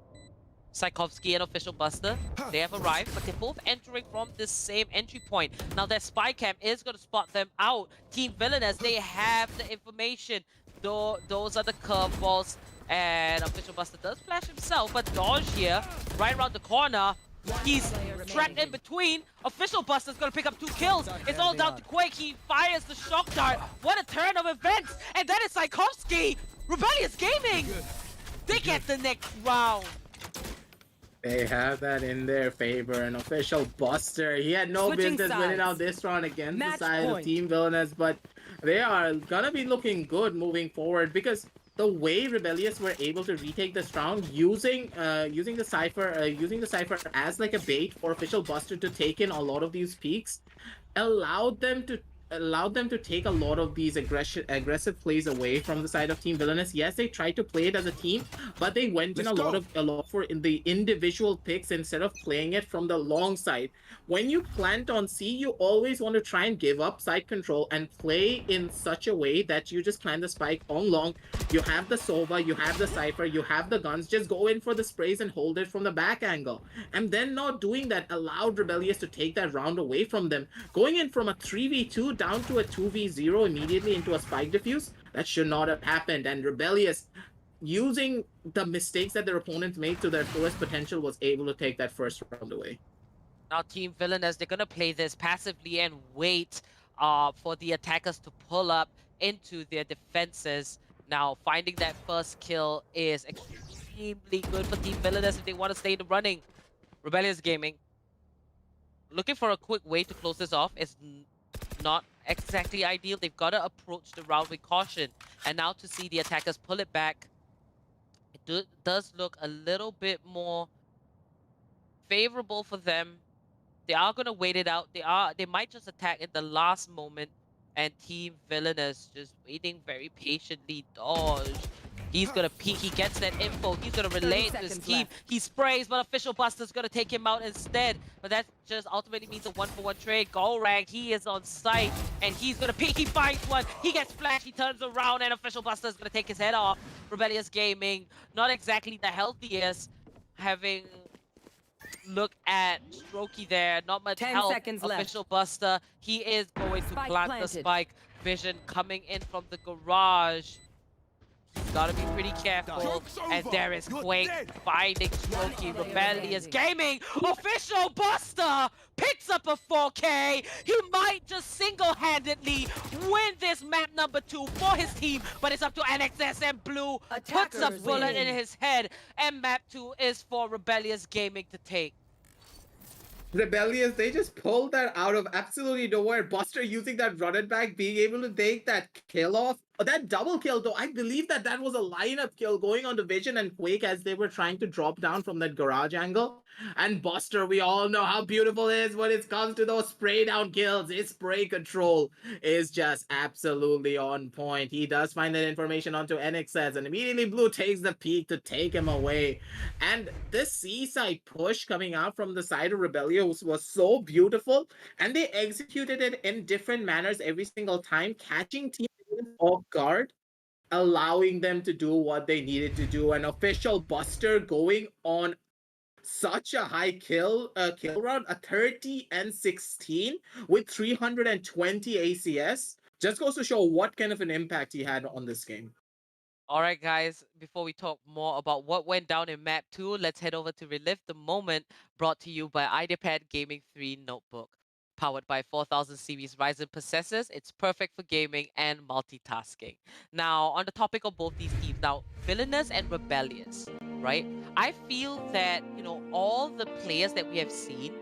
Tchaikovsky and Official Buster, they have arrived, but they're both entering from the same entry point. Now their spy cam is going to spot them out. Team Villainous, they have the information. Those are the curveballs, and Official Buster does flash himself, but dodge here, right around the corner. He's trapped in between. Official Buster's gonna pick up 2 kills. It's all down to Quake. He fires the shock dart. What a turn of events! And that is Tchaikovsky! Rebellious Gaming! They get the next round. They have that in their favor. An Official Buster, he had no business winning out this round against the side of Team Villainous, but they are gonna be looking good moving forward, because the way Rebellious were able to retake this round using the Cypher as like a bait for Official Buster to take in a lot of these peaks, allowed them to take a lot of these aggressive plays away from the side of Team Villainous. Yes, they tried to play it as a team, but they went in a lot for in the individual picks instead of playing it from the long side. When you plant on C, you always want to try and give up side control and play in such a way that you just plant the spike on long. You have the Sova, you have the Cypher, you have the guns. Just go in for the sprays and hold it from the back angle. And then not doing that allowed Rebellious to take that round away from them. Going in from a 3v2 down to a 2v0 immediately into a spike defuse, that should not have happened. And Rebellious, using the mistakes that their opponents made to their fullest potential, was able to take that first round away. Now Team Villainous, they're gonna play this passively and wait for the attackers to pull up into their defenses. Now finding that first kill is extremely good for Team Villainous if they want to stay in the running. Rebellious Gaming looking for a quick way to close this off. Is not exactly ideal. They've got to approach the round with caution. And now to see the attackers pull it back, it does look a little bit more favorable for them. They are going to wait it out. They might just attack in the last moment. And Team Villainous just waiting very patiently. Dodge. He's gonna peek, he gets that info, he's gonna relay it to his team. He sprays, but Official Buster's gonna take him out instead. But that just ultimately means a 1-for-1 trade. Golrang, he is on site, and he's gonna peek, he finds one, he gets flashed, he turns around, and Official Buster's gonna take his head off. Rebellious Gaming, not exactly the healthiest, having look at Strokey there, not much 10 help. seconds left. Official Buster, he is going to Spike plant the planted. spike. Vision coming in from the garage. He's gotta be pretty careful. And there is Quake finding Strokey. Rebellious Gaming. Official Buster picks up a 4K. He might just single-handedly win this map number 2 for his team, but it's up to NXS and Blue. Puts a bullet in his head, and map 2 is for Rebellious Gaming to take. Rebellious, they just pulled that out of absolutely nowhere. Buster using that run it back, being able to take that kill off. That double kill, though, I believe that was a lineup kill going on to Vision and Quake as they were trying to drop down from that garage angle. And Buster, we all know how beautiful it is when it comes to those spray down kills. His spray control is just absolutely on point. He does find that information onto NXS, and immediately Blue takes the peek to take him away. And this seaside push coming out from the side of Rebellious was so beautiful, and they executed it in different manners every single time, catching teams off guard, allowing them to do what they needed to do. An Official Buster going on such a high kill round, a 30 and 16 with 320 ACS, just goes to show what kind of an impact he had on this game. Alright guys, before we talk more about what went down in map 2, let's head over to Relive the Moment, brought to you by Ideapad Gaming 3 Notebook. Powered by 4000 series Ryzen processors, it's perfect for gaming and multitasking. Now, on the topic of both these teams, now, Villainous and Rebellious, right? I feel that, all the players that we have seen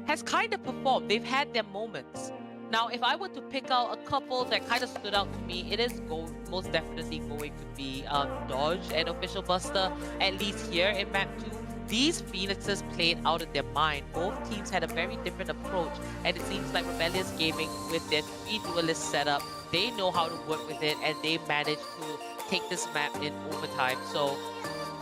has kind of performed. They've had their moments. Now, if I were to pick out a couple that kind of stood out to me, it is most definitely going to be Dodge and Official Buster, at least here in map 2. These Phoenixes played out of their mind. Both teams had a very different approach, and it seems like Rebellious Gaming, with their 3 duelist setup, they know how to work with it, and they managed to take this map in overtime. So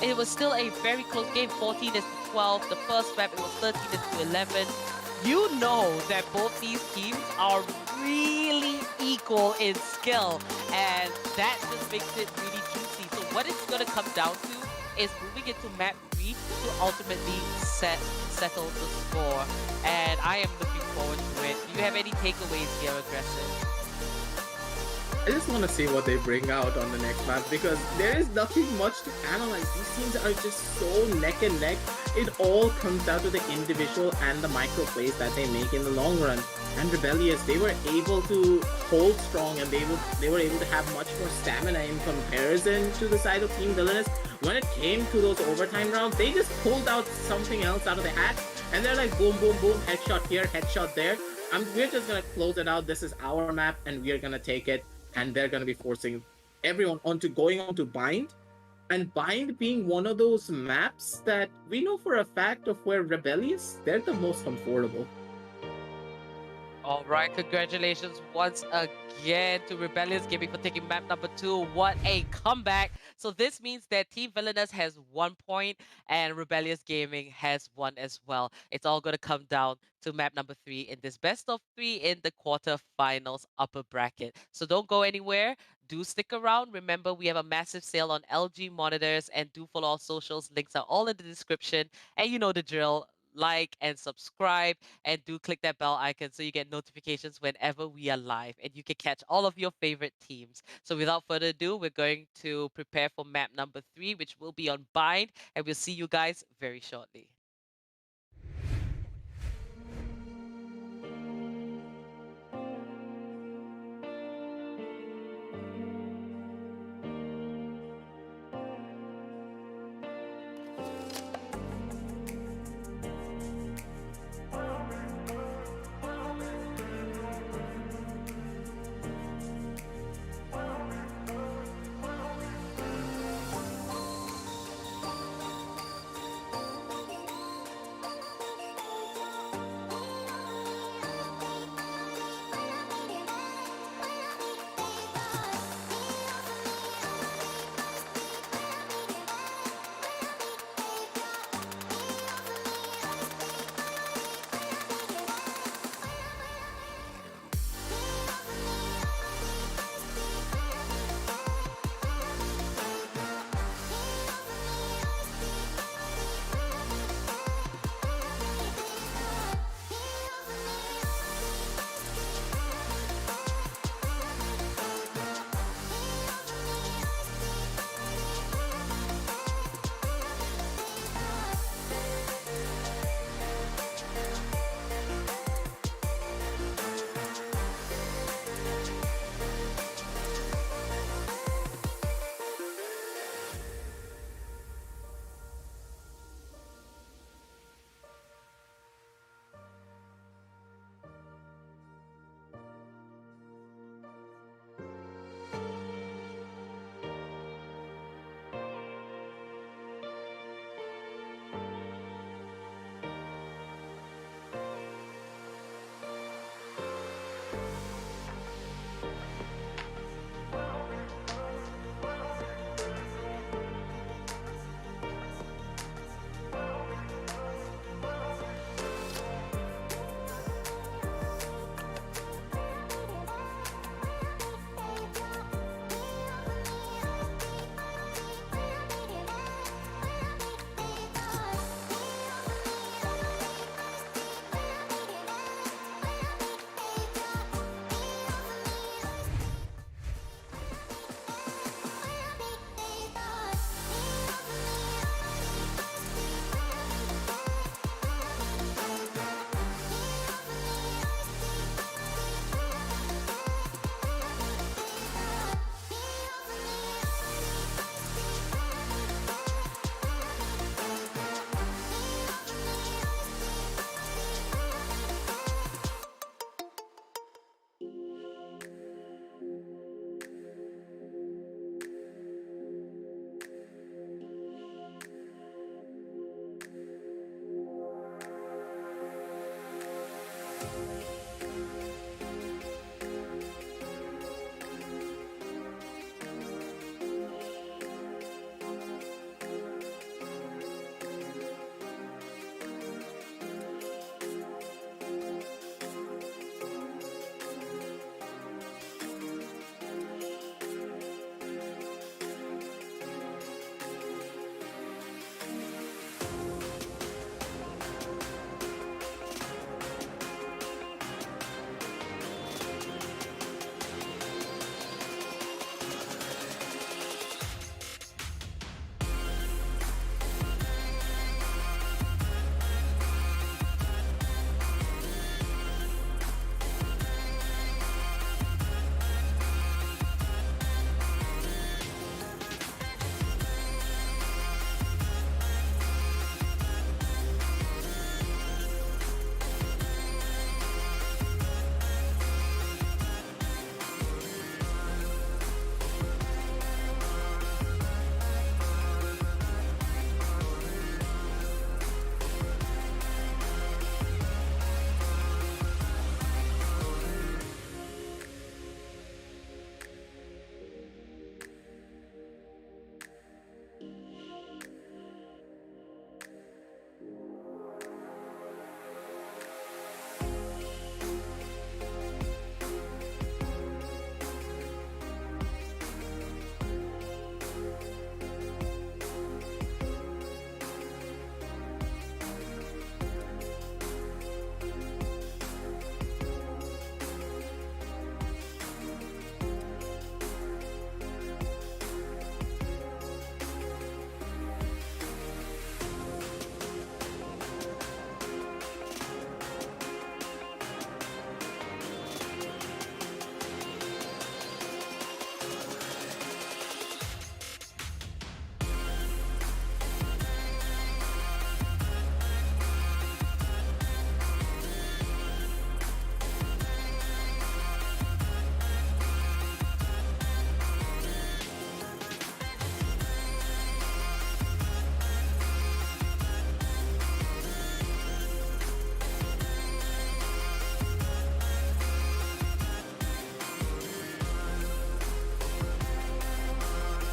it was still a very close game, 14-12. The first map, it was 13-11. You know that both these teams are really equal in skill, and that just makes it really juicy. So what it's going to come down to is moving into map 3 to ultimately settle the score, and I am looking forward to it. Do you have any takeaways here, Aggressive? I just want to see what they bring out on the next map, because there is nothing much to analyze. These teams are just so neck and neck. It all comes down to the individual and the micro plays that they make in the long run. And Rebellious, they were able to hold strong, and they were able to have much more stamina in comparison to the side of Team Villainous. When it came to those overtime rounds, they just pulled out something else out of the hat, and they're like boom, boom, boom, headshot here, headshot there. We're just gonna close it out. This is our map, and we're gonna take it. And they're gonna be forcing everyone going on to Bind. And Bind being one of those maps that we know for a fact of where Rebellious, they're the most comfortable. All right, congratulations once again to Rebellious Gaming for taking map number 2. What a comeback. So this means that Team Villainous has 1 point and Rebellious Gaming has 1 as well. It's all going to come down to map number 3 in this best of 3 in the quarterfinals upper bracket. So don't go anywhere. Do stick around. Remember, we have a massive sale on LG monitors, and do follow our socials. Links are all in the description. And you know the drill. Like and subscribe, and do click that bell icon so you get notifications whenever we are live, and you can catch all of your favorite teams. So without further ado, we're going to prepare for map number 3, which will be on Bind, and we'll see you guys very shortly.